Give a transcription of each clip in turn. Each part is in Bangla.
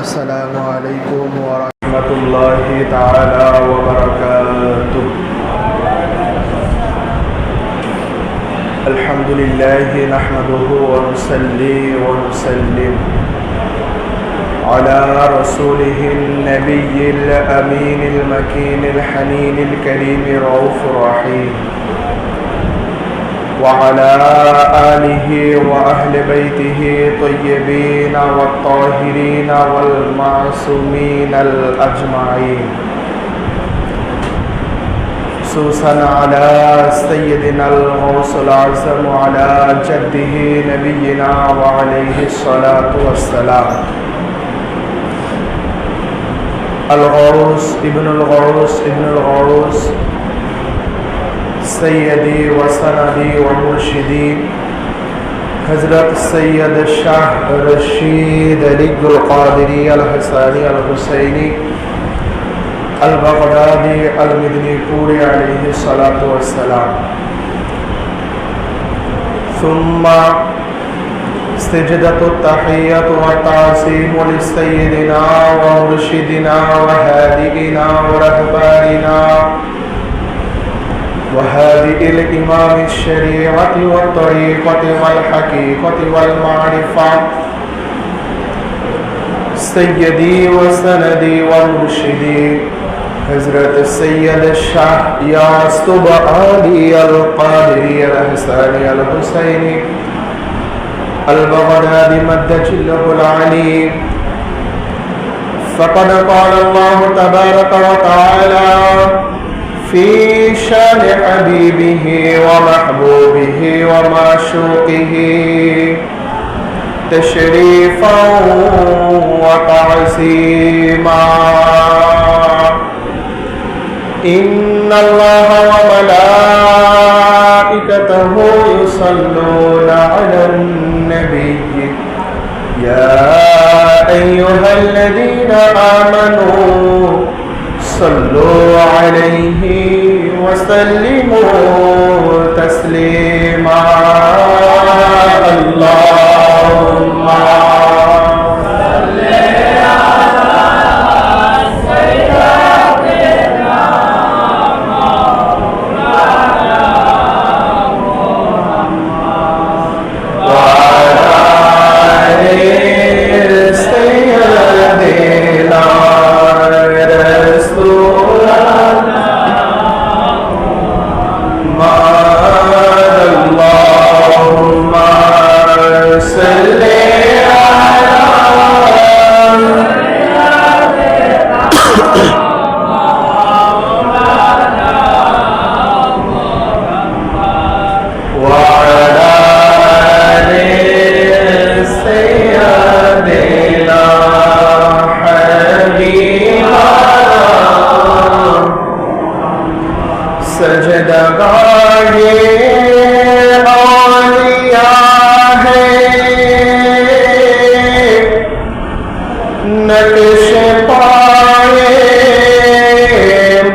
السلام عليكم ورحمة الله تعالى وبركاته. الحمد لله نحمده ونصلي ونسلم على رسوله النبي الأمين المكين الحنين الكريم الرؤوف الرحيم وعلى آله وأهل بيته الطيبين والطاهرين والمعصومين الأجمعين، خصوصا على سيدنا الغوث الأعظم وعلى جده نبينا وعليه الصلاة والسلام الغوث ابن الغوث ابن الغوث سيدي وسندي ومرشدي حضرت سید شاہ رشید علی القادری الحسانی الحسینی البغدادی المدنی پوری علیہ الصلاۃ والسلام. ثم سجدة التحية والتعظيم لسيدنا ومرشدنا وهادئنا ورهباننا وهادئ الإمام الشريعة والطريقة والحقيقة والمعرفة سيدي وسندي ومرشدي حضرت السيد الشاہ یعقوب علی القادری الحسانی الحسینی البغدادي مد جله العلي. فقد قال الله تبارك وتعالى في شان حبيبه ومحبوبه ومعشوقه تشريفا وتعظيما: إن الله وملائكته يصلون على النبي يا أيها الذين آمنوا صلوا عليه وسلموا تسليما. اللهم صل على سيدنا مولانا محمد وعلى آل سيدنا رسول اللهم صل وعلى آل سيدنا حبيبنا سجدگاہ اولیاء ہے نقش پائے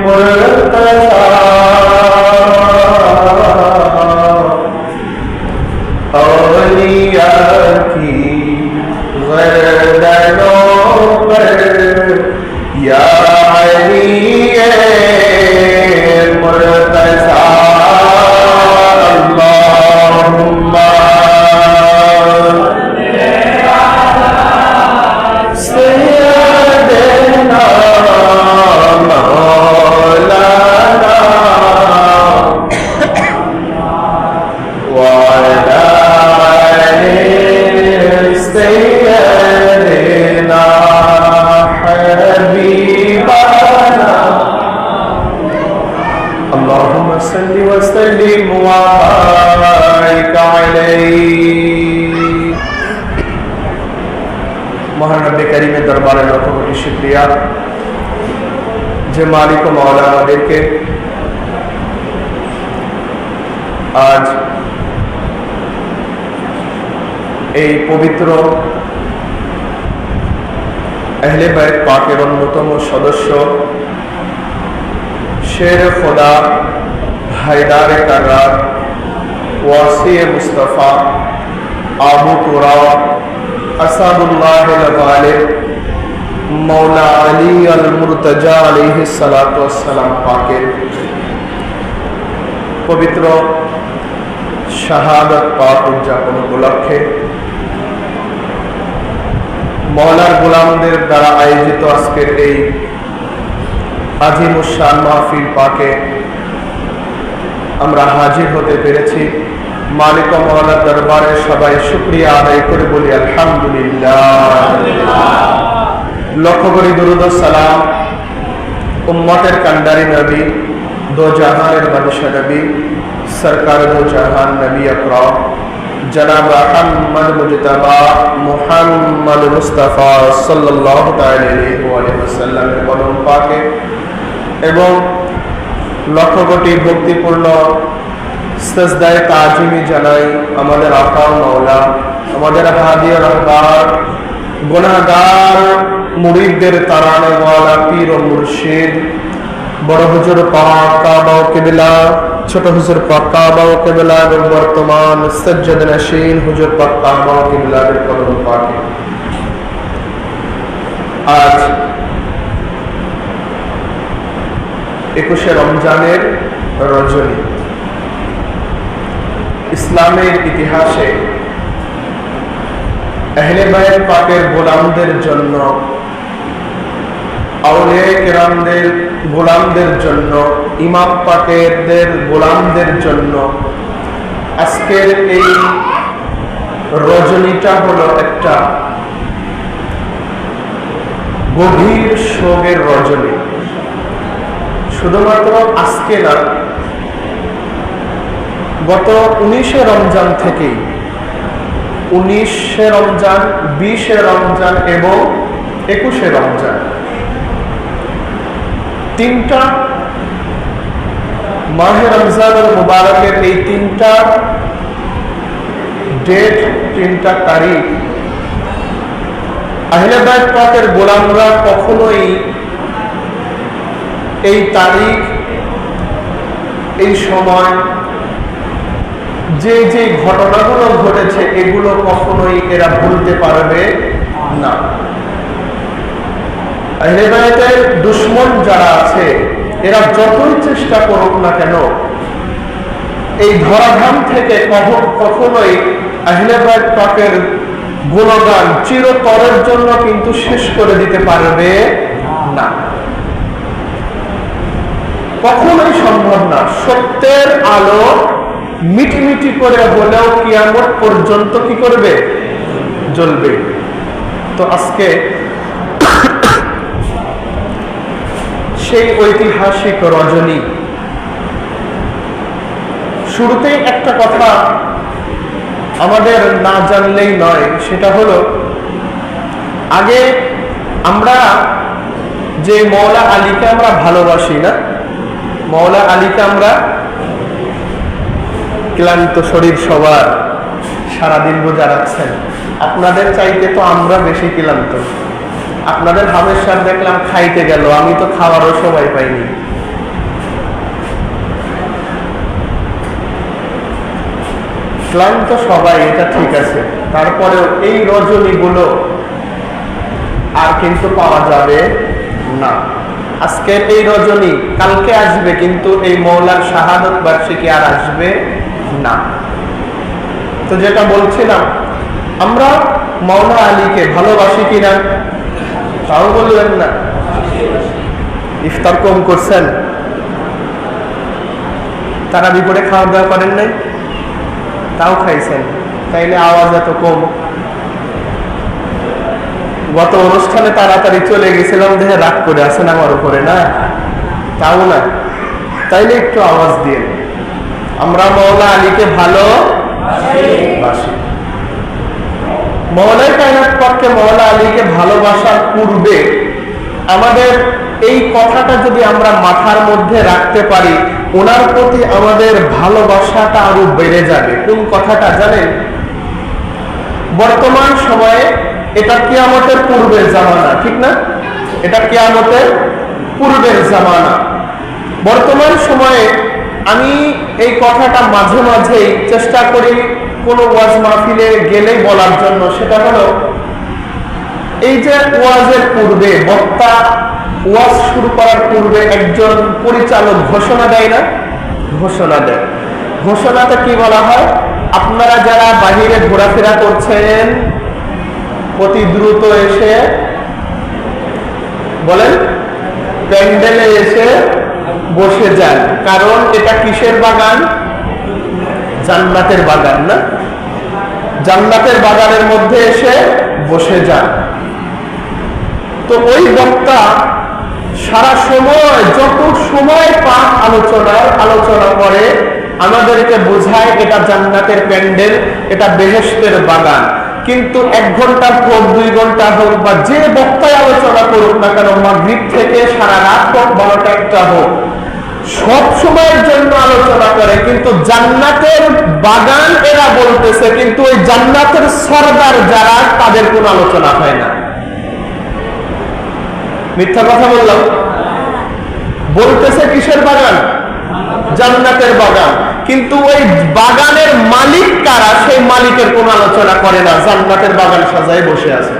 مرتضی اولیاء کی گردنوں پر یا علی مرتضی. اللهم سيدنا مولانا وعلى آل سيدنا حبيبنا. اللهم صل وسلم وبارك عليه. মহান রব্বে কারীমের দরবারে লক্ষ কোটি শুকরিয়া যে মালিক ও মাওলা আমাদেরকে আজ এই পবিত্র আহলে বাইত পাকের অন্যতম সদস্য শের খোদা হায়দার কাররার ওয়াসি মুস্তাফা আবু তুরাব আসাদুল্লাহ আল-গালিব मौला अली अल मुर्तजा अलैहिस्सलाम पाकेर पवित्र শাহাদাত পাক উদযাপন উপলক্ষে মওলার গোলামদের দ্বারা আয়োজিত আজকের এই আজিমুশ শান মাহফিল পাকে আমরা হাজির হতে পেরেছি। মালিক ও মওলার দরবারে সবাই শুকরিয়া আদায় করে বলি আলহামদুলিল্লাহ। লক্ষ কোটি দুরূদ ও সালাম উম্মতের কান্ডারি নবী, দো জাহানের বাদশা নবী, सरकार दो जहान नबी अकरम जनाब अहमद मुजतबा मुहम्मद मुस्तफा सल्लल्लाहु ताआला अलैहि वसल्लम এর কদম পাকে এবং লক্ষ কোটি ভক্তিপূর্ণ সিজদায়ে তাজিমি জানাই আমাদের আকা মাওলা, আমাদের হাদি ও রাহবার, গুনাহগার মুরিদদের তারানে ওয়ালা পীর ও মুর্শিদ বড় হুজুর পাক কাবা ও কিবলা, ছোট হুজুর পাক কাবা ও কিবলা এবং বর্তমান সজ্জাদ নশীন হুজুর পাক কাবা ও কিবলার কদম পাকে আজ 21শে রমজানের রজনী। ইসলামের ইতিহাসে আহলে বাইত পাকের গোলামদের জন্য, আউলিয়া কিরামদের গোলামদের জন্য, ইমাম পাকেরদের গোলামদের জন্য আজকের এই রজনীটা হলো একটা গভীর শোকের রজনী। শুধুমাত্র আজকে না, গত 19শে রমজান থেকেই 19শে রমজান, 20শে রমজান এবং 21শে রমজান তিনটা মাহে রমজানুল মুবারকের এই তিনটা ডেট, তিনটা তারিখ আহলে বাইত পাকের গোলামরা কখনোই এই তারিখ, এই সময় যে যে ঘটনাগুলো ঘটেছে এগুলো কখনোই এরা ভুলতে পারবে না। আহলে বাইতের দুশমন যারা আছে এরা যতই চেষ্টা করুক না কেন এই ধরাধাম থেকে কখনোই আহলে বাইত পাকের গুণগান চিরতরের জন্য কিন্তু শেষ করে দিতে পারবে না, কখনোই সম্ভব না। সত্যের আলো মিটিমিটি করে হলেও কিয়ামত পর্যন্ত কি করবে? জ্বলবে। তো আজকে সেই ঐতিহাসিক রজনী। শুরুতেই একটা কথা আমাদের না জানলেই নয়, সেটা হলো আগে আমরা যে মওলা আলীকে আমরা ভালোবাসি না, মওলা আলীকে আমরা ক্লান্ত শরীর সবার, সারাদিন রোজা রাখছেন, আপনাদের চাইতে তো আমরা বেশি ক্লান্ত। আপনাদের হামেশার দেখলাম খাইতে গেল, আমি তো খাওয়ারও সময় পাইনি। ক্লান্ত সবাই, এটা ঠিক আছে, তারপরেও এই রজনীগুলো আর কিন্তু পাওয়া যাবে না। আজকের এই রজনী কালকে আসবে, কিন্তু এই মওলার শাহাদত বার্ষিকী আর আসবে না। তো যেটা বলছিলাম, আমরা মওলা আলীকে ভালোবাসি কিনা তাও বললেন না। ইফতার কম করছেন, তারা বিপরে খাওয়া দাওয়া করেন নাই, তাও খাইছেন, তাইলে আওয়াজ এত কম। গত অনুষ্ঠানে তাড়াতাড়ি চলে গেছিলাম দেখে রাগ করে আছেন আমার উপরে, না তাও না, তাইলে একটু আওয়াজ দিয়ে। আমরা মওলা আলীকে ভালোবাসি। মওলাই কায়নাত পাককে মওলা আলীকে ভালোবাসার পূর্বে আমাদের এই কথাটা যদি আমরা মাথার মধ্যে রাখতে পারি, ওনার প্রতি আমাদের ভালোবাসাটা আরো বেড়ে যাবে। কোন কথাটা জানেন? বর্তমান সময়ে এটা কিয়ামতের পূর্বের জামানা, ঠিক না? এটা কিয়ামতের পূর্বের জামানা। বর্তমান সময়ে আমি এই কথাটা মাঝে মাঝেই চেষ্টা করি কোনো ওয়াজ মাহফিলে গেলেই বলার জন্য, সেটা হলো এই যে ওয়াজের পূর্বে বক্তা ওয়াজ শুরু করার পূর্বে একজন পরিচালক ঘোষণা দেয় না? ঘোষণা দেয়। ঘোষণাতে কি বলা হয়? আপনারা যারা বাহিরে ঘোরাফেরা করছেন অতি দ্রুত এসে বলেন প্যান্ডেলে এসে বসে যান, কারণ এটা কিসের বাগান? জান্নাতের বাগান না? জান্নাতের বাগানের মধ্যে এসে বসে যান। তো ওই বক্তা সারা সময় যত সময় পাক আলোচনা করে আমাদেরকে বোঝায় এটা জান্নাতের প্যান্ডেল, এটা বেহেশতের বাগান। কিন্তু 1 ঘন্টা হোক 2 ঘন্টা হোক বা যে বক্তায় আলোচনা করুক না কেন, মাগরিব থেকে সারা রাত হোক 12টা 1টা হোক, সব সময়ের জন্য আলোচনা করে, কিন্তু জান্নাতের বাগান এরা বলতেছে, কিন্তু ওই জান্নাতের সরদার যারা তাদের কোনো আলোচনা হয় না। মিথ্যা কথা বললাম? বলতেছে কিসের বাগান? জান্নাতের বাগান, কিন্তু ওই বাগানের মালিক কারা সেই মালিকের কোনো আলোচনা করে না, জান্নাতের বাগান সাজায় বসে আছে।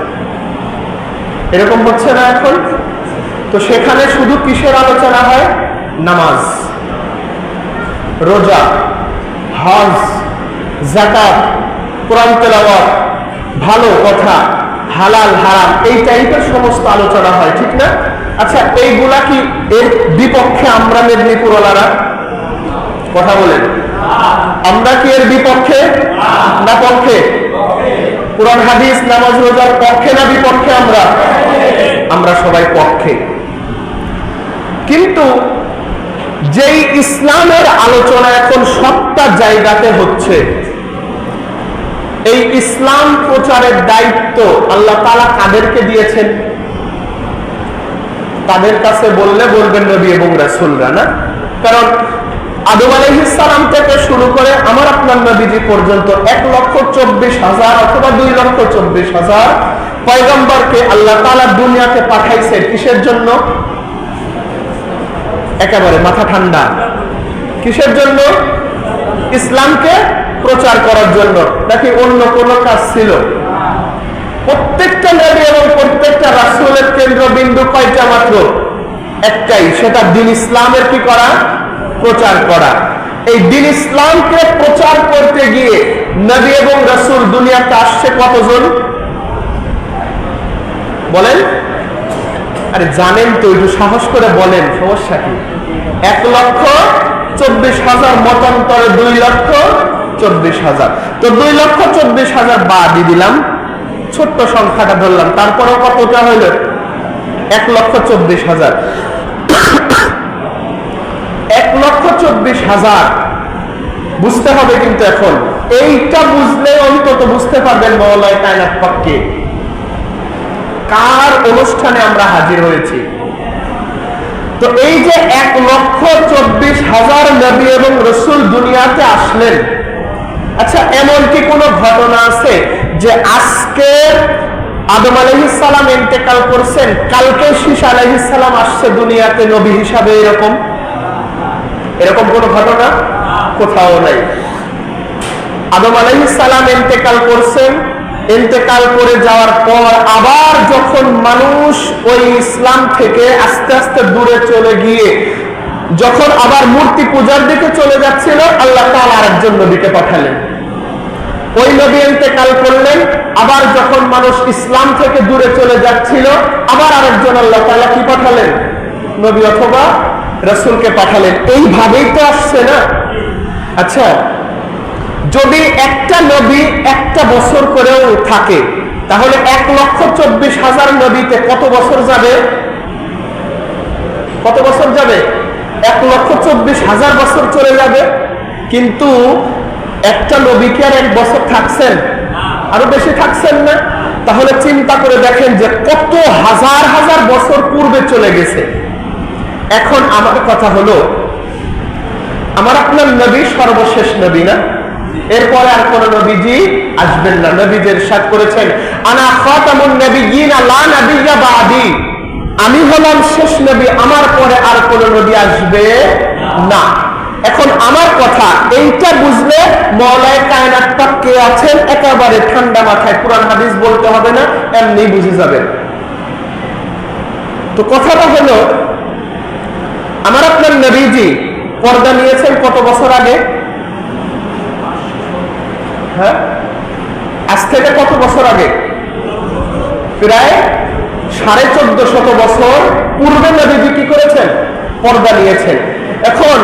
এরকম হচ্ছে না এখন? তো সেখানে শুধু কিসের আলোচনা হয়? নামাজ, রোজা, হজ, যাকাত, কোরআন তেলাওয়াত, ভালো কথা, হালাল হারাম, এই টাইপের সমস্ত আলোচনা হয়, ঠিক না? আচ্ছা, এইগুলা কি এর বিপক্ষে আমরা মেদিনীপুরওয়ালারা? কথা বলেন, আমরা কি এর বিপক্ষে না পক্ষে? কোরআন হাদিস নামাজ রোজার পক্ষে না বিপক্ষে? আমরা সবাই পক্ষে। কিন্তু যেই ইসলামের আলোচনা এখন সবটা জায়গাতে হচ্ছে, এই ইসলাম প্রচারের দায়িত্ব আল্লাহ তাআলা কাদেরকে দিয়েছেন? তাদের কাছে বললে বলবেন নবী এবং রাসূলরা, না? কারণ আদম আলাইহিস সালাম থেকে শুরু করে আমার আপনার নবীজি পর্যন্ত 1,24,000 অথবা 2,24,000 পয়গম্বরকে আল্লাহ তাআলা দুনিয়াতে পাঠাইছে কিসের জন্য? একেবারে মাথা ঠান্ডা, কিসের জন্য? ইসলামকে প্রচার করার জন্য, নাকি অন্য কোনো কাজ ছিল? প্রত্যেকটা নবী এবং প্রত্যেকটা রাসূলের কেন্দ্রবিন্দু কয়টা? মাত্র একটাই, সেটা দ্বীন ইসলামের কি করা? প্রচার করা। এই দ্বীন ইসলামকে প্রচার করতে গিয়ে নবী এবং রাসূল দুনিয়াতে আসছে কতজন বলেন? আরে জানেন তো, একটু সাহস করে বলেন, সমস্যা কি? 1,24,000 মতান্তরে 2,24,000, তো 2,24,000 বাদই দিলাম, ছোট্ট সংখ্যাটা ধরলাম, তারপরেও কতটা হইল? 1,24,000। 1,24,000 বুঝতে হবে। কিন্তু এখন এইটা বুঝলে অন্তত বুঝতে পারবেন মওলাই কায়নাত পাককে কার অনুষ্ঠানে আমরা হাজির হয়েছি। তো এই যে 1,24,000 নবী এবং রাসূল দুনিয়াতে আসলেন, আচ্ছা এমন কি কোনো ঘটনা আছে যে আজকে আদম আলাইহিস সালাম ইন্তেকাল করছেন, কালকে শীশ আলাইহিস সালাম আসছে দুনিয়াতে নবী হিসাবে? এরকম কোন ঘটনা কোথাও নাই। আদম আলাইহিস সালাম ইন্তেকাল করছেন, ইন্তেকাল করে যাওয়ার পর আবার যখন মানুষ ওই ইসলাম থেকে আস্তে আস্তে দূরে চলে গিয়ে যখন আবার মূর্তি পূজার দিকে চলে যাচ্ছিল, আল্লাহ তাআলা আরেকজন নবীকে পাঠালেন। ওই নবী ইন্তেকাল করলেন, আবার যখন মানুষ ইসলাম থেকে দূরে চলে যাচ্ছিল, আবার আরেকজন আল্লাহ তাআলা কি পাঠালেন? নবী অথবা রাসূলকে পাঠালেন। এইভাবেই তো আসছে না? আচ্ছা, যদি একটা নবী 1টা বছর করেও থাকে, তাহলে 1,24,000 নবীতে কত বছর যাবে? কত বছর যাবে? 1,24,000 বছর চলে যাবে। কিন্তু একটা নবী কি আর 1 বছর থাকছেন? আরো বেশি থাকছেন না? তাহলে চিন্তা করে দেখেন যে কত হাজার হাজার বছর পূর্বে চলে গেছে। এখন আমার কথা হলো, আমার আপনার নবী সর্বশেষ নবী না? এরপরে আর কোন নবীজি আসবেন না। নবীজি ইরশাদ করেছেন, আনা খাতামুন নবিয়্যিন লা নাবিয়্যা বাদি, আমি হলাম শেষ নবী, আমার পরে আর কোন নবী আসবে না। এখন আমার কথা এইটা বুঝলে মওলায়ে কায়নাত পাক কে আছেন একেবারে ঠান্ডা মাথায় কোরআন হাদিস বলতে হবে না, এমনি বুঝে যাবেন। তো কথাটা হলো, আমার আপনার নবীজি পর্দা নিয়েছেন কত বছর আগে? হ্যাঁ, আজ থেকে কত বছর আগে? প্রায় 1450 বছর পূর্বে নবীজি কি করেছেন? পর্দা নিয়েছেন। এখন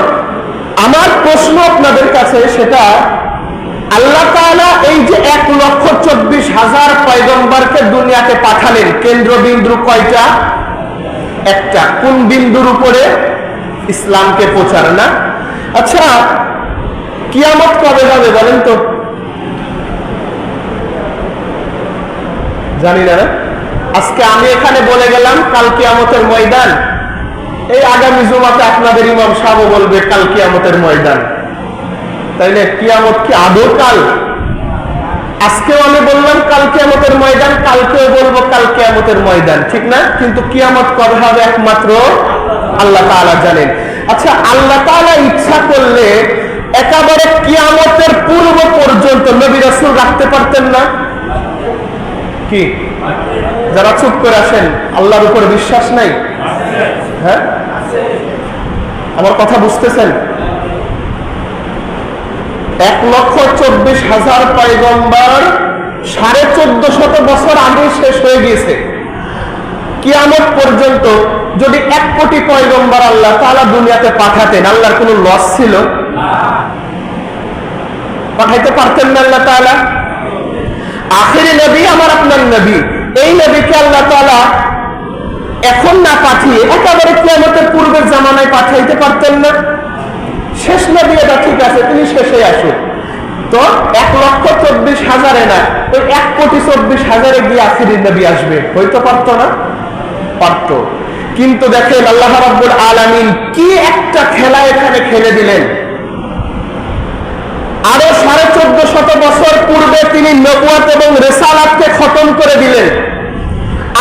আমার প্রশ্ন আপনাদের কাছে, সেটা আল্লাহ তাআলা এই যে 1,24,000 পয়গম্বরকে দুনিয়াতে পাঠালেন, কেন্দ্রবিন্দু কয়টা? একটা। কোন বিন্দুর উপরে? ইসলামকে প্রচার, না? আচ্ছা, কিয়ামত কবে হবে বলেন তো? জানি না। আজকে আমি এখানে বলে গেলাম কাল কিয়ামতের ময়দান, এই আগামী জুমাতে আপনাদের ইমাম সাহেব বলবে কাল কিয়ামতের ময়দান। তাইলে কিয়ামত কি আদৌ কাল? আজকেও আমি বললাম কাল কিয়ামতের ময়দান, কালকেও বলবো কাল কিয়ামতের ময়দান, ঠিক না? কিন্তু কিয়ামত কবে হবে একমাত্র আল্লাহ তাআলা জানেন। আচ্ছা, আল্লাহ তাআলা ইচ্ছা করলে একেবারে কিয়ামতের পূর্ব পর্যন্ত নবী রাসূল রাখতে পারতেন না? কি যারা চুপ করে আসেন, আল্লাহর উপর বিশ্বাস নাই? হ্যাঁ, আমার কথা বুঝতেছেন? 1,24,000 পয়গম্বর 1450 বছর আগে শেষ হয়ে গিয়েছে। কিয়ামত পর্যন্ত যদি 1 কোটি পয়গম্বর আল্লাহ তাআলা দুনিয়াতে পাঠাতেন, আল্লাহর কোনো লস ছিল? পাঠাইতে পারতেন না আল্লাহ তাআলা? আখিরি নবী আমার আপনার নবী, এই নবীকে আল্লাহ তাআলা এখন না পাঠিয়ে একেবারে কিয়ামতের পূর্বের জামানায় পাঠাইতে পারতেন না? শেষ নবী, এটা ঠিক আছে, তিনি শেষে আসুন। তো 1,24,000 না, ওই 1,24,000 গিয়ে আখিরি নবী আসবে, হইতে পারতো না? পারতো। কিন্তু দেখেন আল্লাহ রাব্বুল আলামিন কি একটা খেলা এখানে খেলে দিলেন। আরো 1450 বছর পূর্বে তিনি নবুয়ত এবং রিসালাতকে খতম করে দিলেন,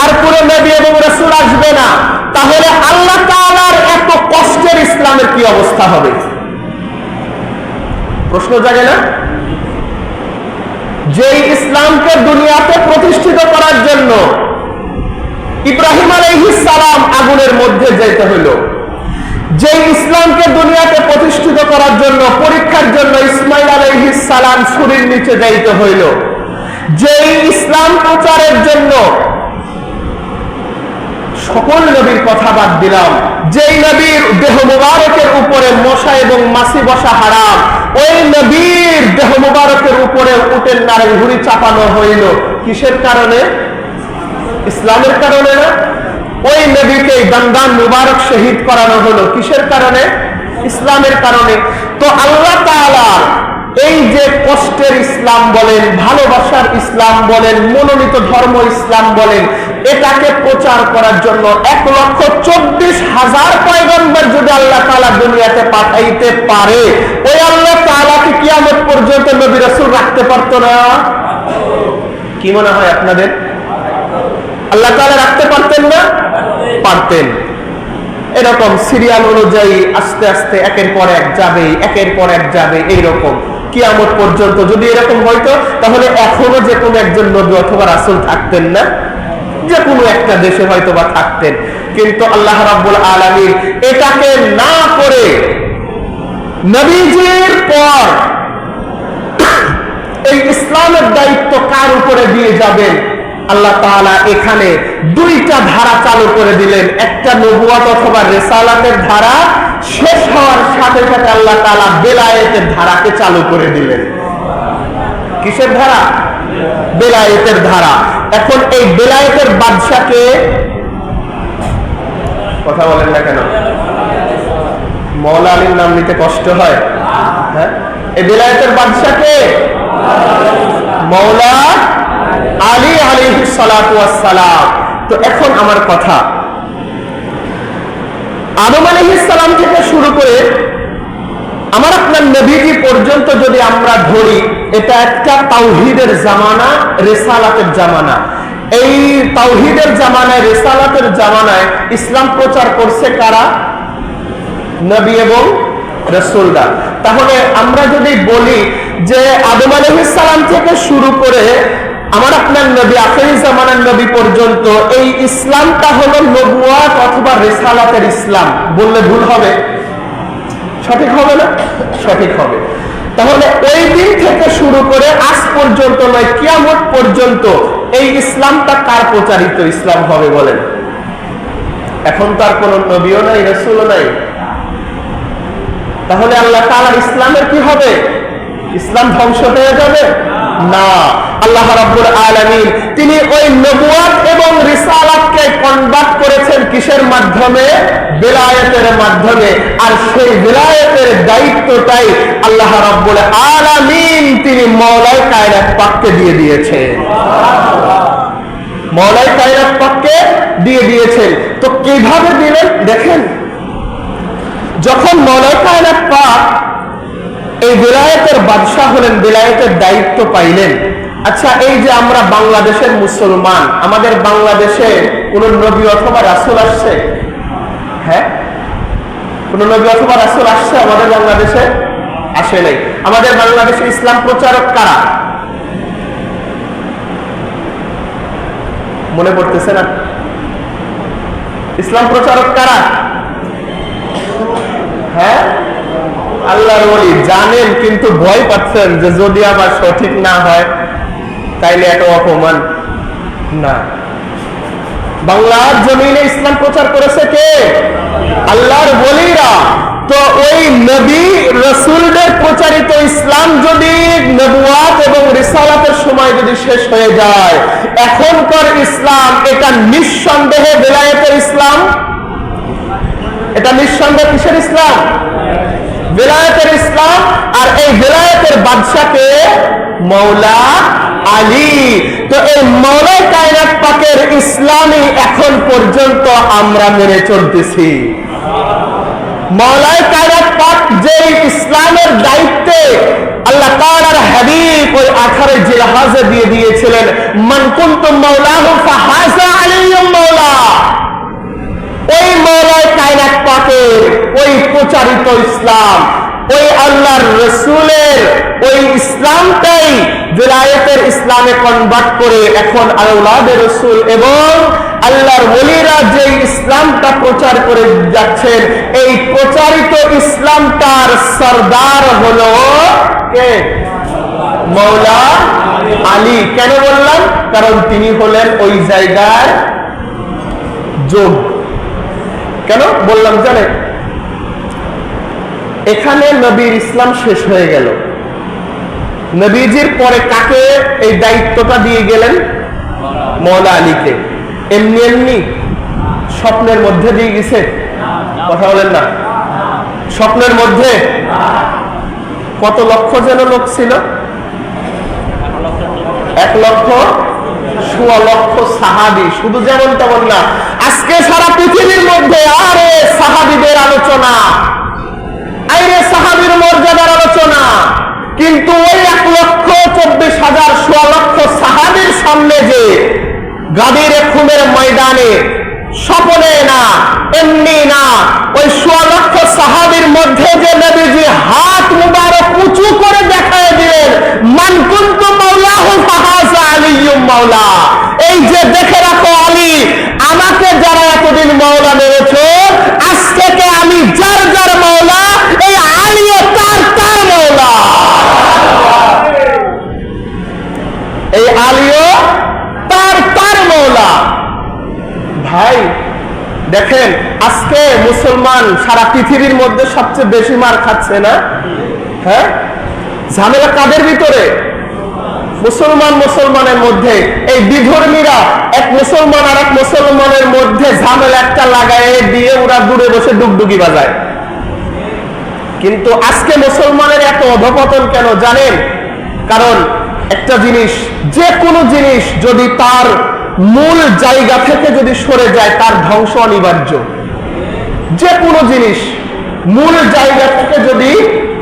আর পুরো নবী এবং রাসূল আসবে না। তাহলে আল্লাহ তাআলার এত কষ্টের ইসলামের কি অবস্থা হবে? প্রশ্ন জাগে না? যেই ইসলামকে দুনিয়াতে প্রতিষ্ঠিত করার জন্য ইব্রাহিম আলাইহিস সালাম আগুনের মধ্যে যেতে হলো, যেই ইসলামকে দুনিয়াতে প্রতিষ্ঠিত করার জন্য পরীক্ষার জন্য ইসমাইল আলাইহিস সালাম ছুরির নিচে যাইতে হইল, যেই ইসলাম প্রচারের জন্য সকল নবীর কথা বাদ দিলাম, যেই নবীর দেহ মুবারকের উপরে মশা এবং মাছি বসা হারাম, ওই নবীর দেহ মুবারকের উপরে উটের নারের হুড়ি চাপানো হইল কিসের কারণে? ইসলামের কারণে না? ওই নবীকে দমদাম মুবারক শহীদ করানো হলো কিসের কারণে? ইসলামের কারণে। তো আল্লাহ তাআলা এই যে কষ্টের ইসলাম বলেন, ভালোবাসার ইসলাম বলেন, মনোনীত ধর্ম ইসলাম বলেন, এটাকে প্রচার করার জন্য 1,24,000 পয়গম্বর যদি আল্লাহ তাআলা দুনিয়াতে পাঠাইতে পারে, ওই আল্লাহ তাআলা কি কিয়ামত পর্যন্ত নবী রাসূল রাখতে পারতো না? কি মনে হয় আপনাদের? আল্লাহ তাআলা রাখতে পারতেন না? পারতেন। এরকম সিরিয়াল অনুযায়ী আস্তে আস্তে একের পর এক যাবে, একের পর এক যাবে, এইরকম কিয়ামত পর্যন্ত যদি এরকম হইতো, তাহলে এখনো যে কোনো একজন নবী অথবা রাসূল থাকতেন না, যে কোনো একটা দেশে হয়তো বা থাকতেন। কিন্তু আল্লাহ রাব্বুল আলামিন এটাকে না করে নবীজির পর এই ইসলামের দায়িত্ব কার উপরে দিয়ে যাবেন? আল্লাহ তাআলা এখানে দুইটা ধারা চালু করে দিলেন। একটা নবুয়ত অথবা রিসালাতের ধারা, শেষ হওয়ার সাথে সাথে আল্লাহ তাআলা বেলায়েতের ধারাকে চালু করে দিলেন। কিসের ধারা? বেলায়েতের ধারা। এখন এই বেলায়েতের বাদশাকে, কথা বলেন না কেন? মওলা আলীর নাম নিতে কষ্ট হয়? হ্যাঁ, এই বেলায়েতের বাদশাকে মওলা আলী আলাইহিস সালাতু ওয়াস সালাম। তো এখন আমার কথা, আদম আলাইহিস সালাম থেকে শুরু করে আমার আপনার নবীজি পর্যন্ত যদি আমরা ধরি, এটা একটা তাওহীদের জামানা, রিসালাতের জামানা। এই তাওহীদের জামানায়, রিসালাতের জামানায় ইসলাম প্রচার করছে কারা? নবী এবং রাসূলরা। তাহলে আমরা যদি বলি যে আদম আলাইহিস সালাম থেকে শুরু করে আমার আপনার নবী আখির জামানার নবী পর্যন্ত এই ইসলামটা হলো নবুয়াত অথবা রিসালাতের ইসলাম বললে ভুল হবে? সঠিক হবে না? সঠিক হবে। তাহলে ওই দিন থেকে শুরু করে আজ পর্যন্ত নয়, কিয়ামত পর্যন্ত এই ইসলামটা কার প্রচারিত ইসলাম হবে বলেন? এখন তো আর কোন নবীও নাই, রাসূলও নাই। তাহলে আল্লাহ তাআলার ইসলামের কি হবে? ইসলাম ধ্বংস হয়ে যাবে না। আল্লাহ রাব্বুল আলামিন তিনি ওই নবুয়াত এবং রিসালাতকে কনভার্ট করেছেন কিসের মাধ্যমে? বিলায়াতের মাধ্যমে। আর সেই বিলায়াতের দায়িত্বটাই আল্লাহ রাব্বুল আলামিন তিনি মাওলাই কায়নাত পাককে দিয়ে দিয়েছেন। মাওলাই কায়নাত পাককে দিয়ে দিয়েছেন। তো কিভাবে দিলেন দেখেন, যখন মাওলাই কায়নাত পাক এই বিলায়াতের বাদশাহ হলেন, বিলায়াতের দায়িত্ব পাইলেন। আচ্ছা, এই যে আমরা বাংলাদেশের মুসলমান, আমাদের বাংলাদেশে কোন নবী অথবা রাসূল আসছে? হ্যাঁ, কোন নবী অথবা রাসূল আসছে আমাদের বাংলাদেশে? আসে নাই। আমাদের বাংলাদেশে ইসলাম প্রচারক কারা? মনে পড়তেছে না? ইসলাম প্রচারক কারা? হ্যাঁ, আল্লাহর ওলি। জানেন কিন্তু ভয় পাচ্ছেন যে যদি আবার সঠিক না হয় তাইলে একটা অপমান। না, বাংলার জমিনে ইসলাম প্রচার করেছে কে? আল্লাহর ওলিরা। তো ওই নবী রাসূলদের প্রচারিত ইসলাম যদি নবুয়াত এবং রিসালাতের সময় যদি শেষ হয়ে যায়, এখনকার ইসলাম এটা নিঃসন্দেহে বিলায়াতের ইসলাম। এটা নিঃসন্দেহে কিসের ইসলাম? বিলায়াতের ইসলাম। আর এই বিলায়াতের বাদশাকে মাওলা আলী। তো এই মাওলাই কায়নাত পাকের ইসলামই এখন পর্যন্ত আমরা মেনে চলতেছি। মাওলাই কায়নাত পাক যে ইসলামের দায়িত্বে আল্লাহ তাআলার হাবিব ওই 18 জিলহজে দিয়ে দিয়েছিলেন, মান কুনতুম মাওলাহু ফাহাযা আলাইহিম মাওলা। ওই মাওলাই কায়নাত পাকের ওই প্রচারিত ইসলাম, ওই আল্লাহর রাসূলের ওই ইসলামটাই বিলায়াতের ইসলামে কনভার্ট করে এখন আওলাদে রাসূল এবং আল্লাহর ওলিরা যে ইসলামটা প্রচার করে যাচ্ছেন, এই প্রচারিত ইসলামটার সরদার হলো কে? মাওলা আলী। কেন বললাম? কারণ তিনি হলেন ওই জায়গার যোগ। কেন বললাম জানেন? এখানে নবীর ইসলাম শেষ হয়ে গেল, নবীজির পরে কাকে এই দায়িত্বটা দিয়ে গেলেন? মাওলা আলীকে। এমনি এমনি স্বপ্নের মধ্যে দিয়ে গেছে? কথা বলেন না। স্বপ্নের মধ্যে কত লক্ষ যেন লোক ছিল? 1,00,000 সাহাবী। শুধু যেমন তেমন না, আজকে সারা পৃথিবীর মধ্যে আরে সাহাবীদের আলোচনা, আরে সাহাবীর মর্যাদার আলোচনা, কিন্তু ওই 1,24,000 1,00,000 সাহাবীর সামনে যে গাদির খুনের ময়দানে স্বপনে না, এমনি না, ওই 1,00,000 সাহাবীর মধ্যে যে নবীজি হাত মুবারক উঁচু করে দেখায় দিলেন, মান কুনতু মাওলাহু ফাহাযা আলিয়্যুম মাওলা। এই যে দেখে রাখো আলী, আমাকে যারা এতদিন মাওলা মেনেছো, আজ থেকে আমি যার যার মাওলা, এই আলীও তার তার মাওলা। এই আলীও তার তার মাওলা। ভাই দেখেন, আজকে মুসলমান সারা পৃথিবীর মধ্যে সবচেয়ে বেশি মার খাচ্ছে না? হ্যাঁ, ঝামেলা কাদের ভিতরে? মুসলমানের মধ্যে। এই বিধর্মীরা এক মুসলমান আর এক মুসলমানের মধ্যে ঝামেলা একটা লাগায় দিয়ে ওরা দূরে বসে ডুগডুগি বাজায়। কিন্তু আজকে মুসলমানের এত অধপতন কেন জানেন? কারণ একটা জিনিস, যে কোনো জিনিস যদি তার মূল জায়গা থেকে যদি সরে যায়, তার ধ্বংস অনিবার্য। যে কোনো জিনিস মূল জায়গা থেকে যদি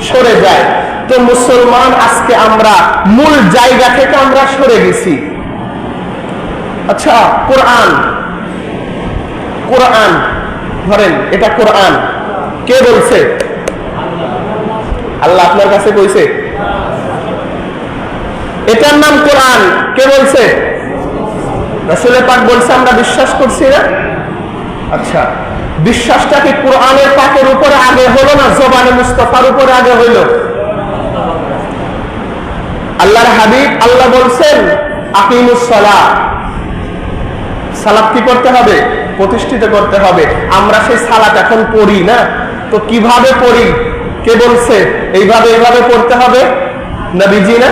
সরে যায়, তো মুসলমান আজকে আমরা মূল জায়গা থেকে আমরা সরে গেছি। আচ্ছা, কোরআন ধরেন, এটা কোরআন কে বলছে? আল্লাহ আপনার কাছে কইছে? এটার নাম কোরআন। কে বলছে? রাসূল পাক বলছে, আমরা বিশ্বাস করছি না? আচ্ছা, বিশ্বাসটা কি কোরআনের পাকের উপরে আগে হলো না জবানে মুস্তাফার উপরে আগে হইল? আল্লাহর হাবিব আল্লাহ বলছেন আকিমুস সালাহ, সালাত কি করতে হবে? প্রতিষ্ঠিত করতে হবে। আমরা সেই সালাত এখন পড়ি না, তো কিভাবে পড়ি? কে বলছে এইভাবে এইভাবে পড়তে হবে? নবীজি না?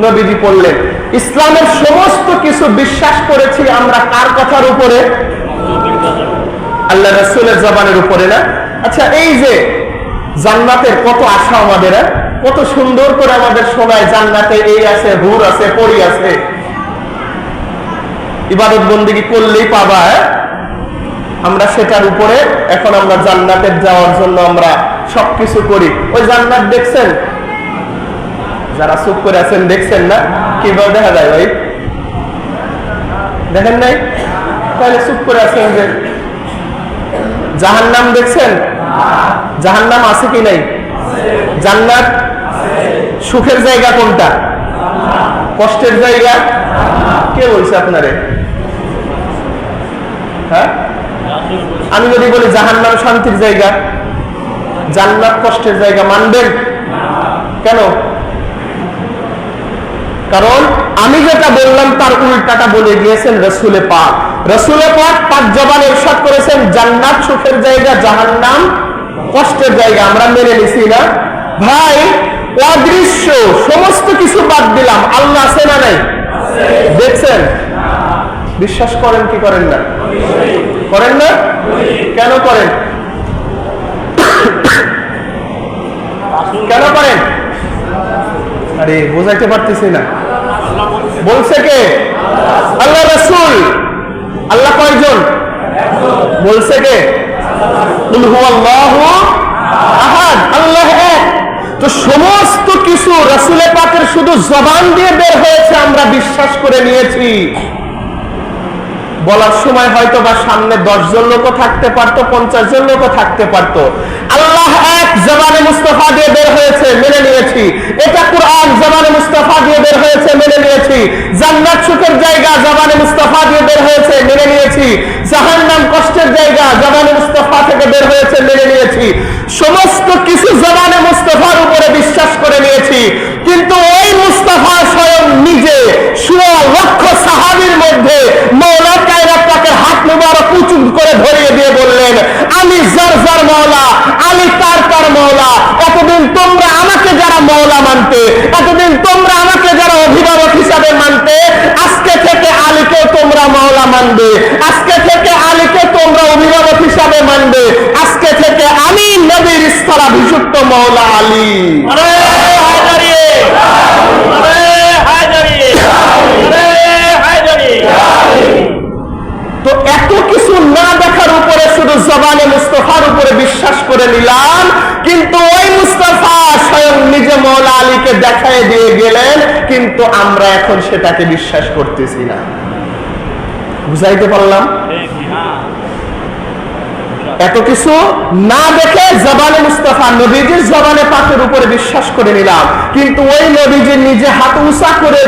নবীজি পড়লেন। ইসলামের সমস্ত কিছু বিশ্বাস করেছি আমরা কার কথার উপরে? আল্লাহ রাসূলের জবানের উপরে না? আচ্ছা, এই যে জান্নাতের কত আশা আমাদের, কত সুন্দর করে আমাদের সবাই জান্নাতে এই আছে, হুর আছে, পরি আছে, ইবাদত বন্দেগী করলেই পাবা। আমরা সেটার উপরে এখন আমরা জান্নাতে যাওয়ার জন্য আমরা সবকিছু করি। ওই জান্নাত দেখছেন? যারা চুপ করে আছেন দেখছেন না? কিভাবে দেখা যায় ভাই? দেখেন নাই? তাহলে চুপ করে আছেন যে। জাহান্নাম দেখছেন? জাহান্নাম আছে কি নাই? জান্নাত? সুখের জায়গা কোনটা? কষ্টের জায়গা? কে বলছে আপনারে? হ্যাঁ, আমি যদি বলি জাহান্নাম শান্তির জায়গা, জান্নাত কষ্টের জায়গা, মানবেন? কেন? কারণ আমি যেটা বললাম তার উল্টাটা বলে গিয়েছেন রাসূলে পাক। রাসূলে পাক পাক জবানে ইরশাদ করেছেন জান্নাত সুখের জায়গা, জাহান্নাম কষ্টের জায়গা। আমরা মেনে নিছি না ভাই? অদৃশ্য সমস্ত কিছু বাদ দিলাম, আল্লাহ আছে না নাই? দেখছেন? বিশ্বাস করেন কি করেন না? করেন না? কেন করেন? কেন করেন? আরে বোঝাইতে পারতেছি না। বলছে কে? আল্লাহ রাসূল। আল্লাহ কয়জন? বলছে কে? কুল হুয়াল্লাহু আহাদ, আল্লাহ এক। তো সমস্ত কিছু রাসূলে পাকের শুধু জবান দিয়ে বের হয়েছে, আমরা বিশ্বাস করে নিয়েছি। বলার সময় হয়তো বা সামনে 10 জন লোক থাকতে পারতো, 50 জন লোক থাকতে পারতো। আল্লাহ এক জবানে মুস্তাফা দিয়ে বের হয়েছে, মেনে নিয়েছি। এটা কোরআন জবানে মুস্তাফা দিয়ে বের হয়েছে, মেনে নিয়েছি। জান্নাত সুখের জায়গা জবানে মুস্তাফা দিয়ে বের হয়েছে, মেনে নিয়েছি। জাহান্নাম কষ্টের জায়গা জবানে মুস্তাফা থেকে বের হয়েছে, মেনে নিয়েছি। সমস্ত কিছু জবানে মুস্তাফার উপরে বিশ্বাস করে নিয়েছি। কিন্তু ওই মুস্তাফা স্বয়ং নিজে 16 লক্ষ সাহাবীর মধ্যে মওলা কায়নাত পাকের হাত মুবারক উঁচু করে ধরিয়ে দিয়ে বললেন, আমি যার যার মওলা, আমি তার তার মওলা। এতদিন তোমরা আমাকে যারা মওলা মানতে, এতদিন তোমরা আমাকে যারা অভিভাবক হিসাবে মানতে, আজকে থেকে আলীকে তোমরা মওলা মানবে, আজকে থেকে আলীকে তোমরা অভিভাবক হিসাবে মানবে। আজকে থেকে আমি নবীর স্থলাভিষিক্ত মওলা আলী। তো এত কিছু না দেখার উপরে শুধু জবানে মুস্তাফার উপরে বিশ্বাস করে নিলাম, কিন্তু ওই মুস্তাফা স্বয়ং নিজে মওলা আলীকে দেখায় দিয়ে গেলেন, কিন্তু আমরা এখন সেটাকে বিশ্বাস করতেছি না। বুঝাইতে পারলাম? এত কিছু না দেখে জবানে মুস্তাফা নবীজির জবানে পাকের উপরে বিশ্বাস করে নিলাম, কিন্তু ওই নবীজি নিজে হাত উঁচা করে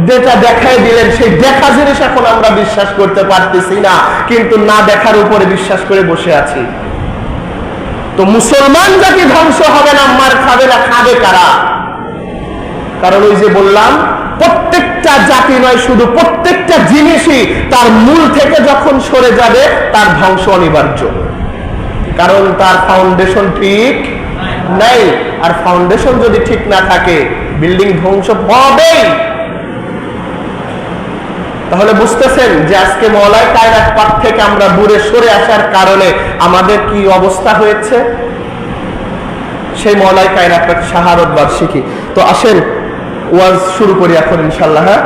যেটা দেখায় দিলেন, সেই দেখা জিনিস এখন আমরা বিশ্বাস করতে পারতেছি না, কিন্তু না দেখার উপরে বিশ্বাস করে বসে আছি। তো মুসলমান জাতি ধ্বংস হবে না, মার খাবে না, খাবে কারা? কারণ ওই যে বললাম, প্রত্যেকটা জাতি নয়, শুধু প্রত্যেকটা জিনিসই তার মূল থেকে যখন সরে যাবে তার ধ্বংস অনিবার্য। কারণ তার ফাউন্ডেশন ঠিক নাই, আর ফাউন্ডেশন যদি ঠিক না থাকে বিল্ডিং ধ্বংস হবেই। তাহলে বুঝতেছেন যে আজকে মওলা কায়নাত পাক থেকে আমরা দূরে সরে আসার কারণে আমাদের কি অবস্থা হয়েছে। সেই মওলা কায়নাত পাক শাহাদাত বার্ষিকী। তো আসেন ওয়াজ শুরু করি এখন ইনশাআল্লাহ। হ্যাঁ,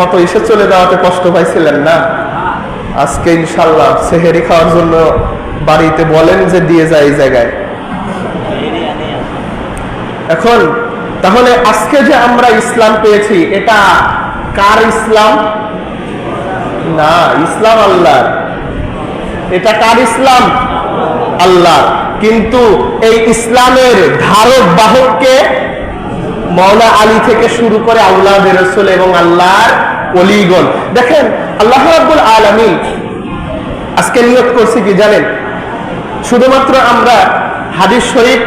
গত এসে চলে যাওয়াতে কষ্ট পাইছিলেন না? আজকে ইনশাআল্লাহ সেহেরি খাওয়ার জন্য বাড়িতে বলেন যে দিয়ে যায় এই জায়গায়। এখন তাহলে আজকে যে আমরা ইসলাম পেয়েছি, এটা কার ইসলাম? না, ইসলাম আল্লাহর। এটা কার ইসলাম? আল্লাহ। কিন্তু এই ইসলামের ধারক বাহককে মাওলা আলী থেকে শুরু করে আওলাদ রাসূল এবং আল্লাহর ওলিগণ। দেখেন আল্লাহ রাব্বুল আলামিন আজকে নিয়ত করছি কি জানেন, শুধুমাত্র আমরা হাদিস শরীফ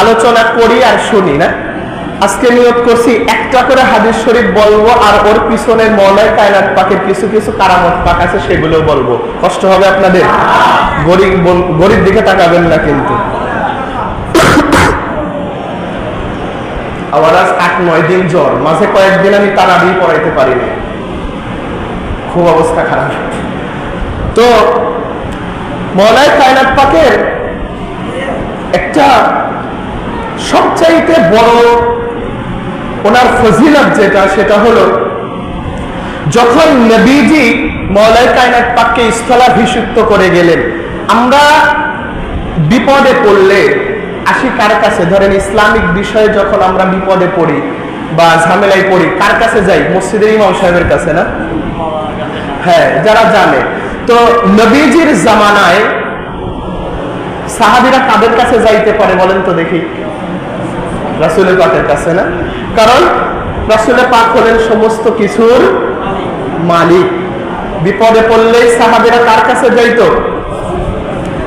আলোচনা করি আর শুনি না, আজকে নিয়ত করছি একটা করে হাদিস শরীফ বলবো আর ওর পিছনের মৌলায় কায়নাত পাকের কিছু কিছু কারামত পাক আছে সেগুলো বলবো। কষ্ট হবে আপনাদের? গরিব দিকে তাকাবেন না কিন্তু। আমার আজ 8-9 দিন জ্বর, মাঝে কয়েকদিন আমি তারাবি পড়াইতে পারি না, খুব অবস্থা খারাপ। তো মৌলায় কায়নাত পাকের একটা সবচাইতে বড় ওনার ফজিলত যেটা, সেটা হলো যখন নবীজি মাওলায় কায়নাত পাককে স্থলাভিষিক্ত করে গেলেন, আমরা বিপদে পড়লে আসি কার কাছে? ধরেন ইসলামিক বিষয়ে যখন আমরা বিপদে পড়ি বা ঝামেলায় পড়ি, কার কাছে যাই? মসজিদের ইমাম সাহেবের কাছে না? হ্যাঁ, যারা জানে। তো নবীজির জামানায় সাহাবীরা কাদের কাছে যাইতে পারে বলেন তো দেখি? রাসূল পাকের কাছে না? কারণ রাসূল পাক হলেন সমস্ত কিছুর মালিক। বিপদে পড়লে সাহাবীরা কার কাছে যাইতো?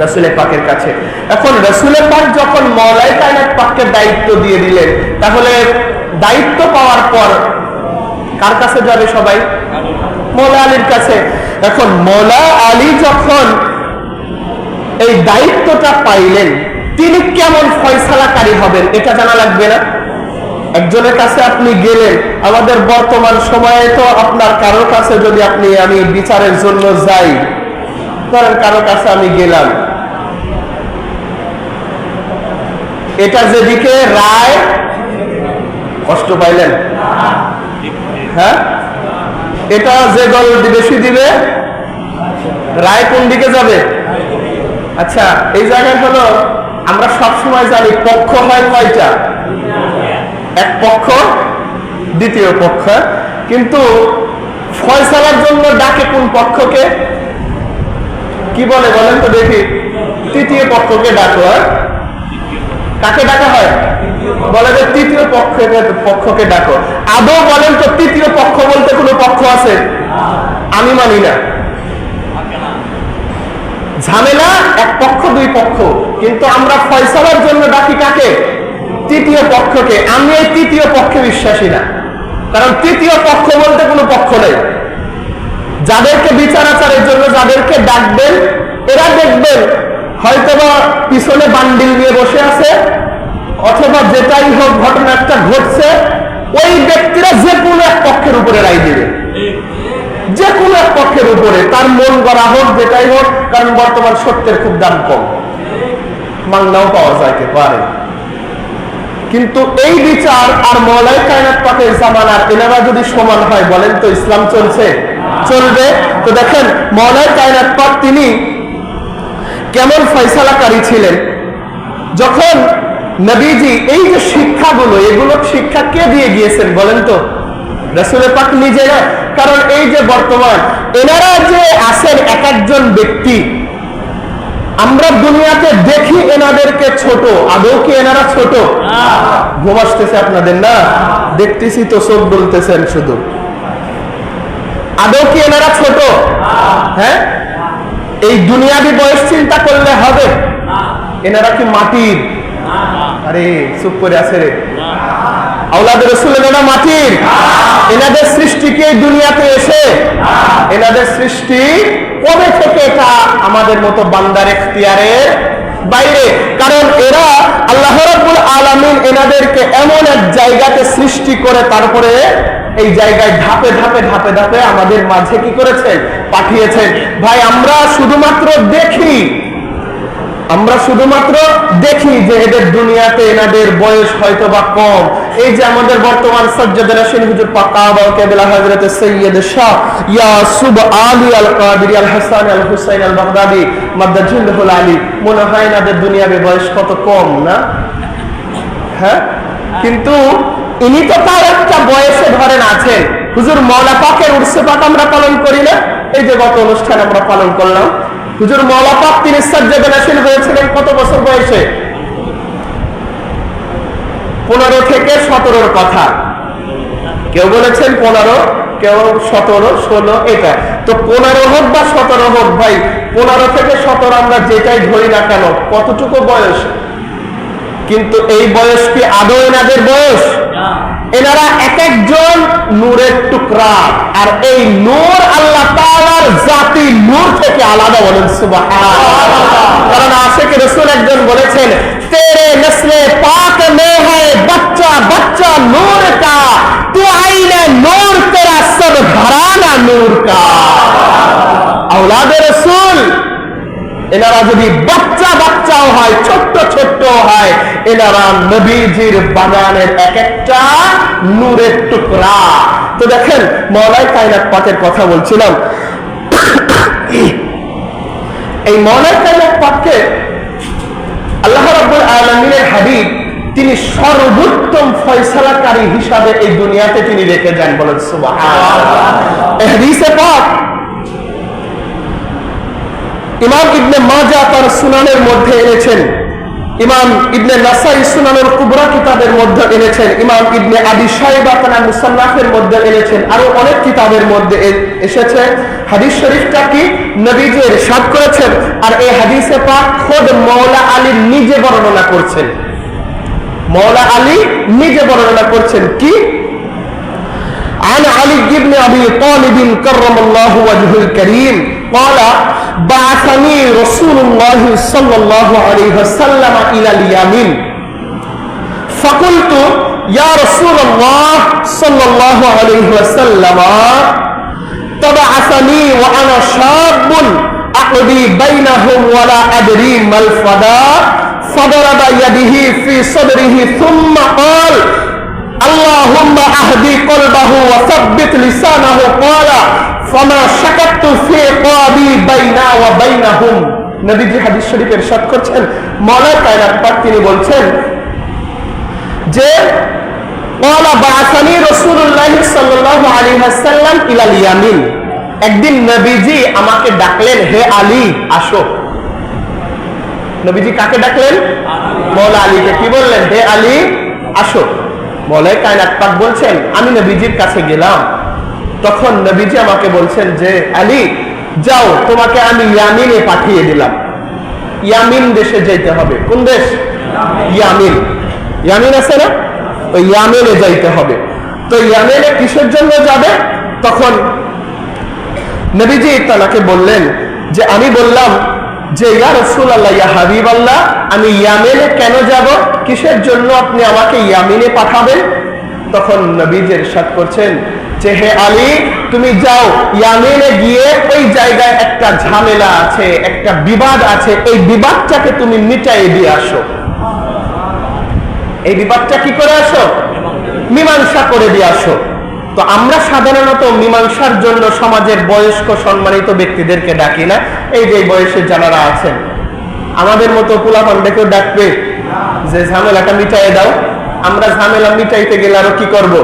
রাসূল পাকের কাছে। এখন রাসূল পাক যখন মাওলায় কায়নাত পাককে দায়িত্ব দিয়ে দিলেন, তাহলে দায়িত্ব পাওয়ার পর কার কাছে যাবে সবাই? মাওলা আলীর কাছে। এখন মাওলা আলী যখন এই দায়িত্বটা পাইলেন, তিনি কেমন ফয়সালাকারী হবেন এটা জানা লাগবে না? একজনের কাছে আপনি গেলেন, আমাদের বর্তমান সময়ে তো আপনার কারোর কাছে যদি আমি বিচারের জন্য যাই, ধরেন কারোর কাছে আমি গেলাম, এটা যেদিকে রায়, কষ্ট পাইলেন? হ্যাঁ, এটা যে দল বেশি দিবে রায় কোন দিকে যাবে? আচ্ছা, এই জায়গায় হলো আমরা সবসময় জানি পক্ষ হয় কয়টা? এক পক্ষ, দ্বিতীয় পক্ষ। কিন্তু ফয়সালার জন্য ডাকে কোন পক্ষকে? কি বলে বলেন তো দেখি? তৃতীয় পক্ষকে ডাকো। কাকে ডাকা হয়? বলে যে তৃতীয় পক্ষকে ডাকো। আদৌ বলেন তো তৃতীয় পক্ষ বলতে কোনো পক্ষ আছে? আমি মানি না। ঝামেলা এক পক্ষ দুই পক্ষ, কিন্তু আমরা ফয়সালার জন্য ডাকি কাকে? তৃতীয় পক্ষকে। আমি এই তৃতীয় পক্ষে বিশ্বাসী না, কারণ তৃতীয় পক্ষ বলতে কোনো পক্ষ নেই। যাদেরকে বিচার আচারের জন্য যাদেরকে ডাকবেন, এরা দেখবেন হয়তোবা পিছনে বান্ডিল নিয়ে বসে আছে, অথবা যেটাই হোক ঘটনা একটা ঘটছে, ওই ব্যক্তিরা যে কোনো এক পক্ষের উপরে রায় দিবে, যে কোনো এক পক্ষের উপরে, তার মন গড়া হোক যেটাই হোক। কারণ বর্তমান সত্যের খুব দাম কম, মাংনাও পাওয়া যাইতে পারে। কিন্তু এই বিচার আর মাওলায় কায়নাত পাকের জামানার এনারা যদি সমান হয়, বলেন তো ইসলাম চলছে? চলবে। তো দেখেন মাওলায় কায়নাত পাক তিনি কেমন ফয়সালাকারী ছিলেন। যখন নবীজি এই যে শিক্ষাগুলো, এগুলো শিক্ষা কে দিয়ে গিয়েছেন বলেন তো? রাসূল পাক নিজেরা। কারণ এই যে বর্তমান এনারা যে আছেন এক একজন ব্যক্তি, আমরা দুনিয়াতে দেখি এনাদেরকে ছোট, আদৌ কি এনারা ছোট? ঘুম আসতেছে আপনাদের না? দেখতেছি তো, চোখ বলতেছেন শুধু। আদৌ কি এনারা ছোট? হ্যাঁ, এই দুনিয়াবি বয়স চিন্তা করলে হবে? এনারা কি মাটির? আরে চুপ করে আছে রে। আওলাদ রাসূলের এরা মাটির। এনাদের সৃষ্টি কি এই দুনিয়াতে এসে? এনাদের সৃষ্টি কবে থেকে? এটা আমাদের মতো বান্দার এখতিয়ারের বাইরে। কারণ এরা আল্লাহ রাব্বুল আলামিন এনাদেরকে এমন এক জায়গাতে সৃষ্টি করে তারপরে এই জায়গায় ধাপে ধাপে ধাপে ধাপে আমাদের মাঝে কি করেছেন? পাঠিয়েছেন। ভাই আমরা শুধুমাত্র দেখি, যে এদের দুনিয়াতে এনাদের বয়স হয়তো বা কম। এই যে আমাদের বর্তমান সজ্জাদ রাশিদ হুজুর পাক কাবা কেবলা হযরত সৈয়দ শাহ ইয়াসুব আলী আল কাদেরী আল হাসান আল হুসাইন আল বাগদাদি মাদ্দাজিল্লাহুল আলী, মনে হয় এনাদের দুনিয়াবে বয়স কত কম না? হ্যাঁ, কিন্তু ইনি তো তার একটা বয়সে ধরেন আছেন। হুজুর মাওলা পাকের উরসে পাক আমরা পালন করি না? এই যে গত অনুষ্ঠান আমরা পালন করলাম, হুজুর মওলা পাক তিনি সাজ্জাদানাশীল হয়েছিলেন কত বছর বয়সে? 15 থেকে 17 কথা, কেউ বলেছেন 15, কেউ 17, 16, এটা তো 15 হোক বা 17 হোক ভাই, 15 থেকে 17 আমরা যেটাই ধরি না কেন, কতটুকু বয়স? কিন্তু এই বয়স কি আদৌ এনাদের বয়স? এনারা এক একজন নূরের টুকরা, আর এই নূর আল্লাহ তাআলার জাতি নূর থেকে আলাদা। বলেন সুবহানাল্লাহ। কারণ আশিক রাসূল একজন বলেছেন, তেরে নসলে পাক মে হ্যায় বাচ্চা বাচ্চা নূর কা, তু আইনে নূর তেরা সব ঘরানা নূর কা। আওলাদে রাসূল এনারা যদি বাচ্চা বাচ্চাও হয়, ছোট্ট ছোট্ট হয়, এনারা নবীজির বাগানের এক একটা নূরের টুকরা। তো দেখেন মওলাই কায়নাত পাকের কথা বলছিলাম, এই মওলাই কায়নাত পাককে আল্লাহ রাব্বুল আলামিনের হাবিব তিনি সর্বোত্তম ফয়সালাকারী হিসাবে এই দুনিয়াতে তিনি রেখে যান। বলেন সুবহানাল্লাহ। এই হাদিসে পাক ইমাম ইবনে মাজাহ তার সুনানের মধ্যে এনেছেন, ইমাম ইবনে নাসাই সুনানুল কুবরা কিতাবের মধ্যে এনেছেন, ইমাম ইবনে আবি শাইবা তার মুসান্নাফের মধ্যে এনেছেন, আরো অনেক কিতাবের মধ্যে এসেছে। হাদিস শরীফটা কি নবীজি ইরশাদ করেছেন, আর এই হাদিসে পাক খোদ মাওলা আলী নিজে বর্ণনা করছেন। মাওলা আলী নিজে বর্ণনা করছেন কি? عن علي بن ابي طالب كرم الله وجهه الكريم قال بعثني رسول الله صلى الله عليه وسلم الى اليمين فقلت يا رسول الله صلى الله عليه وسلم تبعثني وانا شاب اقضي بينهم ولا ادري ما الفضاء فضرب يده في صدره ثم قال اللهم اهدي قلبه وثبت لسانه قال فما شككت في قاضي بينا وبينهم। নবীজি হাদিস শরীফে ইরশাদ করছেন, মওলা কায়নাত পাক তিনি বলছেন যে ওয়ালা বাআসানি রাসূলুল্লাহ সাল্লাল্লাহু আলাইহি ওয়াসাল্লাম ইলাল ইয়ামিন, একদিন নবীজি আমাকে ডাকলেন, হে আলী আসো। নবীজি কাকে ডাকলেন? মওলা আলীকে। কি বললেন? হে আলী আসো। মওলাই কায়নাত পাক বলছেন, আমি নবীজির কাছে গেলাম, তখন নবীজি আমাকে বলছেন যে আলী যাও, তোমাকে আমি ইয়ামিনে পাঠিয়ে দিলাম। ইয়ামিন দেশে যেতে হবে। কোন দেশ? ইয়ামিন। ইয়ামিন আছে না, ওই ইয়ামিনে যাইতে হবে। তো ইয়ামিনে কিসের জন্য যাবে? তখন নবীজি তাকে বললেন যে আমি বললাম যে ইয়া রাসূলুল্লাহ, ইয়া হাবিবাল্লাহ, আমি ইয়ামেনে কেন যাব, কিসের জন্য আপনি আমাকে ইয়ামিনে পাঠাবেন? তখন নবীজি ইরশাদ করছেন যে হে আলী তুমি যাও, ইয়ামেনে গিয়ে ওই জায়গায় একটা ঝামেলা আছে, একটা বিবাদ আছে, এই বিবাদটাকে তুমি মিটাই দিয়ে আসো। এই বিবাদটা কি করে আসো? মীমাংসা করে দিয়ে আসো। তো আমরা সাধারণত মীমাংসার জন্য সমাজের বয়স্ক সম্মানিত ব্যক্তিদেরকে ডাকি না। এই যে বয়সে যারা আছেন, আমাদের মতো পোলাপানদেরকেও ডাকবে যে ঝামেলাটা মিটাই দাও। আমরা ঝামেলা মিটাইতে গেলে আরো কি করব?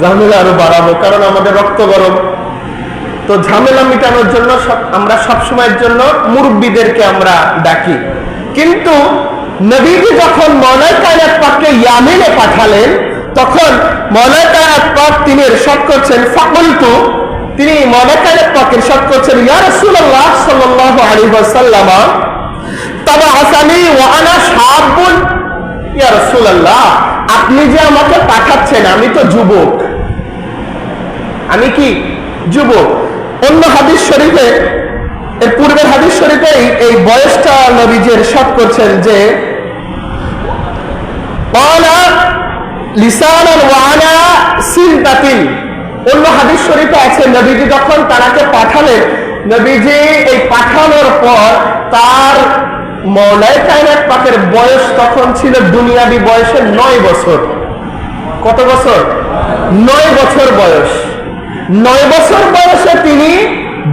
ঝামেলা আরো বাড়াবো, কারণ আমাদের রক্ত গরম। তো ঝামেলা মিটানোর জন্য আমরা সবসময়ের জন্য মুরব্বীদেরকে আমরা ডাকি। কিন্তু নবীজি যখন মওলাই কায়নাত পাককে ইয়ামিনে পাঠালেন, তখন মওলাই কায়নাত পাক তিনি ইরশাদ করছেন, ফাকুলতু, তিনি মওলাই কায়নাত পাক ইরশাদ করছেন, ইয়া রাসূলুল্লাহ সাল্লাল্লাহু আলাইহি ওয়াসাল্লাম তাবাআসানি ওয়া আনা শাবুন। ইয়া রাসূলুল্লাহ, আপনি যে আমাকে পাঠাচ্ছেন, আমি তো যুবক। আমি কি যুবক? অন্য হাদিস শরীফে, এর পূর্বের হাদিস শরীফে এই বয়সটা নবীজি ইরশাদ করছেন যে ক্বালা লিসানান ওয়া আনা সিনতাতিন। অন্য হাদিস শরীফে আছে নবীজি যখন তাকে পাঠালেন, নবীজি এই পাঠানোর পর তার মওলাই কায়নাত পাকের বয়স তখন ছিল দুনিয়াবি বয়সে 9 বছর। কত বছর? 9 বছর বয়স। 9 বছর বয়সে তিনি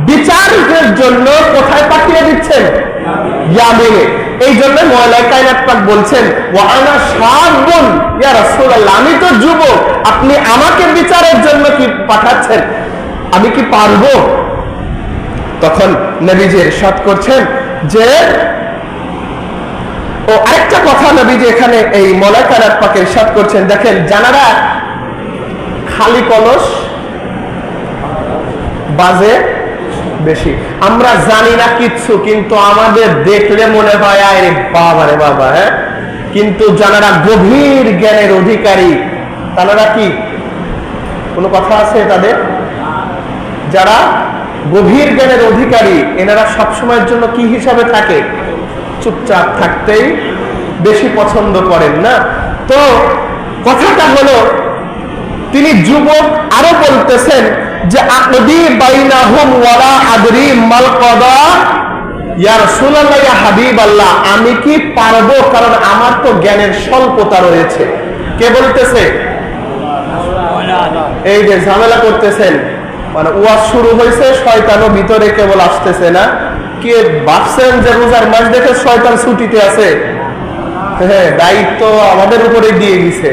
বিচারের জন্য কোথায় পাঠিয়ে দিচ্ছেন? ইয়ামিনে। এই জন্য মওলাই কায়নাত পাক বলছেন, ওয়া আনা শাবুন ইয়া রাসূলুল্লাহ, আমি তো যুবক, আপনি আমাকে বিচারের জন্য কি পাঠাচ্ছেন? আমি কি পারবো? তখন নবীজি ইরশাদ করছেন যে ও আরেকটা কথা নবীজি এখানে এই মওলা কায়নাত পাক ইরশাদ করছেন, দেখেন জানারা খালি কলস বাজে বেশি, আমরা জানি না কিচ্ছু, কিন্তু আমাদের দেখলে মনে হয় আরে বাবা রে বাবা। হ্যাঁ, কিন্তু যারা গভীর জ্ঞানের অধিকারী তারা কি কোনো কথা আছে তাদের? যারা গভীর জ্ঞানের অধিকারী এনারা সবসময়ের জন্য কি হিসাবে থাকে? চুপচাপ থাকতেই বেশি পছন্দ করেন না। তো কথাটা হলো, তিনি যুবক আরো বলতেছেন যে আকদি বাইনাহুম ওয়ালা আদরি মাল কদা, ইয়া রাসূলুল্লাহ ইয়া হাবিবাল্লাহ, আমি কি পারবো? কারণ আমার তো জ্ঞানের স্বল্পতা রয়েছে। কে বলতেছে? এই যে ঝামেলা করতেছেন, মানে ওয়াজ শুরু হয়েছে, শয়তানও ভিতরে কেবল আসতেছে না। কে ভাবছেন যে রোজার মাস দেখে শয়তান ছুটিতে আছে? হ্যাঁ, দায়িত্ব আমাদের উপরে দিয়ে দিছে,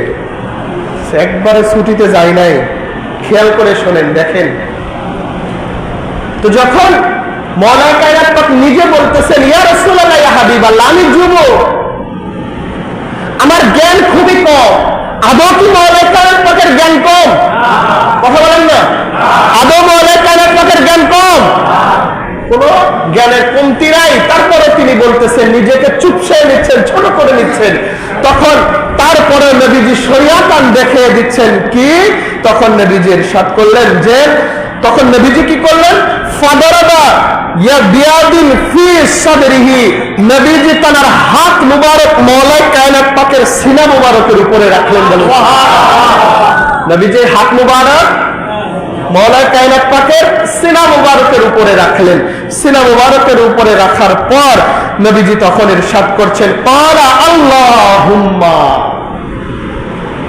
একবারে ছুটিতে যায় নাই। খেয়াল করে শোনেন, দেখেন তো যখন মওলা কায়নাত পাক নিজে বলতেছেন ইয়া রাসূলুল্লাহ ইয়া হাবিবাল্লাহ, আমি যুবক, আমার জ্ঞান খুবই কম। আদৌ কি মওলা কায়নাত পাকের জ্ঞান কম? কথা বলেন না। আদৌ মওলা কায়নাত পাকের জ্ঞান কম? কোন জ্ঞানের কমতি নাই। তারপরে তিনি বলতেছেন, নিজেকে চুপসে নিচ্ছেন, ছোট করে নিচ্ছেন। তখন তারপরে নবীজি শরিয়াতান দেখিয়ে দিচ্ছেন কি? তখন নবীজি ইরশাদ করলেন যে, তখন নবীজি কি করলেন? ফাদারাবা ইয়াদিন ফি সাদরিহি, নবীজি তার হাত মুবারক মওলা কায়নাত পাকের সিনা মুবারকের উপরে রাখলেন। বলেন সুবহানাল্লাহ। নবীজি হাত মুবারক মওলা কায়নাত পাকের সিনা মুবারকের উপরে রাখলেন। সিনা মুবারকের উপরে রাখার পর নবীজি তখন ইরশাদ করছেন, ক্বালা আল্লাহুম্মা,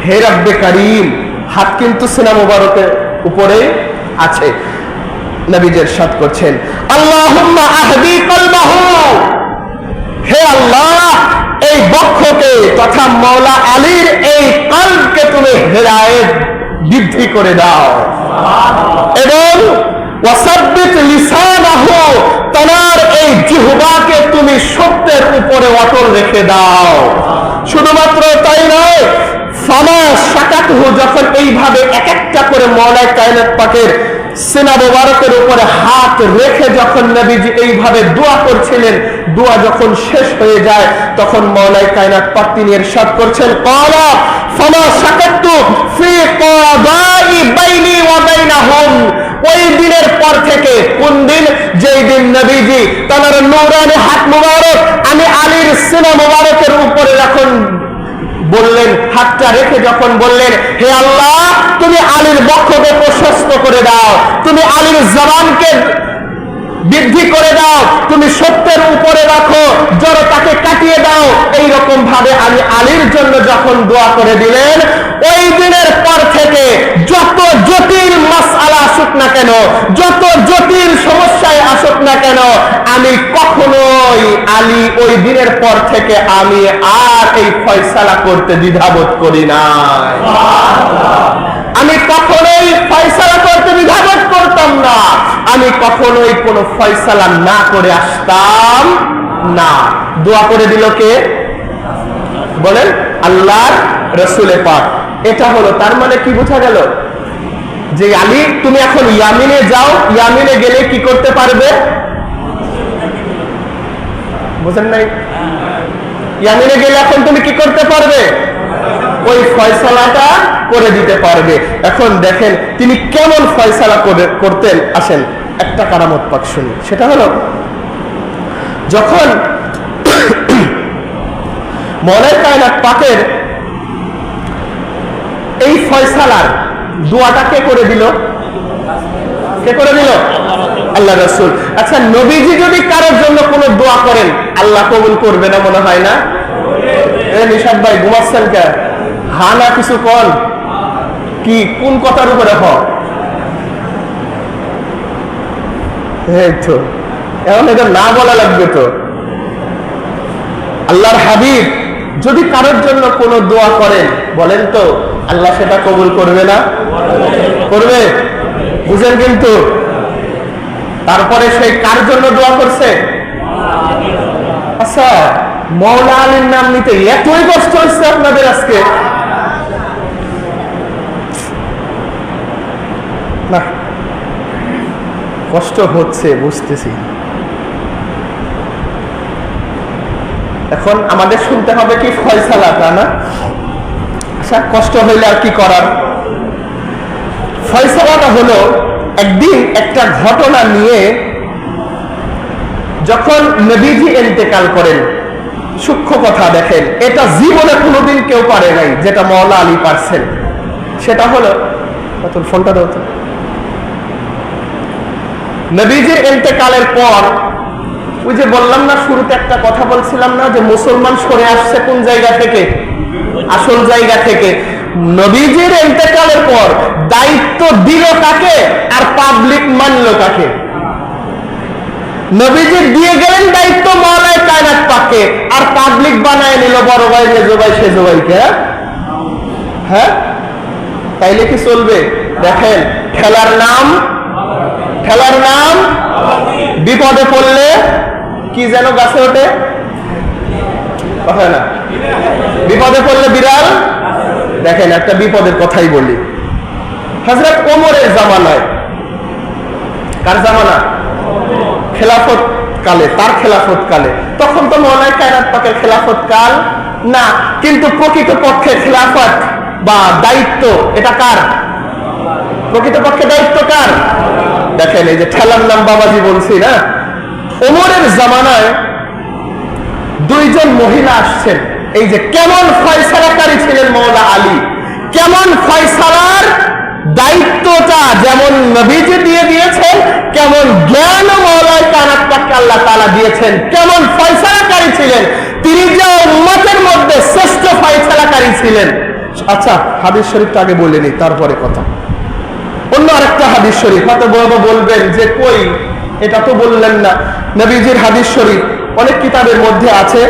হে রব্বে কারীম। হাত কিন্তু সিনা মুবারকের উপরে আছে। নবীজি ইরশাদ করছেন, আল্লাহুম্মা আহদি কলবাহু, হে আল্লাহ এই বক্ষকে তথা মওলা আলীর এই কলবকে তুমি হেদায়েত বৃদ্ধি করে দাও, এবং ওয়াসাব্বিত লিসানাহু, তার এই জিহ্বাকে তুমি সত্যের উপরে অটল রেখে দাও। শুধুমাত্র তাই নয়, ফামা শাকাতহু, যখন এইভাবে এক একটা করে মওলা কায়নাত পাকের সিনা মুবারকের উপরে হাত রেখে যখন নবীজি এইভাবে দোয়া করছিলেন, দোয়া যখন শেষ হয়ে যায় তখন মওলা কায়নাত পাক তিনি ইরশাদ করছেন, ক্বালা ফামা শাকাতু ফি কাদাই বাইনি ওয়া বাইনাহুম। ওই দিনের পর থেকে, কোন দিন? যেই দিন নবীজি তার নূরানি হাত মুবারক আমি আলীর সিনা মুবারকের উপরে যখন বললেন, হাতটা রেখে যখন বললেন, হে আল্লাহ তুমি আলীর বক্ষকে প্রশস্ত করে দাও, তুমি আলীর জবানকে বৃদ্ধি করে দাও, তুমি সত্যের উপরে রাখো, জড়তাকে কাটিয়ে দাও। এইরকম ভাবে আমি আলীর জন্য যখন দোয়া করে দিলেন, ওই দিনের পর থেকে যত জটিল মাসআলা আসুক না কেন, যত জটিল সমস্যায় আসুক না কেন, আমি কখনোই আলী ওই দিনের পর থেকে আমি আর এই ফয়সালা করতে দ্বিধাবোধ করি না। আমি কখনোই ফয়সালা করতে দ্বিধাবোধ করতাম না, আমি কখনোই কোনো ফয়সালা না করে আসতাম না। দোয়া করে দিল কে? বলেন আল্লাহর রাসূল পাক। এটা হলো, তার মানে কি বোঝা গেল? যে আলী তুমি এখন ইয়ামিনে যাও, ইয়ামিনে গেলে কি করতে পারবে? বুঝেন নাই? ইয়ামিনে গেলে এখন তুমি কি করতে পারবে? ওই ফয়সালাটা করে দিতে পারবে। এখন দেখেন তিনি কেমন ফয়সালা করতেন। আসেন একটা কারামত পাক শুনি। সেটা হলো, যখন মওলা কায়নাত পাকের এই ফয়সালার দোয়াটা কে করে দিল? কে করে দিল? আল্লাহ রাসূল। আচ্ছা, নবীজি যদি কারোর জন্য কোনো দোয়া করেন আল্লাহ কবুল করবে না মনে হয় না? নিশাদ ভাই ঘুমাচ্ছেন কে? হা না কিছু কন। কি কোন কথার উপরে হ? এই তো এখন এটা না বলা লাগবে তো। আল্লাহর হাবিব যদি কারোর জন্য কোনো দোয়া করেন, বলেন তো আল্লাহ সেটা কবুল করবে না? করবে। বুঝেন কিন্তু তারপরে সেই কার জন্য দোয়া করছে? আচ্ছা, মওলা আলীর নাম নিতে এতই কষ্ট হচ্ছে আপনাদের আজকে? না, কষ্ট হচ্ছে বুঝতেছি। এখন আমাদের শুনতে হবে কি ফয়সালাটা, না? আচ্ছা, কষ্ট হইলে আর কি করার? ফয়সালাটা হলো, একদিন একটা ঘটনা নিয়ে যখন নবীজি ইন্তেকাল করেন, সূক্ষ্ম কথা দেখেন, এটা জীবনে কোনোদিন কেউ পারে নাই যেটা মওলা আলী পারছেন। সেটা হলো, তোর ফোনটা দাও তো। নবীজির ইন্তেকালের পর, ওই যে বললাম না, শুরুতে একটা কথা বলছিলাম না, যে মুসলমান সরে আসছে কোন জায়গা থেকে? আসল জায়গা থেকে। নবীজির ইন্তেকালের পর দায়িত্ব দিল কাকে আর পাবলিক মানল কাকে? নবীজি দিয়ে গেলেন দায়িত্ব মওলায়ে কায়নাত পাককে, আর পাবলিক বানায় নিল বড় ভাই, মেজো ভাই, সেজো ভাইকে। হ্যাঁ, তাইলে কি চলবে? দেখেন, ঠেলার নাম বিপদে পড়লে কি যেন গাছে ওঠে, কথা না? বিপদে পড়লে বিড়াল। দেখেন, একটা বিপদের কথাই বলি। হযরত ওমরের জামানায়, কার জামানা? খেলাফত কালে, তার খেলাফত কালে। তখন তো মওলায়ে কায়নাত পাকের খেলাফত কাল না, কিন্তু প্রকৃতপক্ষে খেলাফত বা দায়িত্ব এটা কার? প্রকৃতপক্ষে দায়িত্ব কার? দেখেন, এই যে ঠেলার নাম বাবাজি বলছি না, ওমরের জামানায় দুইজন মহিলা আসছেন। এই যে কেমন ফয়সালাকারী ছিলেন মওলা আলী, কেমন ফয়সালার দায়িত্বটা যেমন নবীজি দিয়ে দিয়েছেন, কেমন জ্ঞান মওলায়ে কায়নাত পাককে আল্লাহ তাআলা দিয়েছেন, কেমন ফয়সালাকারী ছিলেন তিনি, যে উম্মতের মধ্যে শ্রেষ্ঠ ফয়সালাকারী ছিলেন। আচ্ছা, হাদিস শরীফটা আগে বলে নিই, তারপরে কথা। অন্য আরেকটা হাদিস শরীফ, হয়তো বড় বলবেন যে কই, এটা তো বললেন না। নবীজির হাদিস শরীফ অনেক কিতাবের মধ্যে আছে।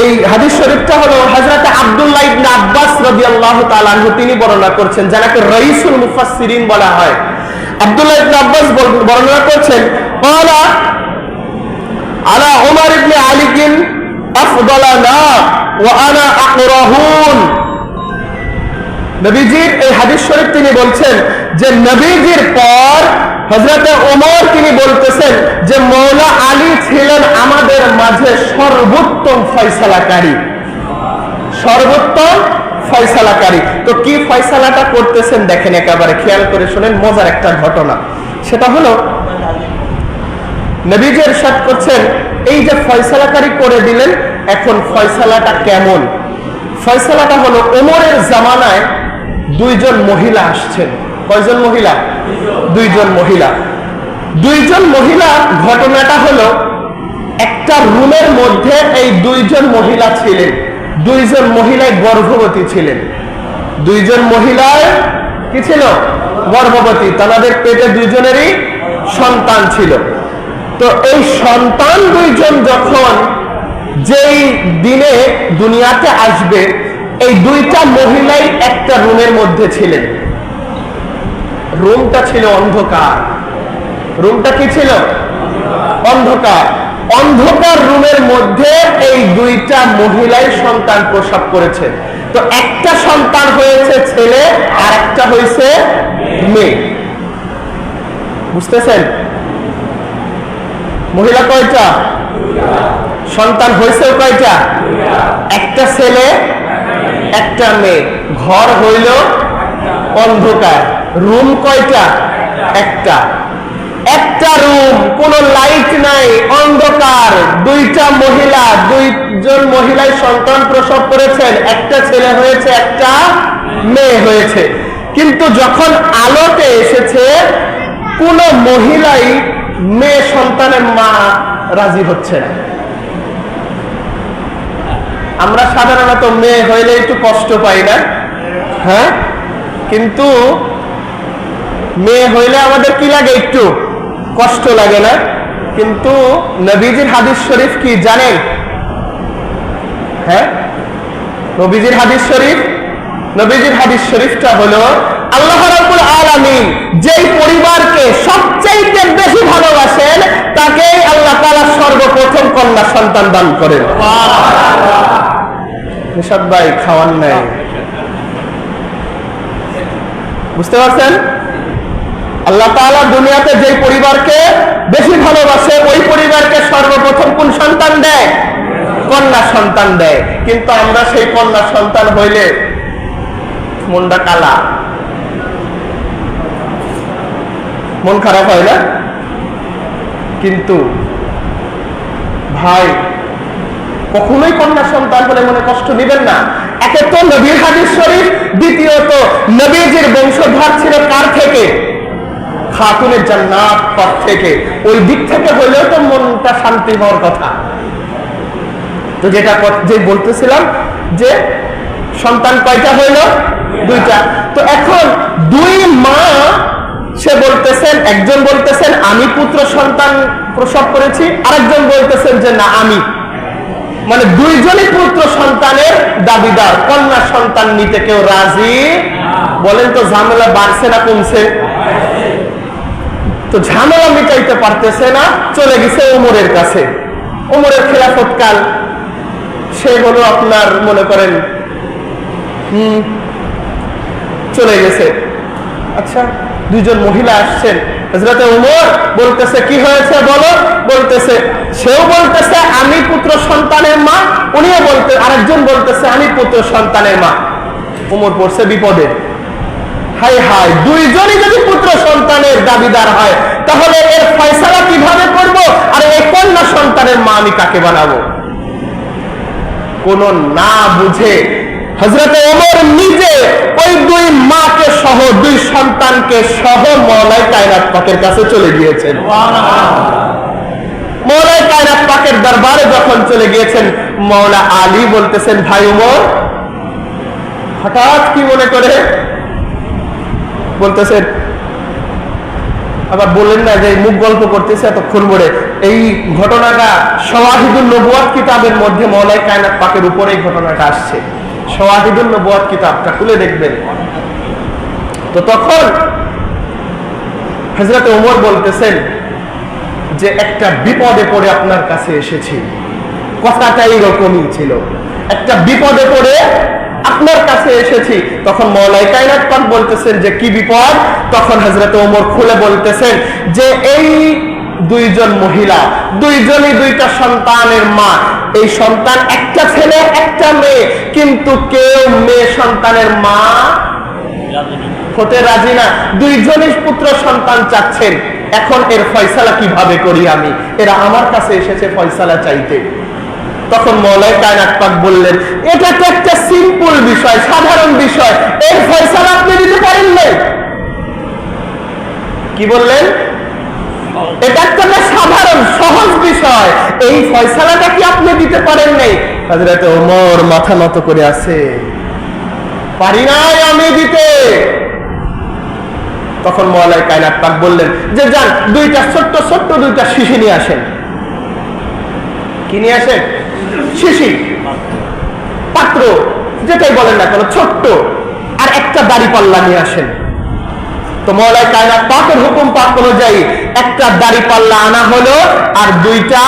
এই হাদিস শরীফটা হলো হযরত আব্দুল্লাহ ইবনে আব্বাস রাদিয়াল্লাহু তাআলা আনহু, তিনি বর্ণনা করছেন, যাকে রাইসুল মুফাসসিরিন বলা হয়। আব্দুল্লাহ ইবনে আব্বাস বর্ণনা করছেন, ক্বালা আলা উমর ইবনে আলী আফদালানা ওয়া আনা আকরাহুন। নবীজির এই হাদিস শরীফ তিনি বলছেন যে নবীজির পর হযরতে ওমর তিনি বলতেছেন যে মওলা আলী ছিলেন আমাদের মাঝে সর্বোত্তম ফয়সালাকারী, সর্বোত্তম ফয়সালাকারী। তো কি ফয়সালাটা করতেছেন দেখেন, একেবারে খেয়াল করে শুনেন, মজার একটা ঘটনা। সেটা হলো, নবীজি ইরশাদ করছেন, এই যে ফয়সালাকারী করে দিলেন, এখন ফয়সালাটা কেমন? ফয়সালাটা হলো, ওমরের জামানায় দুইজন মহিলা আসছেন। কয়জন মহিলা? দুইজন মহিলা। ঘটনাটা হলো, একটা রুমের মধ্যে এই দুইজন মহিলা ছিলেন। দুইজন মহিলায় গর্ভবতী ছিলেন। দুইজন মহিলায় কি ছিল? গর্ভবতী। তাদের পেটে দুইজনেরই সন্তান ছিল। তো এই সন্তান দুইজন যখন যেই দিনে দুনিয়াতে আসবে, এই দুইটা মহিলাই একটা রুমের মধ্যে ছিলেন। রুমটা ছিল অন্ধকার। রুমটা কি ছিল? অন্ধকার। অন্ধকার রুমের মধ্যে এই দুইটা মহিলাই সন্তান প্রসব করেছে। তো একটা সন্তান হয়েছে ছেলে, আর একটা হয়েছে মেয়ে। বুঝতেছেন? মহিলা কয়টা? সন্তান হয়েছে কয়টা? একটা ছেলে, একটা মেয়ে। ঘর হইল অন্ধকার। রুম কয়টা? একটা। একটা রুম, কোন লাইট নাই, অন্ধকার। দুইটা মহিলা, দুইজন মহিলাই সন্তান প্রসব করেছেন। একটা ছেলে হয়েছে, একটা মেয়ে হয়েছে। কিন্তু যখন আলোতে এসেছে, কোন মহিলাই মেয়ে সন্তানের মা রাজি হচ্ছে না। আমরা সাধারণত মেয়ে হইলে একটু কষ্ট পাই না? হ্যাঁ, কিন্তু মেয়ে হইলে আমাদের কি লাগে? একটু কষ্ট লাগে না? কিন্তু নবীজির হাদিস শরীফ কি জানেন? হ্যাঁ, নবীজির হাদিস শরীফটা হলো আল্লাহ রাব্বুল আলামিন যেই পরিবারকে সবচেয়ে বেশি ভালোবাসেন তাকেই আল্লাহ তাআলা সর্বপ্রথম কন্যা সন্তান দান করেন। নিশাদ ভাই খাওয়ান নাই, বুঝতে পারছেন? আল্লাহ তাআলা দুনিয়াতে যেই পরিবারকে বেশি ভালোবাসে ওই পরিবারকে সর্বপ্রথম কোন সন্তান দেয়? কন্যা সন্তান দেয়। কিন্তু আমরা সেই কন্যা সন্তান হইলে মনটা কালা, মন খারাপ হয় না? কিন্তু ভাই কখনোই কন্যা সন্তান বলে মনে কষ্ট দিবেন না। একে তো নবীর হাদিস শরীফ, দ্বিতীয়ত নবীজির বংশধর ছিল কার থেকে? খাতুনে জান্নাত পথ থেকে। ওই দিক থেকে হইলেও তো মনটা শান্তি হওয়ার কথা। তো যেটা যে বলতেছিলাম যে সন্তান কয়টা হইল? দুইটা। তো এখন দুই মা সে বলতেছেন, একজন বলতেছেন আমি পুত্র সন্তান প্রসব করেছি, আরেকজন বলতেছেন যে না আমি, মানে দুইজনই পুত্র সন্তানের দাবিদার। কন্যা সন্তান নিতে কেউ রাজি? বলেন তো ঝামেলা বাড়ছে না কমছে? তো ঝামেলা মিটাইতে পারতেছে না, চলে গেছে ওমরের কাছে। ওমরের খেলাফতকাল, সে হলো আপনার মনে করেন চলে গেছে। আচ্ছা, দুইজন মহিলা আসছেন, হযরতে ওমর বলতেছে কি হয়েছে বলো? বলতেছে, সেও বলতেছে আমি পুত্র সন্তানের মা, উনিও বলতে, আরেকজন বলতেছে আমি পুত্র সন্তানের মা। ওমর পড়ছে বিপদে। হাই হাই, দুইজনই যদি পুত্র সন্তানের দাবিদার হয় তাহলে এর ফয়সালা কিভাবে করব? আর এই কন্যা সন্তানের মা আমি কাকে বানাবো? কোন না বুঝে হযরতে ওমর নিজে ওই দুই মাকে সহ, দুই সন্তানকে সহ মওলাই কায়নাত পাকের কাছে চলে গিয়েছেন। মওলাই কায়নাত পাকের দরবারে যখন চলে গিয়েছেন, মওলা আলী বলতেছেন ভাই ওমর হঠাৎ কি মনে করে বলতেছেন, আবার বললেন না যে মুখ গল্প করতেছে এতক্ষণ ধরে। এই ঘটনাটা শাওয়াহিদুন নবুয়াত কিতাবের মধ্যে মওলাই কায়নাত পাকের উপরে এই ঘটনাটা আসছে। শাওয়াহিদুন নবুয়াত কিতাবটা খুলে দেখবেন। তো তখন হযরত ওমর বলতেছেন যে একটা বিপদে পড়ে আপনার কাছে এসেছি। কথাটা এরকমই ছিল, একটা বিপদে পড়ে আপনার কাছে এসেছি। তখন মওলাই কায়নাত পাক বলতেছেন যে কি বিপদ? তখন হযরত ওমর খুলে বলতেছেন যে এই দুইজন মহিলা, দুইজনই দুইটা সন্তানের মা। এই সন্তান একটা ছেলে একটা মেয়ে, কিন্তু কেউ মেয়ে সন্তানের মা হতে রাজি না। দুইজনই পুত্র সন্তান চাচ্ছেন। এখন এর ফয়সালা কিভাবে করি আমি? এরা আমার কাছে এসেছে ফয়সালা চাইতে। তখন মওলাই কায়নাত পাক বললেন এটা তো একটা সিম্পল বিষয়, সাধারণ বিষয়, এর ফয়সালা আপনি দিতে পারেন না। কি বললেন? এটা একটা সাধারণ সহজ বিষয়, এই ফয়সালাটা কি আপনি দিতে পারেন নাই? হযরত ওমর মাথা নত করে আছে, পারি নাই আমি দিতে। তখন মওলাই কায়নাত পাক বললেন যে যান দুইটা ছোট্ট ছোট্ট দুইটা শিশি নিয়ে আসেন। কি নিয়ে আসেন? শিশি, পাত্র, যেটাই বলেন না কেন, ছোট্ট, আর একটা দাড়ি পাল্লা নিয়ে আসেন। তো মওলাই কায়নাত পাকের হুকুম পাক অনুযায়ী একটা দাড়ি পাল্লা আনা হলো, আর দুইটা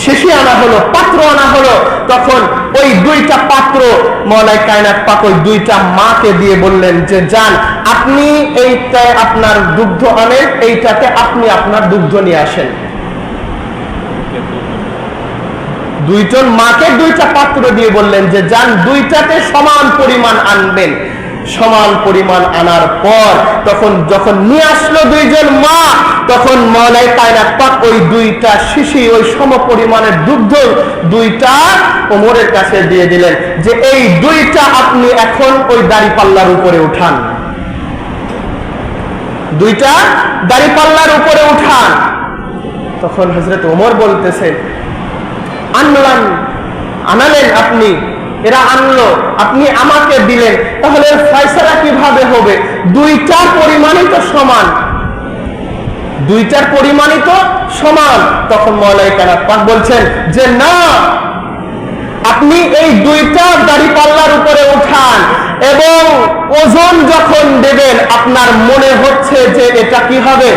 শিশি আনা হলো, পাত্র আনা হলো। তখন ওই দুইটা পাত্র মওলাই কায়নাত পাক ওই দুইটা মাকে দিয়ে বললেন যে যান আপনি এইটায় আপনার দুগ্ধ আনেন, এইটাতে আপনি আপনার দুগ্ধ নিয়ে আসেন। দুইজন মাকে দুইটা পাত্র দিয়ে বললেন যে যান দুইটাতে সমান পরিমাণ আনবেন। সমান পরিমাণ আনার পর তখন যখন নিয়ে আসলো দুইজন মা, তখন মওলাই কায়নাত পাক ওই দুইটা শিশি, ওই সম পরিমাণের দুগ্ধ দুইটা ওমরের কাছে দিয়ে দিলেন যে এই দুইটা আপনি এখন ওই দাড়ি পাল্লার উপরে উঠান, দুইটা দাড়ি পাল্লার উপরে উঠান। তখন হযরত ওমর বলতেছে আনলাম, আনালেন আপনি, এরা আনলো, আপনি আমাকে দিলেন, তাহলে ফয়সালা কিভাবে হবে? দুইটার পরিমাণই তো সমান, দুইটার পরিমাণই তো সমান। তখন মওলাই কায়নাত পাক বলছেন যে না, আপনি এই দুইটা দাড়িপাল্লার উপরে উঠান এবং ওজন যখন দেবেন আপনার মনে হচ্ছে যে এটা কি হবে,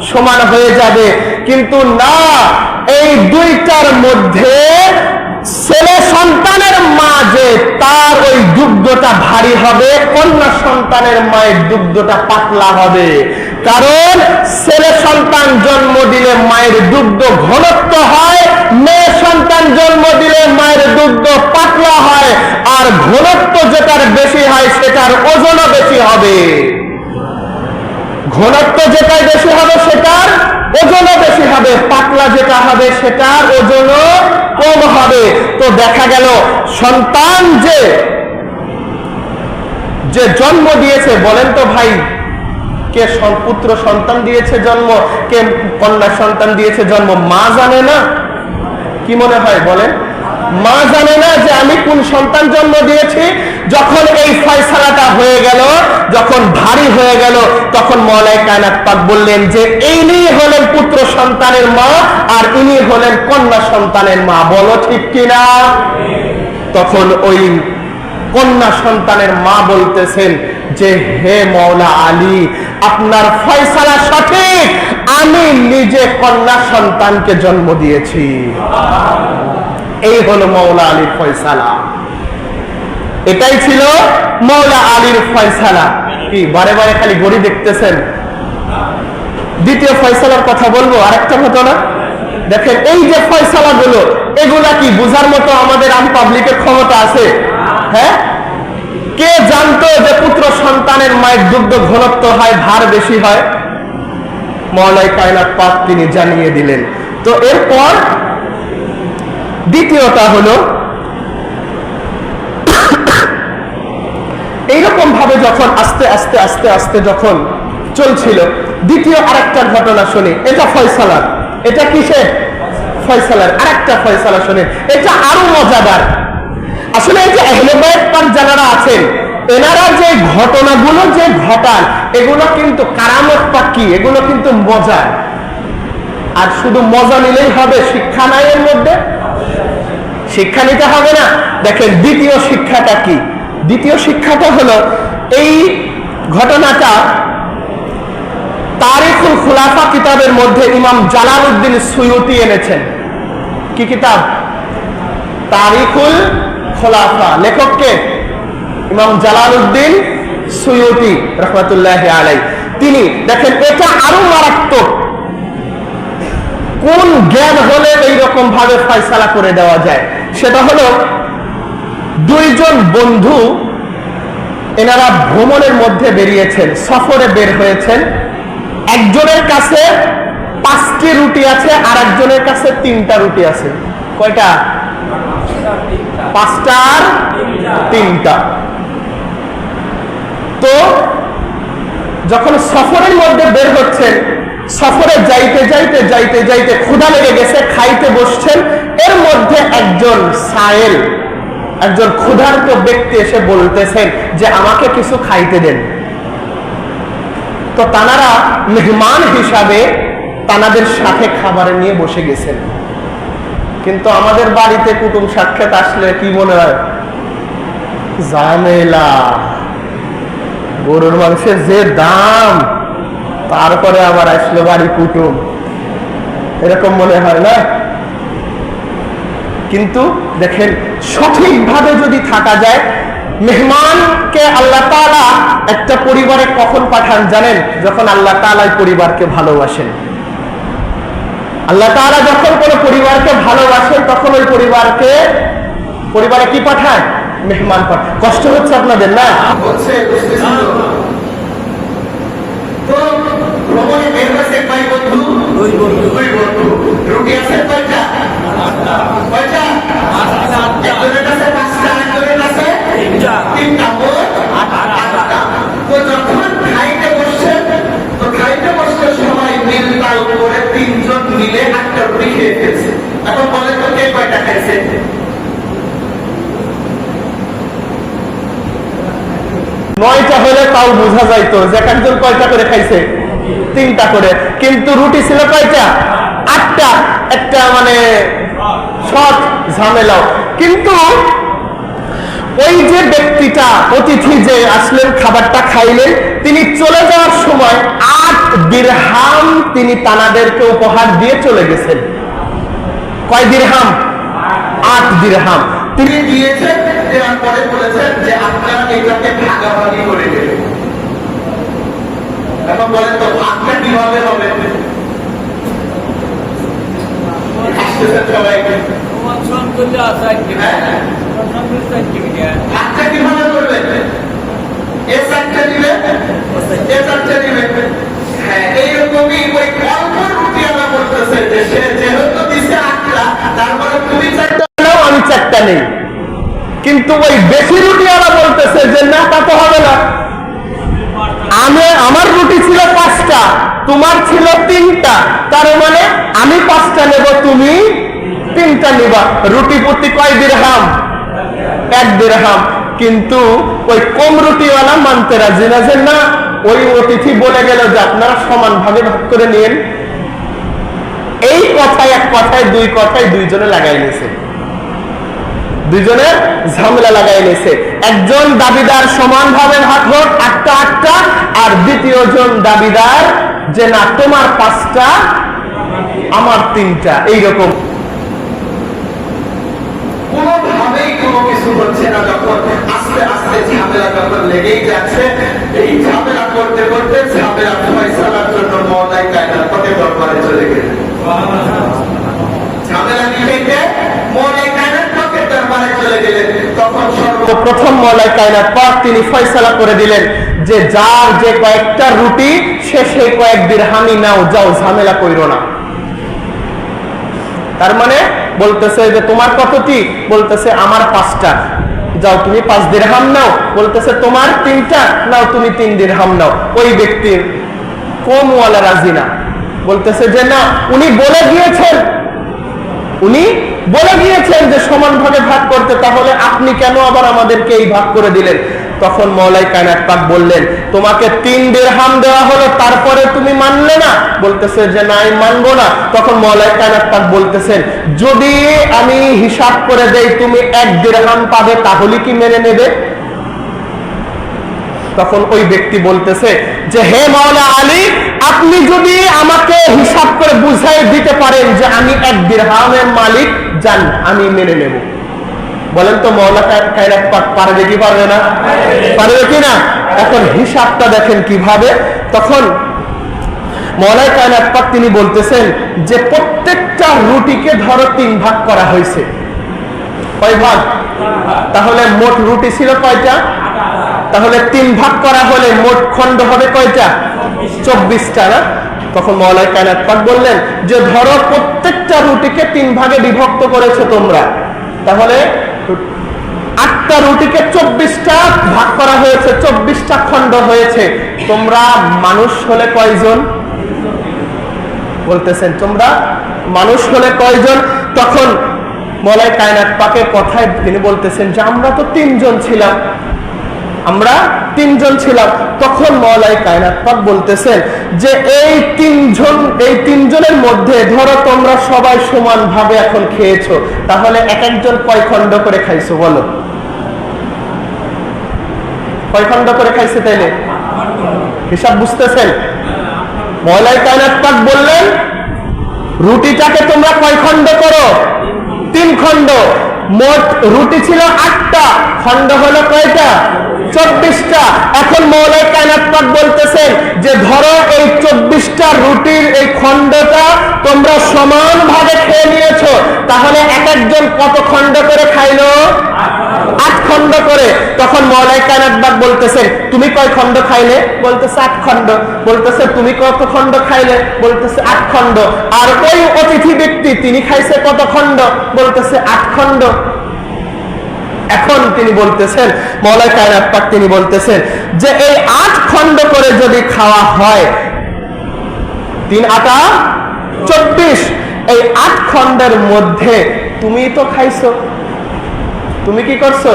সমান হয়ে যাবে, কিন্তু না, এই দুইটার মধ্যে ছেলে সন্তানের মা যে তার ওই দুগ্ধটা ভারী হবে, কন্যা সন্তানের মায়ের দুগ্ধটা পাতলা হবে। কারণ ছেলে সন্তান জন্ম দিলে মায়ের দুগ্ধ ঘনত্ব হয়, মেয়ে সন্তান জন্ম দিলে মায়ের দুগ্ধ পাতলা হয়, আর ঘনত্ব যেটার বেশি হয় সেটার ওজনও বেশি হবে। ঘনত্ব যেটাই বেশি হবে সেটার ওজনও বেশি হবে, পাতলা যেটা হবে সেটার ওজনও কম হবে। তো দেখা গেল সন্তান যে জন্ম দিয়েছে, বলেন তো ভাই, কে পুত্র সন্তান দিয়েছে জন্ম, কে কন্যা সন্তান দিয়েছে জন্ম? মা জানে না? কি মনে হয় বলেন? মা জানে না যে আমি কোন সন্তান জন্ম দিয়েছি? যখন এই ফয়সালাটা হয়ে গেল, যখন ভারী হয়ে গেল, তখন মওলাই কায়নাত পাক বললেন যে ইনি হলেন পুত্র সন্তানের মা আর ইনি হলেন কন্যা সন্তানের মা। বলো ঠিক কিনা? তখন ওই কন্যা সন্তানের মা বলতেছেন যে হে মওলা আলী, আপনার ফয়সালা সঠিক, আমি নিজে কন্যা সন্তানকে জন্ম দিয়েছি। এই হলো মওলা আলীর ফয়সালা, এটাই ছিল মওলা আলীর ফয়সালা। কি বারে বারে খালি গড়ি দেখতেছেন? দ্বিতীয় ফয়সালার কথা বলবো, আরেকটা ঘটনা দেখেন। এই যে ফয়সালা গুলো, এগুলা কি বুঝার মতো আমাদের আম পাবলিকের ক্ষমতা আছে? হ্যাঁ, কে জানতো যে পুত্র সন্তানের মায়ের দুগ্ধ ঘনত্ব হয়, ভার বেশি হয়? মওলাই কায়নাত পাক তিনি জানিয়ে দিলেন। তো এরপর দ্বিতীয়টা হলো এইরকম ভাবে যখন আস্তে আস্তে আস্তে আস্তে যখন চলছিল, দ্বিতীয় আরেকটা ঘটনা শুনি। এটা ফয়সালার, এটা কিসের? ফয়সালার আরেকটা ফয়সালা শুনে, এটা আরো মজাদার। আসলে এই যে আহলে বায়াত পাক যারা আছেন, এনারা যে ঘটনাগুলো যে ঘটান, এগুলো কিন্তু কারামত পাকি, এগুলো কিন্তু মজা। আর শুধু মজা নিলেই হবে? শিক্ষা নাই এর মধ্যে, শিক্ষা নিতে হবে না। দেখেন দ্বিতীয় শিক্ষাটা কি? দ্বিতীয় শিক্ষাটা হলো এই ঘটনাটা তারিখুল খুলাফা কিতাবের মধ্যে ইমাম জালালউদ্দিন সুয়ুতি এনেছেন। কি কিতাব? তারিখুল খুলাফা। লেখক কে? ইমাম জালালউদ্দিন সুয়ুতি রাহমাতুল্লাহি আলাইহি। তিনি দেখেন এটা আরো মারাত্মক। কোন জ্ঞান হলে এইরকম ভাবে ফয়সালা করে দেওয়া যায়? সেটা হলো দুইজন বন্ধু, এনারা ভ্রমণের মধ্যে বেরিয়েছেন, সফরে বের হয়েছেন। একজনের কাছে 5টি রুটি আছে আর একজনের কাছে 3টা রুটি আছে। কয়টা? 5টা আর 3টা। তো যখন সফরের মধ্যে বের হচ্ছেন, সফরে যাইতে যাইতে যাইতে যাইতে ক্ষুধা লেগে গেছে, খাইতে বসছেন। এর মধ্যে একজন সায়েল, একজন ক্ষুধার্ত ব্যক্তি এসে বলতেছেন যে আমাকে কিছু খাইতে দেন। তো তানারা মেহমান হিসাবে তানাদের সাথে খাবার নিয়ে বসে গেছেন। কিন্তু আমাদের বাড়িতে কুটুম সাক্ষাৎ আসলে কি মনে হয়? ঝামেলা, গরুর মাংসের যে দাম, তারপরে আবার আসলো বাড়ি কুটুম, এরকম মনে হয় না? কিন্তু দেখেন সঠিকভাবে যদি থাকা যায়, মেহমানকে আল্লাহ তাআলা একটা পরিবারে কখন পাঠান জানেন? যখন আল্লাহ তাআলা পরিবারকে ভালোবাসেন। আল্লাহ তাআলা যখন কোনো পরিবারকে ভালোবাসেন, তখন ওই পরিবারে কি পাঠায়? মেহমান পাঠায়। কষ্ট হচ্ছে আপনাদের না? হচ্ছে। তো ভ্রমণে বের হয়েছে কয় বন্ধু? দুই বন্ধু। রুটি আছে কয়টা? 8টা। একজনের কাছে 5টা, একজনের কাছে 3টা, মোট 8টা। তো যখন খাইতে বসছেন, তো খাইতে বসতে সময় মিল তাল করে 3জন মিলে 8টা রুটি খেয়ে ফেলছে। এখন বলেন তো কে কয়টা খাইছে? নয়টা হলে তাও বোঝা যাইতো যে একজন কয়টা করে খাইছে? 3টা করে। কিন্তু রুটি ছিল কয়টা? 8টা। একটা মানে শর্ট ঝামেলাও। কিন্তু ওই যে ব্যক্তিটা, অতিথি যে আসলেন, খাবারটা খাইলেন, তিনি চলে যাওয়ার সময় 8 দিরহাম তিনি তানাদেরকে উপহার দিয়ে চলে গেছেন। কয় দিরহাম? 8 দিরহাম তিনি দিয়েছেন। দেওয়ার পরে বলেছেন যে আপনারা এটাকে ভাগাভাগি করে দেবেন। এখন বলেন তো ভাগটা কিভাবে হবে? সবাই ভাগটা কিভাবে করবেন? এ চারটা দিবে, এ চারটা দিবে। হ্যাঁ, এইরকমই ওই অল্প রুটিওয়ালা বলতেছে যে সে যেহেতু দিছে 8টা, তারপরে তুমি 4টা নাও, আমি 4টা নেই। কিন্তু ওই বেশি রুটিওয়ালা বলতেছে যে না, তা তো হবে না, আমার রুটি ছিল 5টা, তোমার ছিল 3টা, তার মানে আমি 5টা নেব, তুমি 3টা নিবা। রুটি প্রতি কয় দিরহাম? 1 দিরহাম। কিন্তু ওই কম রুটিওয়ালা মানতে রাজি না, যে না, ওই অতিথি বলে গেল যে আপনারা সমান ভাগে ভাগ করে নিন। এই কথায়, এক কথায়, দুই কথায় দুইজনে লাগাই নিয়েছে, দুইজনের ঝামেলা লাগাই নিয়েছে। একজন দাবিদার সমান ভাবে ভাগ হোক, 8টা, আর দ্বিতীয় জন দাবিদার যে না, তোমার 5টা, আমার 3টা। এইরকম কোনোভাবেই কোনো কিছু হচ্ছে না। যখন আস্তে আস্তে ঝামেলা যখন লেগেই যাচ্ছে, এই ঝামেলা করতে করতে ঝামেলা ফয়সালার জন্য মওলাই কায়নাত পাকের দরবারে চলে গেল। ঝামেলা মিটে মওলাই কায়নাত পাকের দরবারে চলে গেলেন। তখন সর্বপ্রথম মওলাই কায়নাত পাক তিনি ফয়সালা করে দিলেন যে যার যে কয়েকটা রুটি, সে সেই কয়েক দিরহামই নাও, যাও, ঝামেলা কইরো না। তার মানে বলতেছে যে তোমার কতটি? বলতেছে আমার 5টা, যাও তুমি 5 দিরহাম নাও। বলতেছে তোমার 3টা, নাও তুমি 3 দিরহাম নাও। ওই ব্যক্তির কমওয়ালা রাজি না, বলতেছে যে না, উনি বলে গিয়েছেন যে সমান ভাগে ভাগ করতে, তাহলে আপনি কেন আবার আমাদেরকে এই ভাগ করে দিলেন? তখন মওলাই কায়নাত পাক বললেন, তোমাকে 3 দিরহাম দেওয়া হলো, তারপরে তুমি মানলে না? বলতেছে যে না, আমি মানবো না। তখন মওলাই কায়নাত পাক বলতেছেন, যদি আমি হিসাব করে দেই তুমি 1 দিরহাম পাবে, তাহলে কি মেনে নেবে? তখন ওই ব্যক্তি বলতেছে যে হে মাওলা আলী, আপনি যদি আমাকে হিসাব করে বুঝাই দিতে পারেন যে আমি 1 দিরহামের মালিক, জান, আমি মেনে নেব। বলেন তো মওলা কায়নাত পাক পারবে কি পারবে না? পারবে কি না? এখন হিসাবটা দেখেন কিভাবে। তখন মওলা কায়নাত পাক তিনি বলতেছেন যে প্রত্যেকটা রুটিকে ধরো 3 ভাগ করা হয়েছে। কয় ভাগ? তাহলে মোট রুটি ছিল কয়টা? তাহলে 3 ভাগ করা হলে মোট খণ্ড হবে কয়টা? 24টা না? তখন মওলা কায়নাত পাক বললেন যে ধরো প্রত্যেকটা রুটিকে 3 ভাগে বিভক্ত করেছো তোমরা, তাহলে 8টা রুটিকে 24টা ভাগ করা হয়েছে, 24টা খণ্ড হয়েছে। তোমরা মানুষ হলে কয়জন? বলতেছেন তোমরা মানুষ হলে কয়জন? তখন মওলা কায়নাত পাকের কথায় তিনি বলতেছেন যে আমরা তো 3 জন ছিলাম, আমরা 3 জন ছিলাম। তখন মওলা কায়নাত পাক বলতেছেন যে এই 3 জনের মধ্যে ধরো তোমরা সবাই সমান ভাবে এখন খেয়েছো, তাহলে এক একজন কয় খণ্ড করে খাইছো? বলো, কয় খণ্ড করে খাইছে? তাইলে হিসাব বুঝতেছেন? মওলা কায়নাত পাক বললেন রুটিটাকে তোমরা কয় খণ্ড করো? 3 খণ্ড। মোট রুটি ছিল 8টা, খণ্ড হলো কয়টা? 24টা। এখন মওলা কায়নাত পাক বলতেছেন যে ধরো এই 24টা রুটির এই খণ্ডটা তোমরা সমান ভাবে খেয়ে নিয়েছো, তাহলে এক একজন কত খণ্ড করে খাইলো? 8 খণ্ড করে। তখন মওলা কায়নাত পাক বলতেছেন তুমি কয় খণ্ড খাইলে? বলতেছে 8 খণ্ড। বলতেছে তুমি কত খণ্ড খাইলে? বলতেছে 8 খণ্ড। আর ওই অতিথি ব্যক্তি তিনি খাইছে কত খণ্ড? বলতেছে 8 খণ্ড। এখন তিনি বলতেছেন, মওলা কায়নাত পাক তিনি বলতেছেন যে এই 8 খণ্ড করে যদি খাওয়া হয়, 3 8 24, এই 8 খণ্ডের মধ্যে তুমি তো খাইছো, তুমি কি করছো?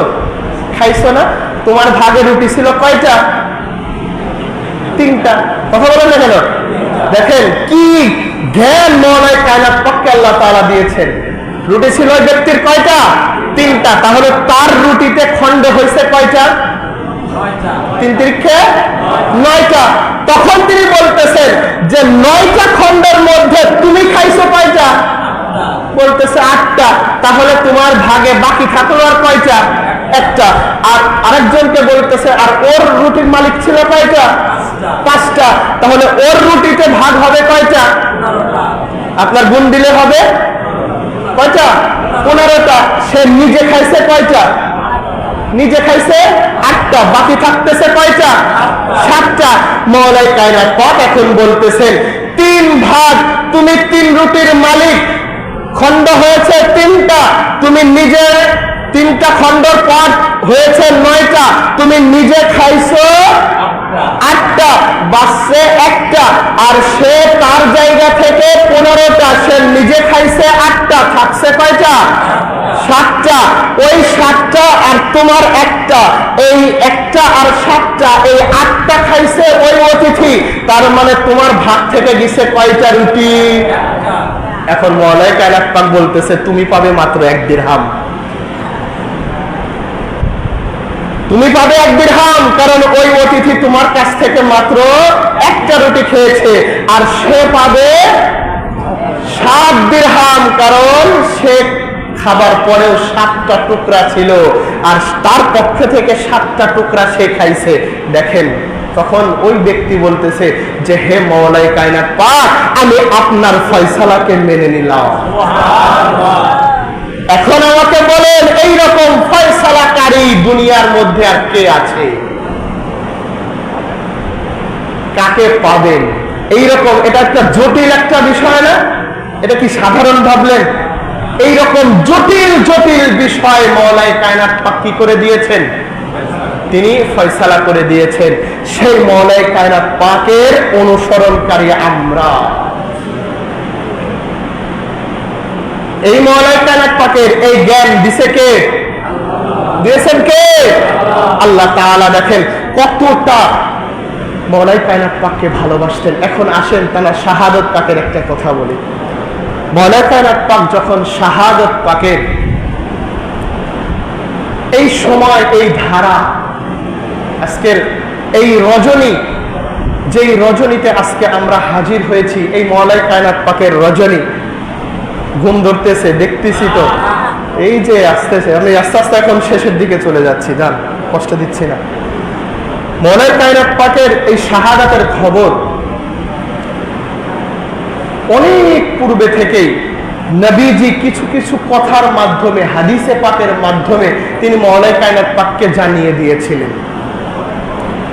খাইছো না? তোমার ভাগে রুটি ছিল কয়টা? 3টা। কথা বলেন না কেন? দেখেন কি জ্ঞান মওলা কায়নাত পাককে আল্লাহ তাআলা দিয়েছেন। রুটি ছিল ওই ব্যক্তির কয়টা? 3টা। তাহলে তার রুটিতে খণ্ড হয়েছে কয়টা? 3 তিরিক্ষে 9টা। তখন তিনি বলতেছেন যে 9টা খণ্ডের মধ্যে তুমি খাইছো কয়টা? বলতেছে 8টা। তাহলে তোমার ভাগে বাকি থাকলো আর কয়টা? 1টা। আর আরেকজনকে বলতেছে আর ওর রুটির মালিক ছিল কয়টা? 5টা। তাহলে ওর রুটিতে ভাগ হবে কয়টা? আপনার গুণ দিলে হবে কয়টা? 15টা। সে নিজে খাইছে কয়টা? নিজে খাইছে 8টা। বাকি থাকতেছে কয়টা? 7টা। মওলাই কায়নাত পাক এখন বলতেছেন 3 ভাগ, তুমি 3 রুটির মালিক, খণ্ড হয়েছে 3টা, তুমি নিজে 3টা খণ্ডর পর হয়েছে 9টা, তুমি নিজে খাইছো 8টা, বাসছে 1টা। আর সে তার জায়গা থেকে 15টা, সে নিজে খাইছে 8টা, থাকছে কয়টা? 7টা। ওই 7টা আর তোমার 1টা, এই 1টা আর 7টা, এই 8টা খাইছে ওই অতিথি। তার মানে তোমার ভাগ থেকে গেছে কয়টা রুটি? এখন মওলাই কায়নাত পাক বলতেছে তুমি পাবে মাত্র 1 দিরহাম। তুমি পাবে 1 দিরহাম, কারণ ওই অতিথি তোমার কাছ থেকে মাত্র 1টা রুটি খেয়েছে। আর সে পাবে 7 দিরহাম, কারণ সে খাবার পরেও 7টা টুকরা ছিল আর তার পক্ষ থেকে 7টা টুকরা সে খাইছে। দেখেন তখন ওই ব্যক্তি বলতেছে যে হে মওলাই কায়নাত পাক, আমি আপনার ফয়সালাকে মেনে নিলাম। এখন আমাকে বলেন এই রকম ফয়সালাকারী দুনিয়ার মধ্যে আর কে আছে? কাকে পাবেন এইরকম? এটা একটা জটিল একটা বিষয় না? এটা কি সাধারণ ভাবলেন? এইরকম জটিল জটিল বিষয় মওলাই কায়নাত পাক কি করে দিয়েছেন? তিনি ফয়সালা করে দিয়েছেন। সেই মওলাই কায়নাত পাকের অনুসরণকারী আমরা। এই মওলাই কায়নাত পাকের এই জ্ঞান দিছে কে? দিয়েছেন কে? আল্লাহ তাআলা। দেখেন কতটা মওলাই কায়নাত পাককে ভালোবাসতেন। এখন আসেন তারা শাহাদত পাকের একটা কথা বলি। মওলাই কায়নাত পাক যখন শাহাদত পাকের এই সময়, এই ধারা, আজকের এই রজনী, যেই রজনীতে আজকে আমরা হাজির হয়েছি, এই মওলাই কায়নাত পাকের রজনী, ঘুম ধরতেছে দেখতেছি তো, এই যে আসতেছে, আমি আস্তে আস্তে এখন শেষের দিকে চলে যাচ্ছি, যান কষ্ট দিচ্ছি না। মওলাই কায়নাত পাকের এই শাহাদাতের খবর অনেক পূর্বে থেকেই নবীজি কিছু কিছু কথার মাধ্যমে, হাদিসে পাকের মাধ্যমে তিনি মওলাই কায়নাত পাককে জানিয়ে দিয়েছিলেন।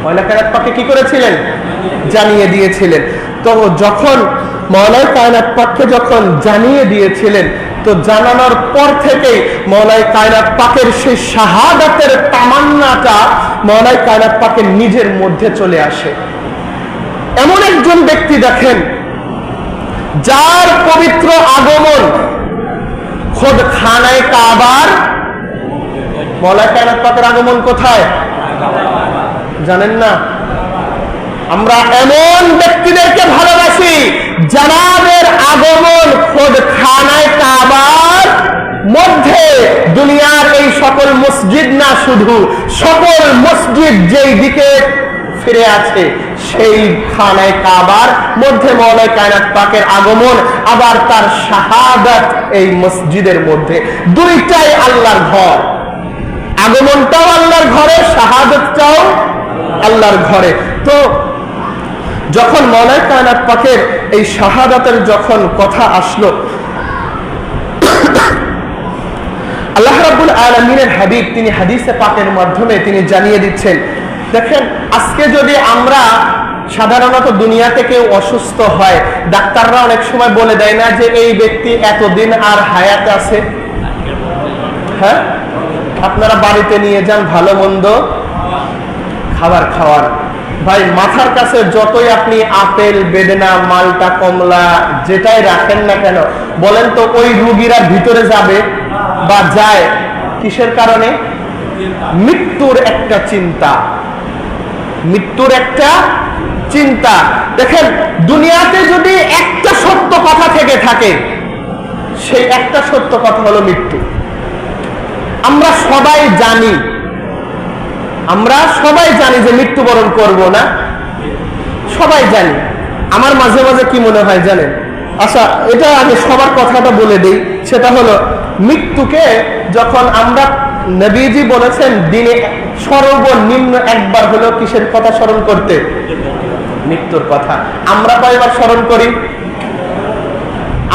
মওলাই কায়নাত পাককে কি করেছিলেন? জানিয়ে দিয়েছিলেন। তো যখন মওলাই কায়নাত পাককে যখন জানিয়ে দিয়েছিলেন, তো জানানোর পর থেকেই মওলাই কায়নাত পাকের সেই শাহাদাতের তামান্নাটা মওলাই কায়নাত পাকের নিজের মধ্যে চলে আসে। এমন একজন ব্যক্তি দেখেন যার পবিত্র আগমন খোদ খানায়ে কাবার। মওলাই কায়নাত পাকের আগমন কোথায় জানেন না? আমরা এমন ব্যক্তিদেরকে ভালোবাসি যাদের আগমন খোদ খানায়ে কাবার মধ্যে। দুনিয়ার এই সকল মসজিদ না, শুধু সকল মসজিদ যেই দিকে ফিরে আছে সেই খানায়ে কাবার মধ্যে মওলাই কায়নাত পাকের আগমন, আবার তার শাহাদাত এই মসজিদের মধ্যে। দুইটাই আল্লাহর ঘর, আগমনটাও আল্লাহর ঘরে, শাহাদাতটাও আল্লাহর ঘরে। তো যখন মওলাই কায়নাত পাকের এই শাহাদাতের যখন কথা আসলো, আল্লাহ রাব্বুল আলামিনের হাবিব তিনি হাদিসে পাকের মাধ্যমে তিনি জানিয়ে দিচ্ছেন। দেখেন আজকে যদি আমরা সাধারণত দুনিয়াতে কেউ অসুস্থ হয়, ডাক্তাররা অনেক সময় বলে দেয় না যে এই ব্যক্তি এতদিন আর হায়াত আছে? হ্যাঁ, আপনারা বাড়িতে নিয়ে যান ভালো মন্দ খাবার খাওয়ার, ভাই মাথার কাছে যতই আপনি আপেল, বেদেনা, মালটা, কমলা যেটাই রাখেন না কেন, বলেন তো ওই রোগীরা ভিতরে যাবে বা যায় কিসের কারণে? মৃত্যুর একটা চিন্তা, মৃত্যুর একটা চিন্তা। দেখেন দুনিয়াতে যদি একটা সত্য কথা থেকে থাকে সেই একটা সত্য কথা হলো মৃত্যু। আমরা সবাই জানি যে মৃত্যুবরণ করব না, সবাই জানি। আমার মাঝে মাঝে কি মনে হয় জানেন, আচ্ছা এটা আগে সবার কথাটা বলে দেই, সেটা হলো মৃত্যুকে যখন আমরা, নবীজি বলেছেন দিনে সর্বনিম্ন একবার হলো কিসের কথা স্মরণ করতে? মৃত্যুর কথা। আমরা কয়বার স্মরণ করি?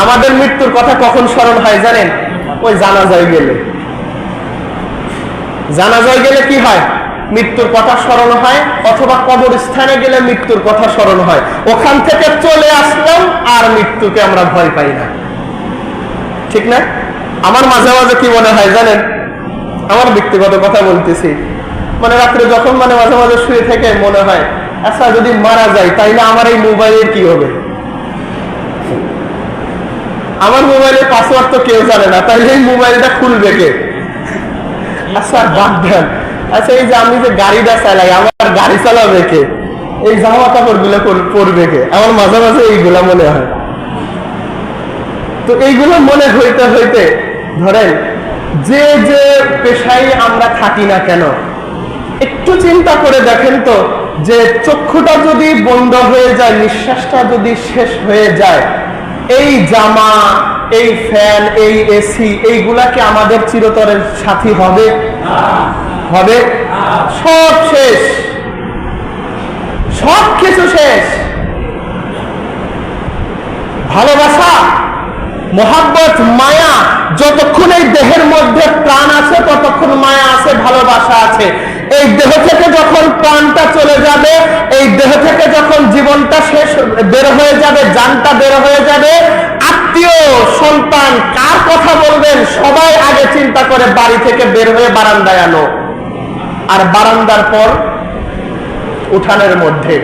আমাদের মৃত্যুর কথা কখন স্মরণ হয় জানেন? ওই জানাজায় গেলে। জানাজায় গেলে কি হয়? মৃত্যুর কথা স্মরণ হয়, অথবা কবরস্থানে গেলে মৃত্যুর কথা স্মরণ হয়। ওখান থেকে চলে আসলাম আর মৃত্যুকে আমরা ভয় পাই না, ঠিক না? আমার মাঝে মাঝে কি মনে হয় জানেন, আমার ব্যক্তিগত কথা বলতেছি, মানে রাত্রে যখন মাঝে মাঝে শুয়ে থেকে মনে হয়, আচ্ছা যদি মারা যায় তাইলে আমার এই মোবাইলের কি হবে? আমার মোবাইলের পাসওয়ার্ড তো কেউ জানে না, তাইলে এই মোবাইলটা খুলবে কে? আচ্ছা বাদ দেন, আচ্ছা এই যে আমি যে গাড়িটা চালাই, আমার গাড়ি চালাবে কে? এই জামা কাপড় গুলো পরবে কে? আমার মাঝে মাঝে এইগুলা মনে হয়। তো এইগুলো মনে হইতে হইতে ধরেন যে যে পেশায় আমরা থাকি না কেন, একটু চিন্তা করে দেখেন তো, যে চক্ষুটা যদি বন্ধ হয়ে যায়, নিঃশ্বাসটা যদি শেষ হয়ে যায়, এই জামা, এই ফ্যান, এই এসি, এইগুলা কি আমাদের চিরতরের সাথী হবে? হবে? সব শেষ, সব কিছু শেষ। ভালোবাসা, মোহাব্বত, মায়া, যতক্ষণ এই দেহের মধ্যে প্রাণ আছে ততক্ষণ মায়া আছে, ভালোবাসা আছে। এই দেহ থেকে যখন প্রাণটা চলে যাবে, এই দেহ থেকে যখন জীবনটা শেষ বের হয়ে যাবে, জানটা বের হয়ে যাবে, আত্মীয় সন্তান কার কথা বলবেন? সবাই আগে চিন্তা করে বাড়ি থেকে বের হয়ে বারান্দায় আনো, আর বারান্দার পর উঠানের মধ্যে।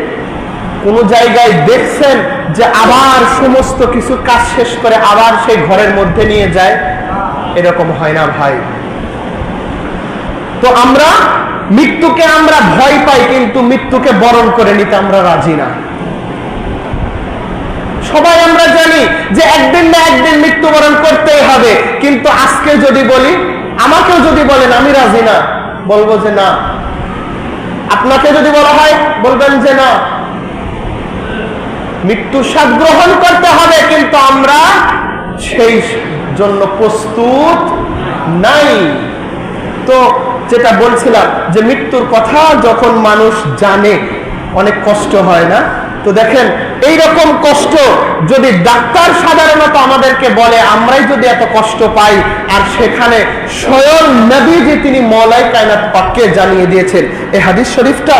কোন জায়গায় দেখছেন যে আবার সমস্ত কিছু কাজ শেষ করে আবার সেই ঘরের মধ্যে নিয়ে যায়? এরকম হয় না ভাই। তো আমরা মৃত্যুকে আমরা ভয় পাই, কিন্তু মৃত্যুকে বরণ করে নিতে আমরা রাজি না। সবাই আমরা জানি যে একদিন না একদিন মৃত্যুবরণ করতেই হবে, কিন্তু আজকে যদি বলি, আমাকেও যদি বলেন আমি রাজি না, বলবো যে না। আপনাকে যদি বলা হয় বলবেন যে না, মৃত্যুর স্বাদ গ্রহণ করতে হবে, কিন্তু আমরা সেই জন্য প্রস্তুত নাই। তো যেটা বলছিলাম যে মৃত্যুর কথা যখন মানুষ জানে অনেক কষ্ট হয় না? তো দেখেন এইরকম কষ্ট যদি ডাক্তার সাধারণত আমাদেরকে বলে, আমরাই যদি এত কষ্ট পাই, আর সেখানে স্বয়ং নবীজি তিনি মওলাই কায়নাত পাককে জানিয়ে দিয়েছেন। এই হাদিস শরীফটা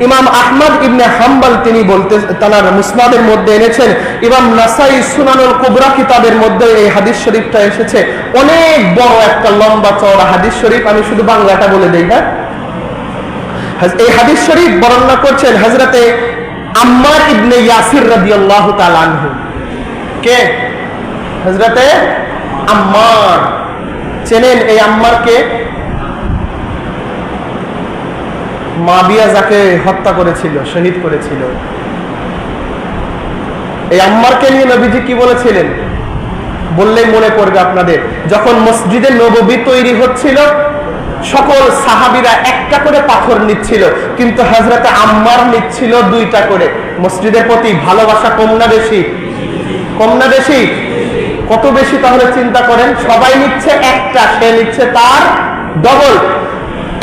ইমাম আহমদ ইবনে হাম্বল তিনি বলতে তার মুসনাদের মধ্যে এনেছেন, ইমাম নাসাই সুনানুল কুবরা কিতাবের মধ্যে এই হাদিস শরীফটা এসেছে। অনেক বড় একটা লম্বা চওড়া হাদিস শরীফ, আমি শুধু বাংলাটা বলে দেই। হ্যাঁ, এই হাদিস শরীফ বর্ণনা করছেন হযরতে আম্মার ইবনে ইয়াসির রাদিয়াল্লাহু তাআলা আনহু। কে? হযরতে আম্মার। চেনেন এই আম্মারকে? মাবিয়া যাকে হত্যা করেছিল, শহীদ করেছিল, এই আম্মারকে নিয়ে নবীজি কি বলেছিলেন বললেই মনে পড়বে আপনাদের। যখন মসজিদে নববী তৈরি হচ্ছিল, সকল সাহাবীরা একটা করে পাথর নিচ্ছিল, কিন্তু হযরতে আম্মার নিচ্ছিল 2টা করে। মসজিদের প্রতি ভালোবাসা কম না বেশি? কম না বেশি? কত বেশি তাহলে চিন্তা করেন। সবাই নিচ্ছে একটা, সে নিচ্ছে তার ডবল।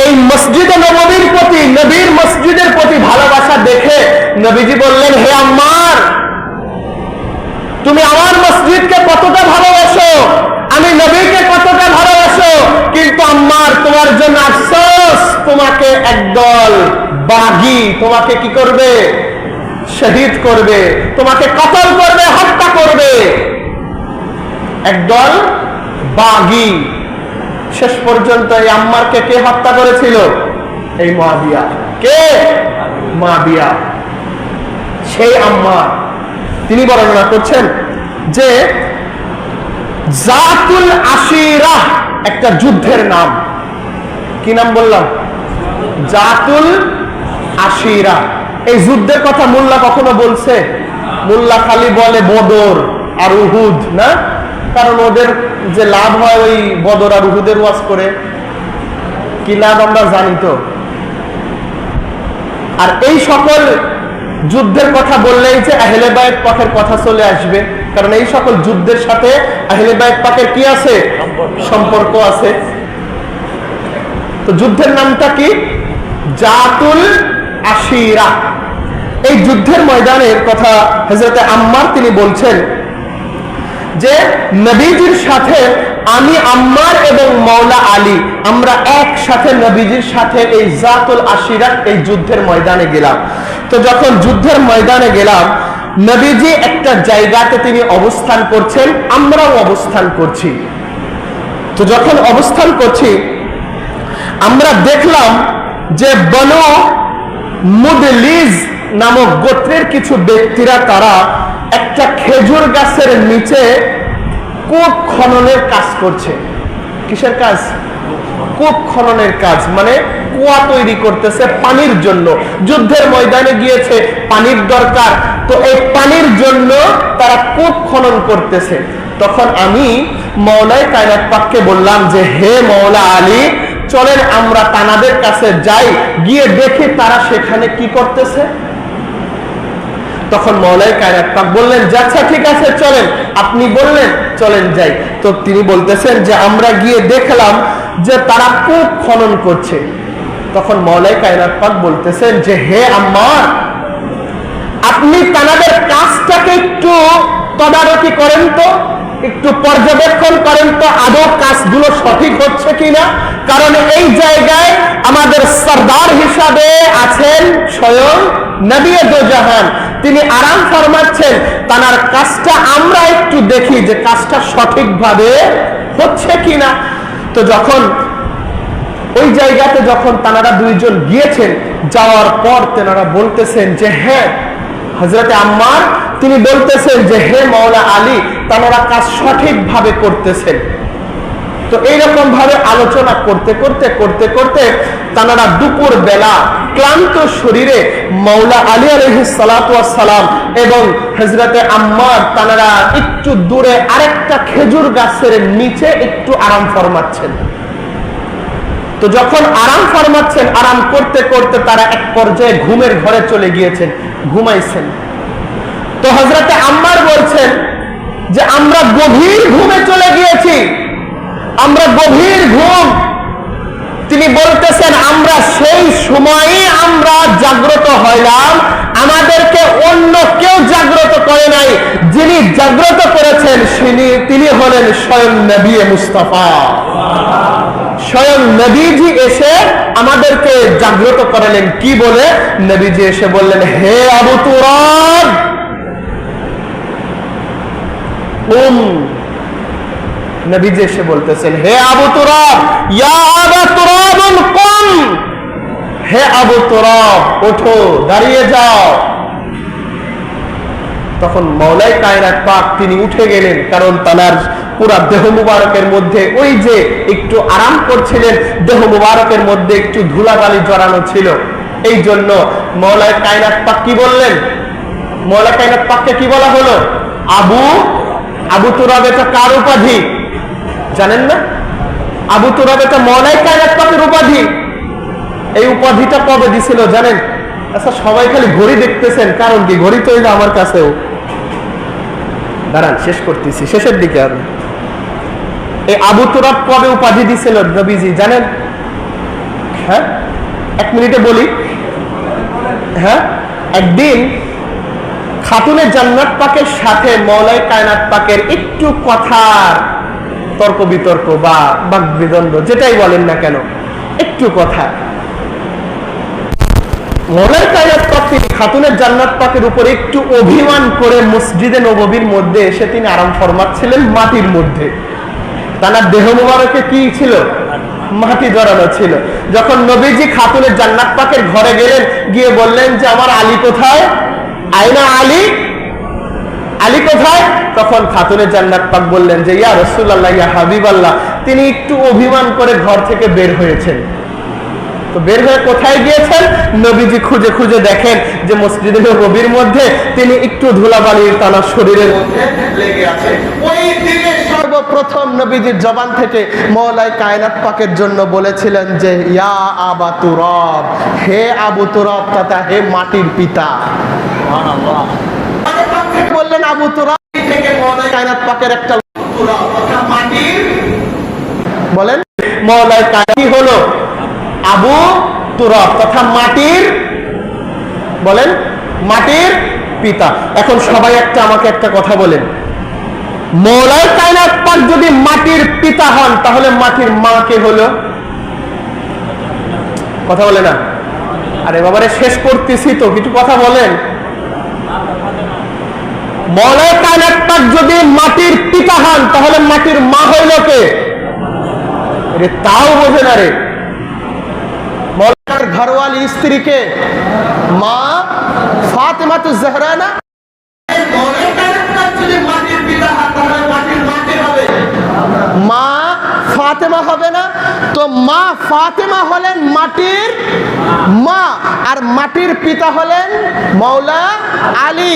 এই মসজিদে নববীর প্রতি, নবীর মসজিদের প্রতি ভালোবাসা দেখে নবীজি বললেন, হে আম্মার, তুমি আমার মসজিদকে কতটা ভালোবাসো, আমি নবীকে কতটা ভালোবাসো, কিন্তু আম্মার তোমার জন্য আফসোস, তোমাকে একদল বাগী তোমাকে কি করবে? শহীদ করবে, তোমাকে কতল করবে, হত্যা করবে। একদল বাগী। শেষ পর্যন্ত এই আম্মারকে কে হত্যা করেছিল? এই মুআবিয়া। কে? মুআবিয়া। সেই আম্মার তিনি বর্ণনা করছেন যে জাতুল আশিরা একটা যুদ্ধের নাম। কি নাম বললাম? জাতুল আশিরা। এই যুদ্ধের কথা মোল্লা কখনো বলছে? মোল্লা খালি বলে বদর আর উহুদ, না? কিন্তু এই যুদ্ধের নাম কি? জাতুল আশিরা। জাতুল আশিরা। এই যুদ্ধের কথা মোল্লা কখনো বলছে? মোল্লা খালি বলে বদর আর উহুদ, না? কিন্তু এই যুদ্ধের নাম কি? কারণ ওদের যে লাভ হয় ওই বদর আর উহুদের ওয়াজ করে, কি লাভ আমরা জানি তো। আর এই সকল যুদ্ধের কথা বললেই যে আহলে বাইত পাকের কথা চলে আসবে, কারণ এই সকল যুদ্ধের সাথে আহলে বাইত পাকের কি আছে? সম্পর্ক আছে। তো যুদ্ধের নামটা কি? জাতুল আশিরা। এই যুদ্ধের ময়দানের কথা হযরত আম্মার তিনি বলছেন যে নবীজির সাথে আমি, আম্মার এবং মাওলা আলী, আমরা একসাথে নবীজির সাথে এই জাতুল আশিরা এই যুদ্ধের ময়দানে গেলাম। তো যখন যুদ্ধের ময়দানে গেলাম, নবীজি একটা জায়গাতে তিনি অবস্থান করছেন, আমরাও অবস্থান করছি। তো যখন অবস্থান করছি আমরা দেখলাম যে বনু মুদলিজ নামক গোত্রের কিছু ব্যক্তিরা তারা একটা খেজুর গাছের নিচে কূপ খননের কাজ করছে। কিসের কাজ? কূপ খননের কাজ, মানে কুয়া তৈরি করতেছে পানির জন্য। যুদ্ধের ময়দানে গিয়েছে, পানির দরকার, তো এই পানির জন্য তারা কূপ খনন করতেছে। তখন আমি মাওলায়ে কায়নাত পাককে বললাম যে হে মাওলা আলী, চলেন আমরা তানাদের কাছে যাই, গিয়ে দেখি তারা সেখানে কি করতেছে। তখন মাওলায়ে কায়নাত পাক বললেন যে আচ্ছা ঠিক আছে চলেন, আপনি বললেন চলেন যাই। তো তিনি বলতেছেন যে আমরা গিয়ে দেখলাম যে তারা কূপ খনন করছে। তখন মাওলায়ে কায়নাত পাক বলতেছেন যে হে আম্মার, আপনি তানাদের কাজটাকে একটু তদারকি করেন তো, একটু পর্যবেক্ষণ করেন তো আদৌ কাজগুলো সঠিক হচ্ছে কিনা। কারণ এই জায়গায় আমাদের সরদার হিসাবে আছেন স্বয়ং নবী দো জাহান, তিনি আরাম ফরমাচ্ছেন, তানার কাজটা আমরা একটু দেখি যে কাজটা সঠিকভাবে হচ্ছে কিনা। তো যখন ওই জায়গাতে যখন তানারা দুইজন গিয়েছেন, যাওয়ার পর তেনারা বলতেছেন যে হ্যাঁ, হযরতে আম্মার তিনি বলতেছেন যে হে মাওলা আলী, তানারা কাজ সঠিকভাবে করতেছেন। তো এইরকম ভাবে আলোচনা করতে করতে করতে করতে তানারা দুপুর বেলা ক্লান্ত শরীরে মাওলা আলী আলাইহিস সালাতু ওয়াস সালাম এবং হযরতে আম্মার তানারা একটু দূরে আরেকটা খেজুর গাছের নিচে একটু আরাম ফরমাচ্ছেন। তো যখন আরাম ফরমাচ্ছেন, আরাম করতে করতে তারা এক পর্যায়ে ঘুমের ঘরে চলে গিয়েছেন, ঘুমাইছেন। তো হযরতে আম্মার বলছেন যে আমরা গভীর ঘুমে চলে গিয়েছি, আমরা গভীর ঘুম। তিনি বলতেছেন আমরা সেই সময়ে আমরা জাগ্রত হইলাম, আমাদেরকে অন্য কেউ জাগ্রত করে নাই, যিনি জাগ্রত করেছেন তিনি হলেন স্বয়ং নবী মুস্তাফা। স্বয়ং নবীজি এসে আমাদেরকে জাগ্রত করালেন। কি বলে? নবীজি এসে বললেন হে আবু তুরাব, নবীজি এসে বলতেছেন হে আবু তুরাব, ইয়া আবু তুরাব কুম, হে আবু তুরাব ওঠো, দাঁড়িয়ে যাও। তখন মাওলায়ে কায়নাত পাক তিনি উঠে গেলেন, কারণ তার পুরা দেহ মুবারকের মধ্যে ওই যে একটু আরাম করছিলেন, দেহ মুবারকের মধ্যে একটু ধুলাবালি জড়ানো ছিল। এই জন্য মাওলায়ে কায়নাত পাক কি বললেন? মাওলায়ে কায়নাত পাককে কি বলা হলো? আবু তুরাব। এটা কার উপাধি জানেন না? আবু তুরাব এটা মাওলায়ে কায়নাত পাকের উপাধি। এই উপাধিটা কবে দিছিল জানেন? আচ্ছা সবাই খালি ঘড়ি দেখতেছেন, কারণ কি? ঘড়ি তো আমার কাছেও। দাঁড়ান শেষ করতেছি, শেষের দিকে। আর এই আবু তুরাব কবে উপাধি দিছিল নবীজি জানেন? হ্যাঁ, এক মিনিটে বলি। হ্যাঁ, একদিন খাতুনে জান্নাত পাকের সাথে মাওলায়ে কায়নাত পাকের একটু কথার তর্ক বিতর্ক বা বাকবিতণ্ড, যেটাই বলেন না কেন, একটু কথা। মাওলায়ে কায়নাত পাক তিনি খাতুনে জান্নাত পাকের উপর একটু অভিমান করে মসজিদে নববীর মধ্যে এসে তিনি আরাম ফরমাচ্ছিলেন মাটির মধ্যে। তার দেহ মুবারকে কি ছিল? মাটি জড়ানো ছিল। যখন নবীজি খাতুনে জান্নাত পাকের ঘরে গেলেন, গিয়ে বললেন যে আমার আলী কোথায়? আয়না আলী, আলী কোথায়? তখন খাতুনে জান্নাত পাক বললেন যে ইয়া রাসূলুল্লাহ, ইয়া হাবিবাল্লাহ, তিনি একটু অভিমান করে ঘর থেকে বের হয়েছেন। তো বের হয়ে কোথায় গিয়েছেন? নবীজি খুঁজে খুঁজে দেখেন যে মসজিদে নববীর মধ্যে তিনি একটু ধুলাবালির তানা শরীরের মধ্যে লেগে আছে। ওই দিনে সর্বপ্রথম নবীজির জবান থেকে মওলাই কায়নাত পাকের জন্য বলেছিলেন যে ইয়া আবা তুরাব, হে আবু তুরাব তথা হে মাটির পিতা। বললেন আবু তুরাব থেকে মওলাই কায়নাত পাকের একটা তুরাব তথা মাটির, বলেন মওলাই কায়নাত কি হলো? আবু তুরাব তথা মাটির, বলেন মাটির পিতা। এখন সবাই আমাকে একটা কথা বলেন, মওলাই কায়নাত পাক যদি মাটির পিতা হন তাহলে মাটির মা কে হলো? কথা বলে না? আরে বাবারে শেষ করতেছি তো, কিছু কথা বলেন। মওলাই কায়নাত পাক যদি মাটির পিতা হন তাহলে মাটির মা হইল কে? রে তাও বোঝে না রে। মওলানার ঘরওয়ালি স্ত্রীকে মা ফাতেমাতু জহরা না? মওলাই কায়নাত পাক যদি মাটির পিতা হন তাহলে মাটির মা কে হবে? মা ফাতেমা হবে না? তো মা ফাতেমা হলেন মাটির মা, আর মাটির পিতা হলেন মওলা আলী।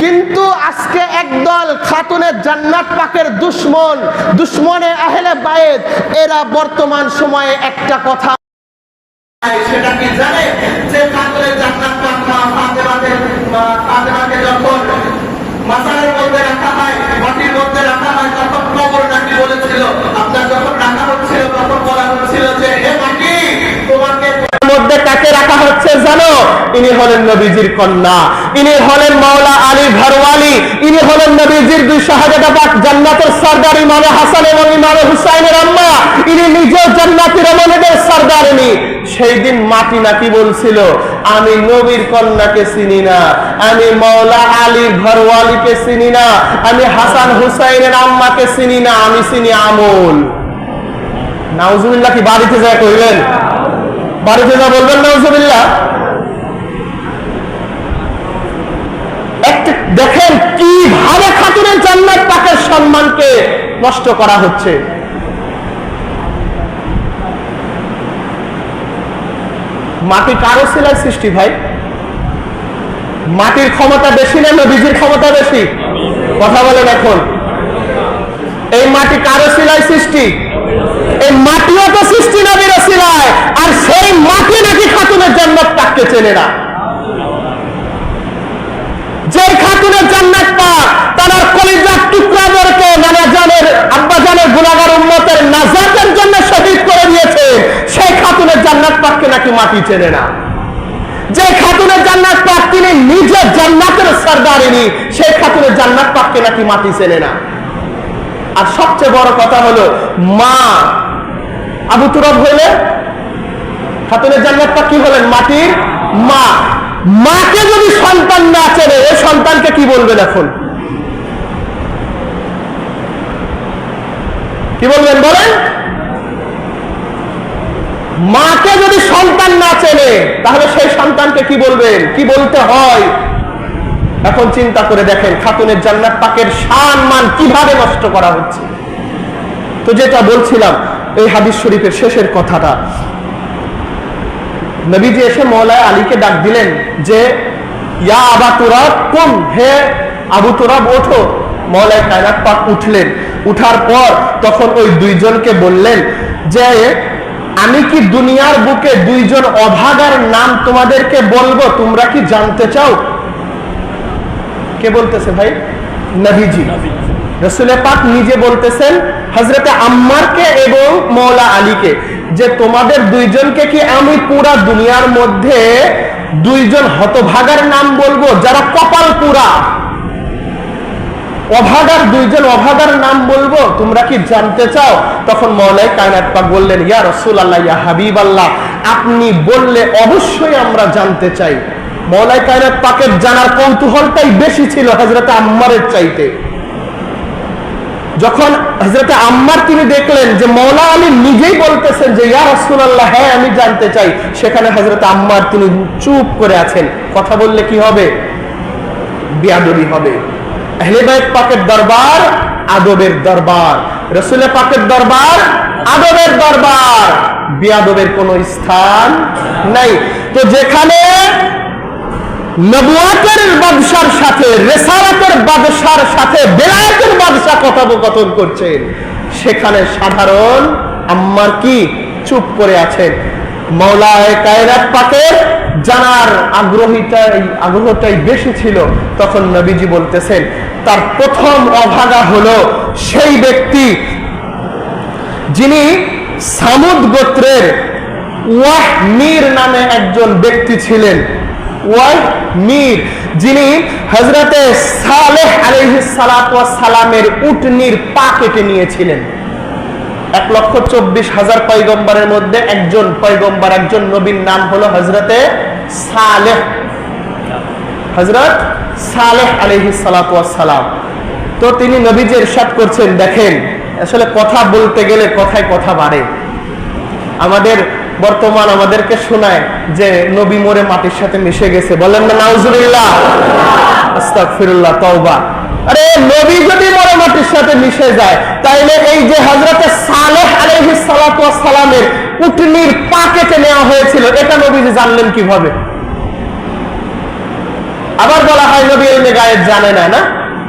কিন্তু আজকে একদল খাতুনে জান্নাত পাকের দুশমন, দুশমনে আহলে বায়েত, এরা বর্তমান সময়ে একটা কথা, সেটা কি জানে? যে খাতুনে জান্নাত পাক মা ফাতেমাকে যখন মাজারের মধ্যে রাখা হয়, মাটির মধ্যে রাখা হয়, তখন কবর নাকি বলেছিল, আপনার যখন রাখা হচ্ছিল তখন বলা হচ্ছিল যে হে মাটি, তোমাকে মধ্যে কাকে রাখা হচ্ছে জানো? ইনি হলেন নবীজির কন্যা, ইনি হলেন মাওলা আলী ঘরওয়ালি, ইনি হলেন নবীজির দুই শাহজাদা পাক জান্নাতের সরদার ইমামে হাসান এবং ইমামে হুসাইনের আম্মা, ইনি নিজেও জান্নাতি রমণীদের সরদারিনী। সেই দিন মাটি নাকি বলছিল আমি নবীর কন্যাকে চিনি না, আমি মাওলা আলী ঘরওয়ালিকে চিনি না, আমি হাসান হুসাইনের আম্মাকে চিনি না, আমি চিনি আমল। নাউজুবিল্লাহ কি বাড়িতে যায় কইবেন? বাড়িতে যা বলবেন নাউজুবিল্লাহ। দেখেন কিভাবে খাতুনের জান্নাত পাকের সম্মানকে নষ্ট করা হচ্ছে। মাটি কারো ছিলেন সৃষ্টি ভাই? মাটির ক্ষমতা বেশি না নবীজির ক্ষমতা বেশি? কথা বলেন এখন। এই মাটি কারো ছিলাই সৃষ্টি? এই মাটিও তো সৃষ্টি নবীর ছিলায়, আর সেই মাটি নাকি খাতুনের জান্নাত পাককে চেনে না। যে খাতুনের জান্নাত পাক তার কলিজার টুকরাদেরকে নানা জানের আব্বা জানের গুনাহগার উম্মতের নাজাতের জন্য শহীদ করে দিয়েছে, সেই খাতুনের জান্নাত পাককে নাকি মাটি চেনে না। যে খাতুনের জান্নাত পাক তিনি নিজে জান্নাতের সরদারিনী, সেই খাতুনের জান্নাত পাককে নাকি মাটি চেনে না। আর সবচেয়ে বড় কথা হলো মা আবু তুরাব হইলে খাতুনের জান্নাত পাক কি হলেন? মাটির মা। মাকে যদি সন্তান না চেনে, ওই সন্তানকে কি বলবেন এখন? কি বলবেন বলেন? মাকে যদি সন্তান না চেনে তাহলে সেই সন্তানকে কি বলবেন? কি বলতে হয়? এখন চিন্তা করে দেখেন খাতুনের জান্নাত পাকের শান মান কিভাবে নষ্ট করা হচ্ছে। তো যেটা বলছিলাম, এই হাদিস শরীফের শেষের কথাটা, নবীজি এসে মওলাই আলীকে ডাক দিলেন যে ইয়া আবা তুরাব কুম, হে আবু তুরাব ওঠো। মওলাই কায়নাত পাক উঠলেন। উঠার পর তখন ওই দুইজনকে বললেন যে আমি কি দুনিয়ার বুকে দুইজন অভাগার নাম তোমাদেরকে বলবো, তোমরা কি জানতে চাও? কে বলতেছে ভাই? নবীজি। রাসূল পাক নিজে বলতেছেন হযরতে আম্মারকে এবং মওলা আলীকে যে তোমাদের দুইজনকে কি আমি পুরা দুনিয়ার মধ্যে দুইজন হতভাগার নাম বলবো যারা কপাল পুরা, অভাগার দুইজন অভাগার নাম বলবো, তোমরা কি জানতে চাও? তখন মওলাই কায়নাত পাক বললেন ইয়া রাসূলুল্লাহ, ইয়া হাবিবাল্লাহ, আপনি বললে অবশ্যই আমরা জানতে চাই। মওলাই কায়নাত পাকের জানার কৌতূহলটাই বেশি ছিল হযরতে আম্মারের চাইতে। যখন হযরতে আম্মার তিনি দেখলেন যে মওলা আলী নিজেই বলতেছেন যে ইয়া রাসূলুল্লাহ, হ্যাঁ আমি জানতে চাই, সেখানে হযরতে আম্মার তিনি চুপ করে আছেন। কথা বললে কি হবে? বেয়াদবি হবে। আহলে বাইত পাকের দরবার আদবের দরবার, রাসূল পাকের দরবার আদবের দরবার। বিয়াদবের কোনো স্থান নাই। তো যেখানে নবুয়তের বাদশার সাথে, রিসালাতের বাদশার সাথে বেলায়েতের বাদশা কথোপকথন করছেন, সেখানে সাধারণ আম্মার কি চুপ করে আছেন। মাওলায়ে কায়নাত পাকের জানার আগ্রহটাই বেশি ছিল। তখন নবীজি বলতেছেন তার প্রথম অভাগা হলো সেই ব্যক্তি যিনি সামুদ গোত্রের ওয়াহমির নামে একজন ব্যক্তি ছিলেন। ওয়াহমির, যিনি হযরতে সালেহ আলাইহিস সালাতু ওয়াস সালামের উটনির পা কেটে নিয়েছিলেন। 1,24,000 পয়গম্বরের মধ্যে একজন পয়গম্বর, একজন নবীর নাম হলো হযরতে সালেহ, হযরত সালেহ আলাইহিস সালাতু ওয়াস সালাম। তো তিনি নবীজি ইরশাদ করছেন, দেখেন আসলে কথা বলতে গেলে কথায় কথা বাড়ে। আমাদের বর্তমান আমাদেরকে শোনায় যে নবী মরে মাটির সাথে মিশে গেছে, বলেন না নাউজুবিল্লাহ, আস্তাগফিরুল্লাহ, তওবা। আরে নবী যদি মরে মাটির সাথে মিশে যায়, তাইলে এই যে হযরতে সালেহ আলাইহিস সালাতু ওয়াস সালামের উটনির পা কেটে নেওয়া হয়েছিল, এটা নবীজি জানলেন কিভাবে? আবার বলা হয় নবী ইলমে গায়েব জানে না, না?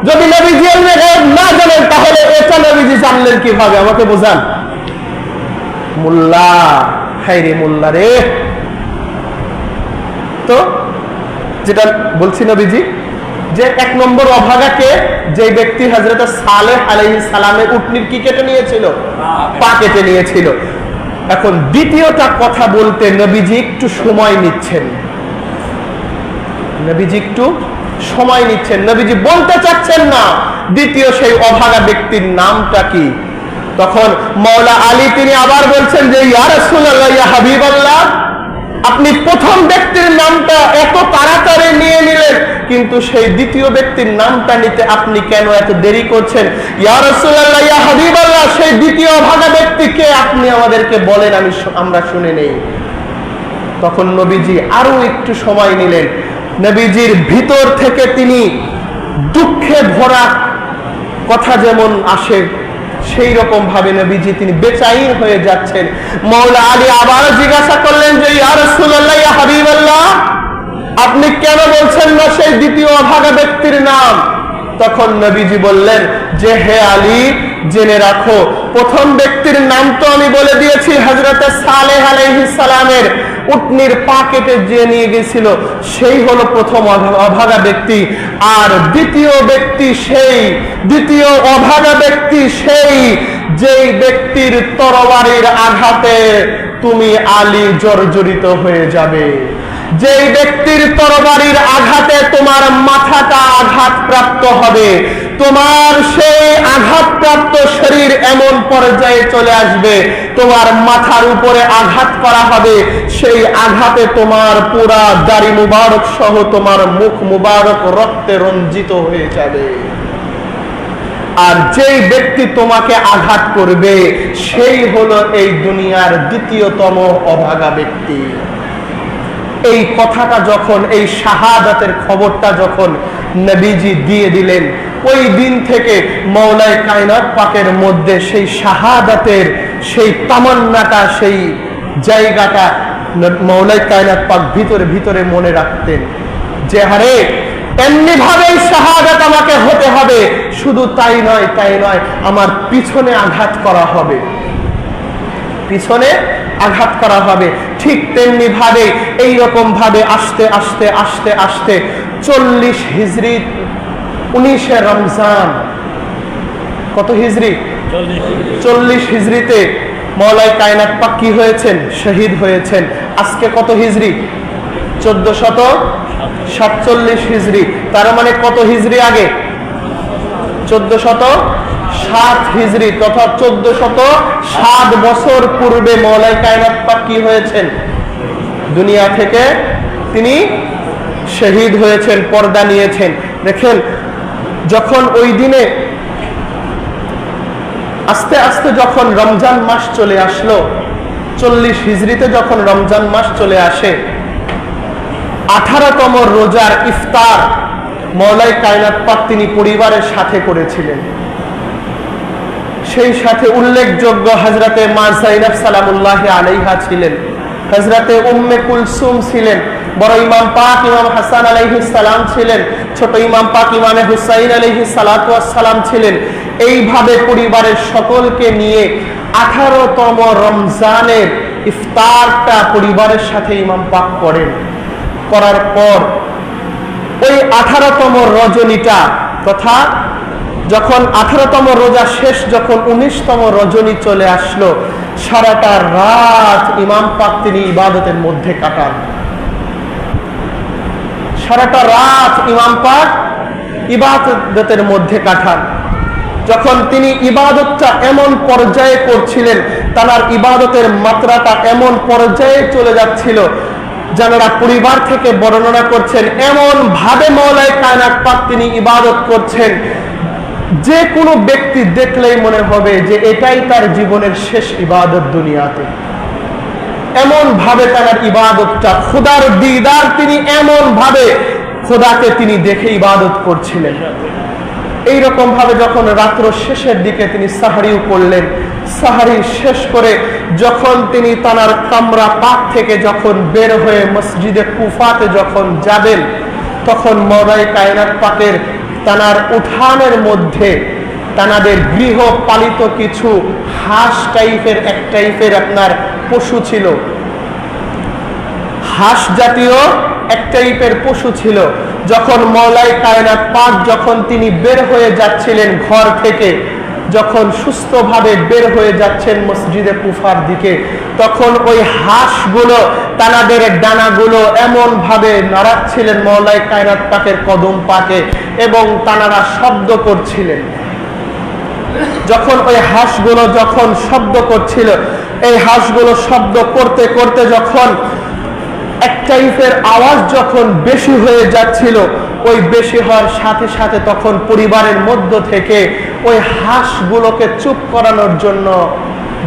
যদি নবীজি ইলমে গায়েব না জানেন, তাহলে এটা নবীজি জানলেন কিভাবে? আমাকে বোঝান। মোল্লা, হায়রে মোল্লা রে। তো যেটা বলছি নবীজি, যে 1 নম্বর অভাগাকে, যে ব্যক্তি হযরত সালেহ আলাইহিস সালামের উটনির কি কেটে নিয়েছিল? পা কেটে নিয়েছিল। এখন দ্বিতীয়টা কথা বলতে নবীজি একটু সময় নিচ্ছেন। নবীজি একটু সময় নিচ্ছেন, নবীজি বলতে চাচ্ছেন না দ্বিতীয় সেই অভাগা ব্যক্তির নামটা কি। তখন মাওলা আলী তিনি আবার বলছেন যে ইয়া রাসূলুল্লাহ, ইয়া হাবিবাল্লাহ, আপনি প্রথম ব্যক্তির নামটা এত তাড়াতাড়ি নিয়ে নিলেন, কিন্তু সেই দ্বিতীয় ব্যক্তির নামটা নিতে আপনি কেন এত দেরি করছেন? ইয়া রাসূলুল্লাহ, ইয়া হাবিবাল্লাহ, সেই দ্বিতীয় অভাগা ব্যক্তিকে আপনি আমাদেরকে বলেন, আমরা শুনে নেই। তখন নবীজি আরো একটু সময় নিলেন। নবীজির ভিতর থেকে তিনি দুঃখে ভরা কথা যেমন আসে, সেই রকম ভাবে নবীজি তিনি বেচাইন হয়ে যাচ্ছেন। মাওলা আলী আবার জিজ্ঞাসা করলেন যে ইয়া রাসূলুল্লাহ, ইয়া হাবিবাল্লাহ, আপনি কেন বলছেন না সেই দ্বিতীয় অভাগা ব্যক্তির নাম? তখন নবীজি বললেন যে হে আলী, জেনে রাখো, প্রথম ব্যক্তির নাম তো আমি বলে দিয়েছি, হযরতে সালেহ আলাইহিস সালামের উটনির পা কেটে যে নিয়ে গেছিল, সেই হলো প্রথম অভাগা ব্যক্তি। আর দ্বিতীয় অভাগা ব্যক্তি সেই যেই ব্যক্তির তরবারির আঘাতে তুমি আলী জর্জরিত হয়ে যাবে, যেই ব্যক্তির তরবারির আঘাতে তোমার মাথাটা আঘাতপ্রাপ্ত হবে, তোমার সেই আঘাতপ্রাপ্ত শরীর এমন পর্যায়ে চলে আসবে, তোমার মাথার উপরে আঘাত করা হবে, সেই আঘাতে তোমার পুরা দাড়ি মুবারক সহ তোমার মুখ মুবারক রক্তে রঞ্জিত হয়ে যাবে। আর যেই ব্যক্তি তোমাকে আঘাত করবে, সেই হলো এই দুনিয়ার দ্বিতীয়তম অভাগা ব্যক্তি। এই কথাটা যখন, এই শাহাদাতের খবরটা যখন নবীজি দিয়ে দিলেন, ওই দিন থেকে মাওলায়ে কায়নাত পাকের মধ্যে সেই শাহাদাতের সেই তামান্নাটা, সেই জায়গাটা মাওলায়ে কায়নাত পাক ভিতরে ভিতরে মনে রাখতেন যে আরে এমনি ভাবেই শাহাদাত আমাকে হতে হবে। শুধু তাই নয়, আমার পিছনে আঘাত করা হবে, পিছনে আঘাত করা হবে। ঠিক তেমনি ভাবে এইরকম ভাবে আস্তে আস্তে আস্তে আস্তে 40 হিজরি 19 রমজান, কত হিজরি? 40 হিজরিতে মাওলায়ে কায়নাত পাক কি হয়েছেন? শহীদ হয়েছেন। আজকে কত হিজরি? 1447 হিজরি। তার মানে কত হিজরি আগে? 1407 হিজরি, তথা 1407 বছর পূর্বে মাওলায়ে কায়নাত পাক কি হয়েছেন? দুনিয়া থেকে তিনি শহীদ হয়েছেন, পর্দা নিয়েছেন। দেখেন, যখন ওই দিনে আস্তে আস্তে যখন রমজান মাস চলে আসলো, 40 হিজরিতে যখন রমজান মাস চলে আসে, 18তম রোজার ইফতার মাওলায়ে কায়নাত পাক তিনি পরিবারের সাথে করেছিলেন। সেই সাথে উল্লেখযোগ্য হযরতে মা যায়েনব সালামুল্লাহি আলাইহা ছিলেন, হযরতে উম্মে কুলসুম ছিলেন, বড় ইমাম পাক ইমাম হাসান আলাইহিস সালাম ছিলেন, ছোট ইমাম পাক ইমাম হুসাইন আলাইহিস সালাতু ওয়াস সালাম ছিলেন। এইভাবে পরিবারের সকলকে নিয়ে 18তম রমজানের ইফতারটা পরিবারের সাথে ইমাম পাক করেন। করার পর ওই 18তম রজনীটা তথা যখন 18তম রোজা শেষ, যখন 19তম রজনী চলে আসলো, সারাটা রাত ইমাম পাক তিনি ইবাদতের মধ্যে কাটান। সারাটা রাত ইমাম পাক ইবাদতের মধ্যে কাটান। যখন তিনি ইবাদতটা এমন পর্যায়ে করছিলেন, তার ইবাদতের মাত্রাটা এমন পর্যায়ে চলে যাচ্ছিল, যারা পরিবার থেকে বর্ণনা করছেন এমন ভাবে মওলাই কায়নাত পাক তিনি ইবাদত করছেন, যে কোনো ব্যক্তি দেখলেই মনে হবে যে এটাই তার জীবনের শেষ ইবাদত দুনিয়াতে। এমন ভাবে তার ইবাদতটা, খোদার দিদার তিনি এমন ভাবে খোদাকে তিনি দেখে ইবাদত করছিলেন। এইরকম ভাবে যখন রাত্র শেষের দিকে তিনি সাহারিও করলেন, সাহারি শেষ করে যখন তিনি তার কামরা পাক থেকে যখন বের হয়ে মসজিদে কুফাতে যখন যাবেন, তখন মওলাই কায়নাত পাকের তানার উঠানের মধ্যে তানাদের গৃহপালিত কিছু হাঁস টাইপের এক টাইপের আপনার পশু ছিল, হাঁস জাতীয় এক টাইপের পশু ছিল। যখন মওলাই কায়নাত পাক যখন তিনি বের হয়ে যাচ্ছিলেন ঘর থেকে, যখন সুস্থভাবে বের হয়ে যাচ্ছেন মসজিদে কুফার দিকে, তখন ওই হাঁসগুলো তানাদের ডানাগুলো এমন ভাবে নাড়াচ্ছিলেন মওলাই কায়নাত পাকের কদম পাকে, এবং তানারা শব্দ করছিলেন। যখন ওই হাঁসগুলো যখন শব্দ করছিল, এই হাঁসগুলো শব্দ করতে করতে যখন এক টাইপের আওয়াজ যখন বেশি হয়ে যাচ্ছিল, ওই বেশি হওয়ার সাথে সাথে তখন পরিবারের মধ্য থেকে ওই হাঁসগুলোকে চুপ করানোর জন্য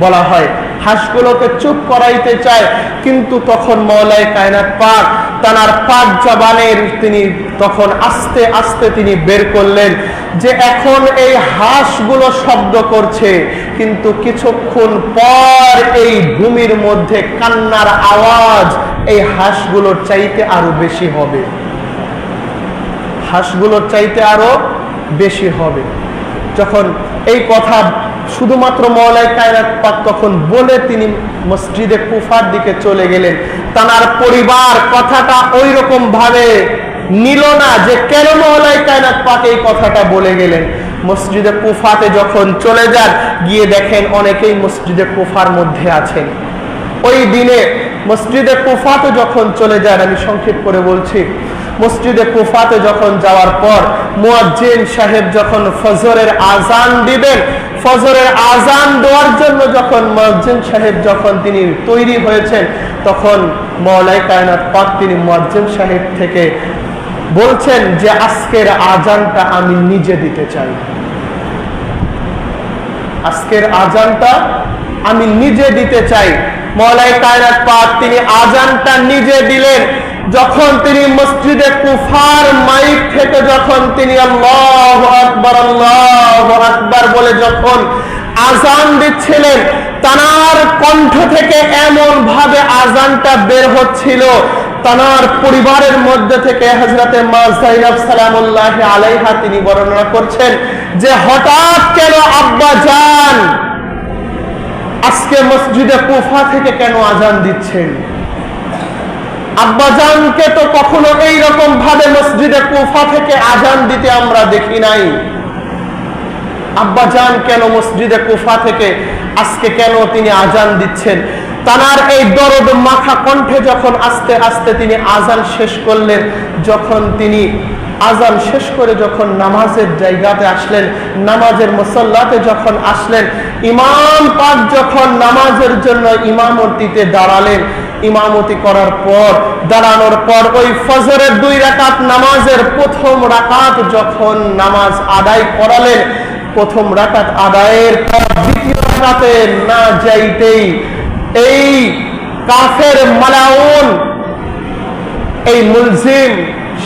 বলা হয়, হাঁসগুলোকে চুপ করাইতে চায়। কিন্তু তখন মওলাই কায়নাত পাক তার পাক জবানের তিনি তখন আস্তে আস্তে তিনি বের করলেন যে এখন এই হাঁসগুলো শব্দ করছে, কিন্তু কিছুক্ষণ পর এই ভূমির মধ্যে কান্নার আওয়াজ এই হাঁসগুলোর চাইতে আরো বেশি হবে, হাঁসগুলোর চাইতে আরো বেশি হবে। যখন এই কথা শুধুমাত্র মওলাই কায়নাত পাক তখন বলে তিনি মসজিদে কুফার দিকে চলে গেলেন, তার পরিবার কথাটা ওই রকম ভাবে নিল না যে কেন মওলাই কায়নাত পাক এই কথাটা বলে গেলেন। মসজিদে কুফাতে যখন চলে যান, গিয়ে দেখেন অনেকেই মসজিদে কুফার মধ্যে আছেন। ওই দিনে মসজিদে কুফাতে যখন চলে যান, আমি সংক্ষেপ করে বলছি, মসজিদে কুফাতে যখন যাওয়ার পর মুয়াজ্জিন সাহেব যখন ফজরের আজান দিবেন, ফজরের আজান দেওয়ার জন্য যখন মুয়াজ্জিন সাহেব যখন তিনি তৈরি হয়েছেন, তখন মওলাই কায়নাত পাক তিনি মুয়াজ্জিন সাহেব থেকে বলছেন যে আজকের আজানটা আমি নিজে দিতে চাই, আজকের আজানটা আমি নিজে দিতে চাই। মওলাই কায়নাত পাক তিনি আজানটা নিজে দিলেন। যখন তিনি মসজিদে কুফার মাইক থেকে যখন তিনি আল্লাহু আকবার বলে যখন আজান দিচ্ছিলেন, তার কণ্ঠ থেকে এমন ভাবে আজানটা বের হচ্ছিল, তার পরিবারের মধ্যে থেকে হযরতে মা যায়েনব সালামুল্লাহি আলাইহা তিনি বর্ণনা করছেন যে হঠাৎ কেন আব্বা জান আজকে মসজিদে কুফা থেকে কেন আজান দিচ্ছেন? আব্বাজানকে তো কখনো এইরকম ভাবে মসজিদে কুফা থেকে আজান দিতে আমরা দেখি নাই। আব্বাজান কেন মসজিদে কুফা থেকে আজকে কেন তিনি আজান দিচ্ছেন? তার এই দরদ মাখা কণ্ঠে যখন আস্তে আস্তে তিনি আজান শেষ করলেন, যখন তিনি আজান শেষ করে যখন নামাজের জায়গাতে আসলেন, নামাজের মুসল্লাতে যখন আসলেন, ইমাম পাক যখন নামাজের জন্য ইমামতিতে দাঁড়ালেন, ইমামতি করার পর দাঁড়ানোর পর ওই ফজরের 2 রাকাত নামাজের প্রথম রাকাত যখন নামাজ আদায় করালেন, প্রথম রাকাত আদায়ের পর দ্বিতীয় রাকাতে না যাইতেই এই কাফের মালাউন, এই মুলজিম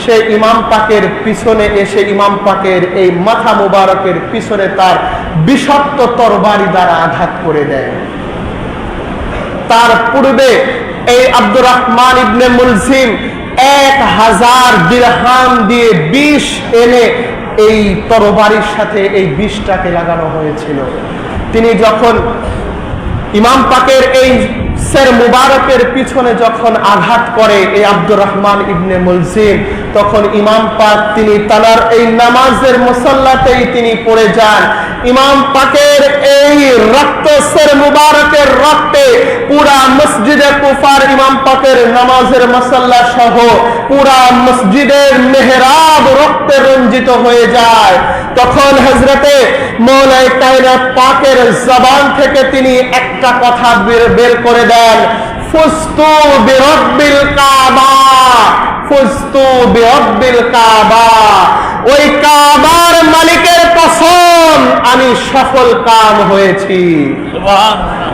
সে ইমাম পাকের পিছনে এসে ইমাম পাকের এই মাথা মুবারকের পিছনে তার বিষাক্ত তরবারি দ্বারা আঘাত করে দেয়। তার পূর্বে এই আব্দুর রহমান ইবনে মুলজিম 1000 দিরহাম দিয়ে বিষ এনে এই তরবারির সাথে এই বিষটাকে লাগানো হয়েছিল। তিনি যখন ইমাম পাকের এই সের মুবারকের পিছনে যখন আঘাত করে এই আব্দুর রহমান ইবনে মুলজিম, তখন ইমাম পাক তিনি তার এই নামাজের মুসাল্লাতেই তিনি পড়ে যান। ইমাম পাকের এই রক্ত সের মুবারকের রক্তে পুরা মসজিদে কুফার ইমাম পাকের নামাজের মুসাল্লা সহ পুরা মসজিদের মেহরাব রক্তে রঞ্জিত হয়ে যায়। তখন হযরতে মওলাই কায়নাত পাকের জবান থেকে তিনি একটা কথা বের করে দেন, ফুস্তু বিরব্বিল কাবা, ফুস্তু বিরব্বিল কাবা, ওই কাবার মালিকের কসম আমি সফল কাম হয়েছি।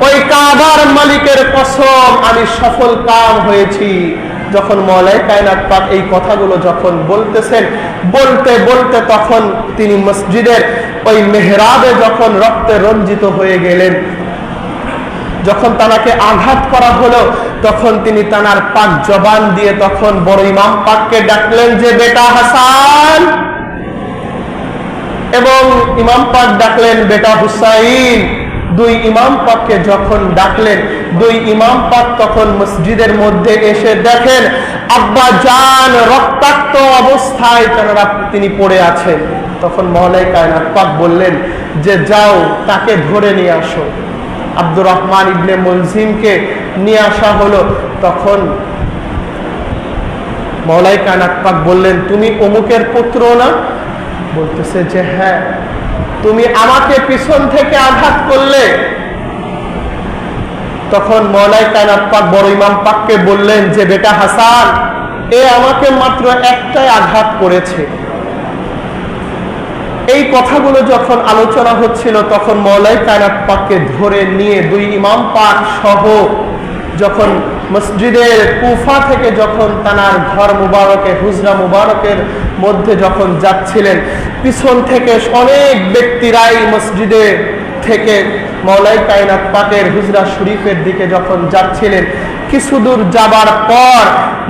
ওই কাবার মালিকের কসম আমি সফল কাম হয়েছি। যখন মওলাই কায়নাত পাক এই কথাগুলো যখন বলতেছেন, বলতে বলতে তখন তিনি মসজিদের ওই মেহরাবে যখন রক্তে রঞ্জিত হয়ে গেলেন, যখন তাকে আঘাত করা হলো, তখন তিনি তানার পাক জবান দিয়ে তখন বড় ইমাম পাককে ডাকলেন যে বেটা হাসান, এবং ইমাম পাক ডাকলেন বেটা হুসাইন। দুই ইমাম পাককে যখন ডাকলেন, দুই ইমাম পাক তখন মসজিদের মধ্যে এসে দেখেন আব্বা জান রক্তাক্ত অবস্থায় তিনি পড়ে আছেন। তখন মওলাই কায়নাত পাক বললেন যে যাও তাকে ধরে নিয়ে আসো। আব্দুর রহমান ইবনে মুলজিমকে নিয়ে আসা হলো। তখন মওলাই কায়নাত পাক বললেন তুমি অমুকের পুত্র না? বলতেছে যে হ্যাঁ। তুমি আমাকে পিছন থেকে আঘাত করলে। তখন মওলাই কায়নাত পাক বড় ইমাম পাককে বললেন যে বেটা হাসান, এ আমাকে মাত্র একটাই আঘাত করেছে। এই কথাগুলো যখন আলোচনা হচ্ছিল, তখন মওলাই কায়নাত পাককে ধরে নিয়ে দুই ইমাম পাক সহ যখন মসজিদের কুফা থেকে যখন তানার ঘর মুবারকে হুজরা মুবারকের মধ্যে যখন যাচ্ছিলেন, পিছন থেকে অনেক ব্যক্তিরাই মসজিদে থেকে মওলাই কায়নাত পাকের হুজরা শরীফের দিকে যখন যাচ্ছিলেন, কিছু দূর যাবার পর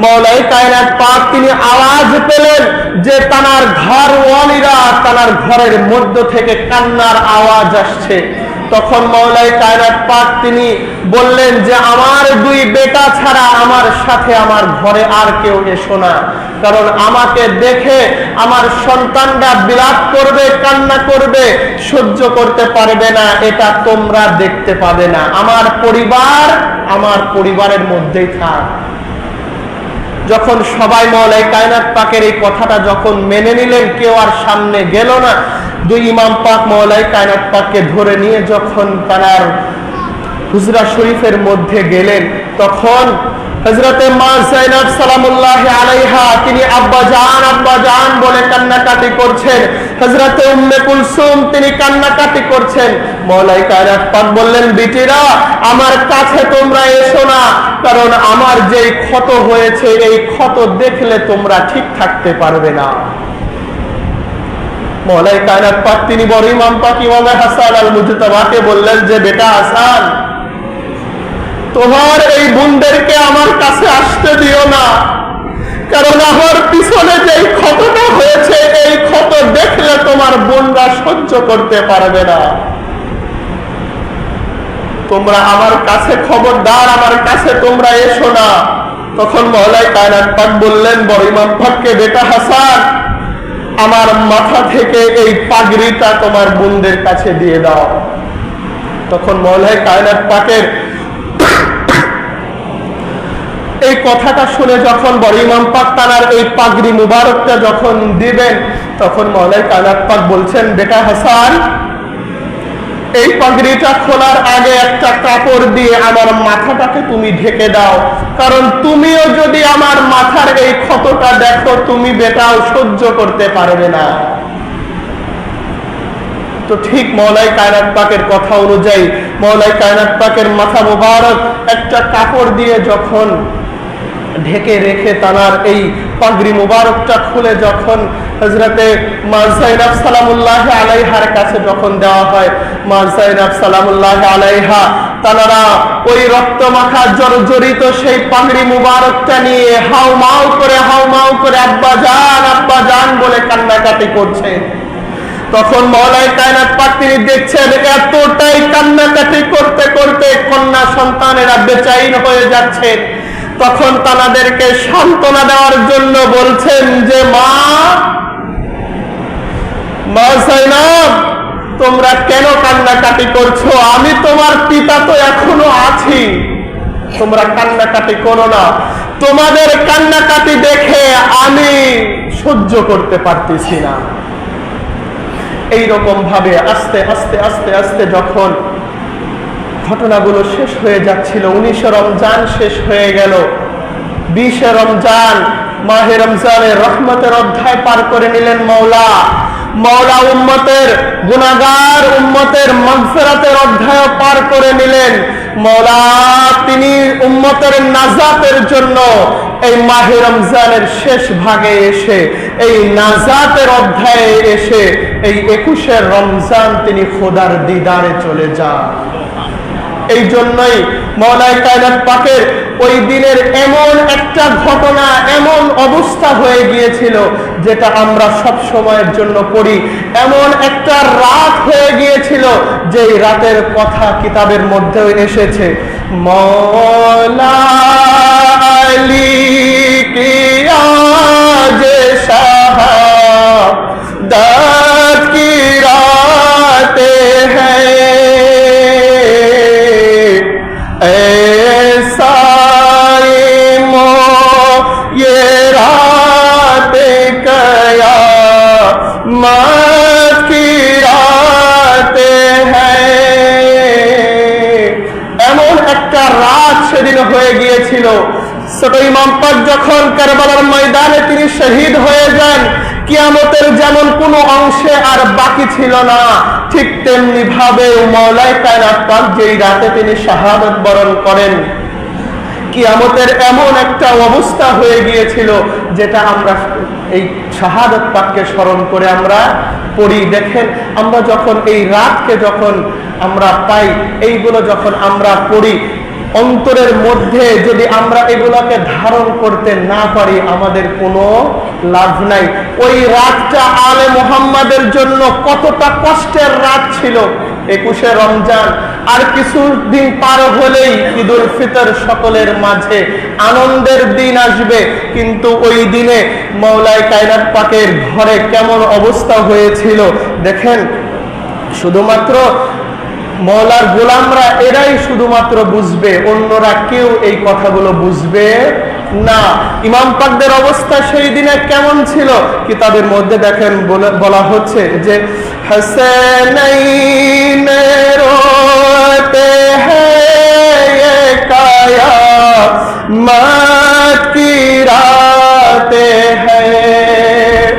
মওলাই কায়নাত পাক তিনি আওয়াজ পেলেন যে তানার ঘরওয়ালিরা তানার ঘরের মধ্য থেকে কান্নার আওয়াজ আসছে। তখন মওলাই কায়নাত পাক তিনি বললেন যে আমার দুই বেটা ছাড়া আমার সাথে আমার ঘরে আর কেউ এসো না, কারণ আমাকে দেখে আমার সন্তানরা বিলাপ করবে, কান্না করবে, সহ্য করতে পারবে না, এটা তোমরা দেখতে পাবে না। আমার পরিবারের মধ্যেই থাক। যখন সবাই মওলাই কায়নাত পাকের এই কথাটা যখন মেনে নিলেন, কেউ আর সামনে গেল না। দুই ইমাম পাক মওলাই কায়নাত পাককে ধরে নিয়ে যখন তার হুজরা শরীফের মধ্যে গেলেন, তখন হযরতে মা যায়েনব সালামুল্লাহি আলাইহা তিনি আব্বা জান বলে কান্নাকাটি করছেন। হযরতে উম্মে কুলসুম তিনি কান্নাকাটি করছেন। মওলাই কায়নাত পাক বললেন বিটিরা আমার কাছে তোমরা এসো না, কারণ আমার যেই ক্ষত হয়েছে এই ক্ষত দেখলে তোমরা ঠিক থাকতে পারবে না। মওলাই কায়নাত পাক তিনি বড় ইমাম পাক ইমাম হাসান আল মুজতাবাকে বললেন যে বেটা হাসান, তোমার এই বোনদেরকে আমার কাছে আসতে দিও না, কারণ আমার পিছনে যে ক্ষতটা হয়েছে এই ক্ষত দেখলে তোমার বোনরা সহ্য করতে পারবে না। তোমরা আমার কাছে খবরদার, আমার কাছে তোমরা এসো না। তখন মওলাই কায়নাত পাক বললেন বড় ইমাম পাককে বেটা হাসান, আমার মাথা থেকে এই পাগড়িটা তোমার বোনদের কাছে দিয়ে দাও। তখন মওলাই কায়নাত পাকের এই কথাটা শুনে যখন বড় ইমাম পাক তার এই পাগড়ি মুবারকটা যখন দিবেন, তখন মওলাই কায়নাত পাক বলছেন বেটা হাসান, এই পাগড়িটা খোলার আগে একটা কাপড় দিয়ে আমার মাথাটাকে তুমি ঢেকে দাও, কারণ তুমিও যদি আমার মাথার এই ক্ষতটা দেখো তুমি বেটাও সহ্য করতে পারবে না। তো ঠিক মওলাই কায়নাত পাকের কথা অনুযায়ী মওলাই কায়নাত পাকের মাথা মুবারক একটা কাপড় দিয়ে যখন ঢেকে রেখে তানার এই পাগড়ি মুবারকটা খুলে যখন হযরতে মা যায়েনব সালামুল্লাহি আলাইহার কাছে যখন দেওয়া হয়, মা যায়েনব সালামুল্লাহি আলাইহা তানারা ওই রক্তমাখা জর্জরিত সেই পাগড়ি মুবারকটা নিয়ে হাউমাউ করে আব্বা জান বলে কান্নাকাটি করছে। তখন মওলাই কায়নাত পাক তিনি দেখছেন এতটাই কান্নাকাটি করতে করতে কন্যা সন্তানেরা বেচাইন হয়ে যাচ্ছেন। তখন তাদেরকে সান্ত্বনা দেওয়ার জন্য বলছেন যে মা যায়েনব, তোমরা কেন কান্নাকাটি করছো? আমি তোমার পিতা তো এখনো আছি, তোমরা কান্নাকাটি করো না। তোমাদের কান্নাকাটি দেখে আমি সহ্য করতে পারতেছি না। এইরকম ভাবে আস্তে আস্তে আস্তে আস্তে যখন ঘটনাগুলো শেষ হয়ে যাচ্ছিল, 19 রমজান শেষ হয়ে গেল, 20 রমজান মাহে রমজানের রহমতের অধ্যায় পার করে নিলেন মওলা উম্মতের গুনাহগার উম্মতের মাগফিরাতের অধ্যায় পার করে নিলেন মওলা। তিনি উম্মতের নাজাতের জন্য এই মাহে রমজানের শেষ ভাগে এসে, এই নাজাতের অধ্যায়ে এসে এই 21 রমজান তিনি খোদার দিদারে চলে যান। এই জন্যই মওলাই কায়নাত পাকের ওই দিনের এমন একটা ঘটনা, এমন অবস্থা হয়ে গিয়েছিল যেটা আমরা সব সময়ের জন্য পড়ি। এমন একটা রাত হয়ে গিয়েছিল যে রাতের কথা কিতাবের মধ্যেও এসেছে। মওলা আলী কি আজ শাহাদাত কি রাতে হ্যায়, হয়ে গিয়েছিল। ছোট ইমাম পাক যখন কারবালার ময়দানে তিনি শহীদ হয়ে যান, কিয়ামতের যেমন কোনো অংশে আর বাকি ছিল না, ঠিক তেমনি ভাবে মওলাই কায়নাত পাক যেই রাতে তিনি শাহাদাত বরণ করেন, কিয়ামতের এমন একটা অবস্থা হয়ে গিয়েছিল যেটা আমরা এই শাহাদাত পাককে স্মরণ করে আমরা পড়ি। দেখেন, আমরা যখন এই রাতকে যখন আমরা পাই, এইগুলো যখন আমরা পড়ি, অন্তরের মধ্যে যদি আমরা এগুলোকে ধারণ করতে না পারি আমাদের কোনো লাভ নাই। ওই রাতটা আলে মুহাম্মাদের জন্য কতটা কষ্টের রাত ছিল। 21 রমজান আর কিছুদিন পার হলেই ঈদুল ফিতর সকলের মাঝে আনন্দের দিন আসবে, কিন্তু ওই দিনে মওলাই কায়নাত পাকের ঘরে কেমন অবস্থা হয়েছিল দেখেন। শুধুমাত্র মওলার গোলামরা এরাই শুধুমাত্র বুঝবে, অন্যরা কেউ এই কথাগুলো বুঝবে না। ইমাম পাকদের অবস্থা সেই দিনে কেমন ছিল কিতাবের মধ্যে দেখেন বলা হচ্ছে যে হাসানাইন রোতে হ্যায় কিয়ামত কি রাতে হ্যায়।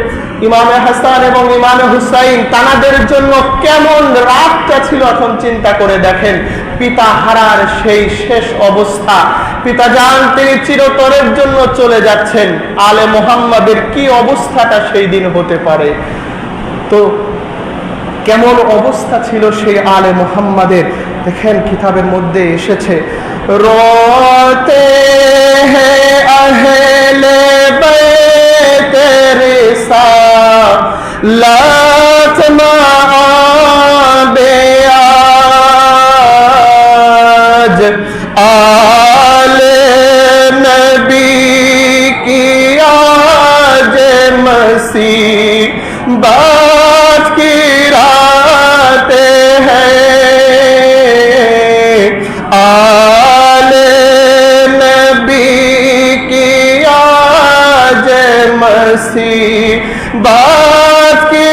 ইমামে হাসান এবং ইমামে হুসাইন তানাদের জন্য কেমন রাতটা ছিল এখন চিন্তা করে দেখেন। পিতা হারার সেই শেষ অবস্থা, পিতা জান তিনি চিরতরের জন্য চলে যাচ্ছেন, আলে মুহাম্মাদের কি অবস্থাটা সেই দিন হতে পারে। তো কেমন অবস্থা ছিল সেই আলে মুহাম্মাদের দেখেন কিতাবের মধ্যে এসেছে, রোতে হ্যায় আহলে বাইতে রিসালাত মাআবে আজ आले नबी की आज मसीबत की रातें हैं, आले नबी की आज मसीबत की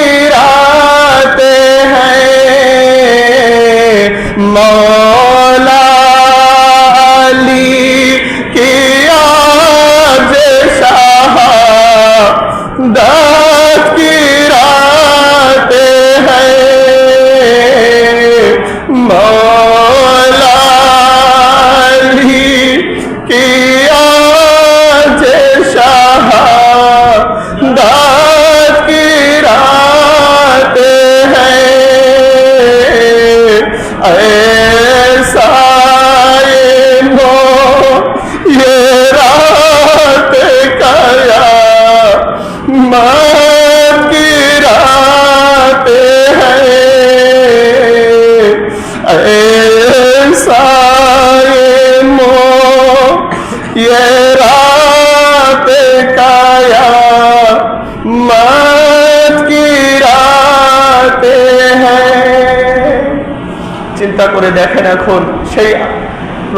করে দেখেন এখন সেই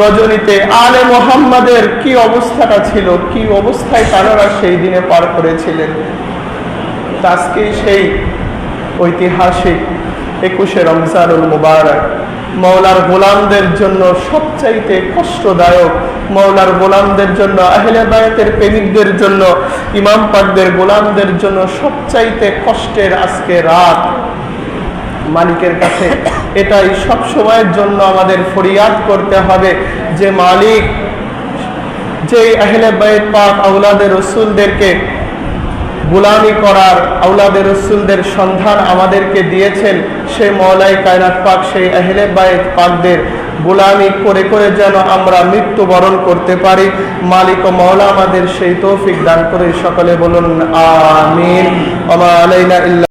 রজনীতে আলে মোহাম্মদের কি অবস্থাটা ছিল, কি অবস্থায় তারা সেই দিনে পার করেছিলেন। আজকে সেই ঐতিহাসিক 21শে রমজানুল মুবারক মওলার গোলামদের জন্য সবচাইতে কষ্টদায়ক, মওলার গোলামদের জন্য, আহলে বায়াতের প্রেমিকদের জন্য, ইমাম পাকদের গোলামদের জন্য সবচাইতে কষ্টের আজকে রাত। মালিকের কাছে এটাই সব সময়ের জন্য আমাদের ফরিয়াদ করতে হবে যে মালিক যে আহলে বায়াত পাক আওলাদে রাসূলদেরকে গোলামি করার, আওলাদে রাসূলদের সন্ধান আমাদেরকে দিয়েছেন, সেই মওলাই কায়নাত পাক সেই আহলে বায়াত পাকদের গোলামি করে করে যেন আমরা মৃত্যুবরণ করতে পারি। মালিক ও মওলা আমাদের সেই তৌফিক দান করে। সকলে বলুন আমিন। ওয়া মা আলাইনা ইল্লা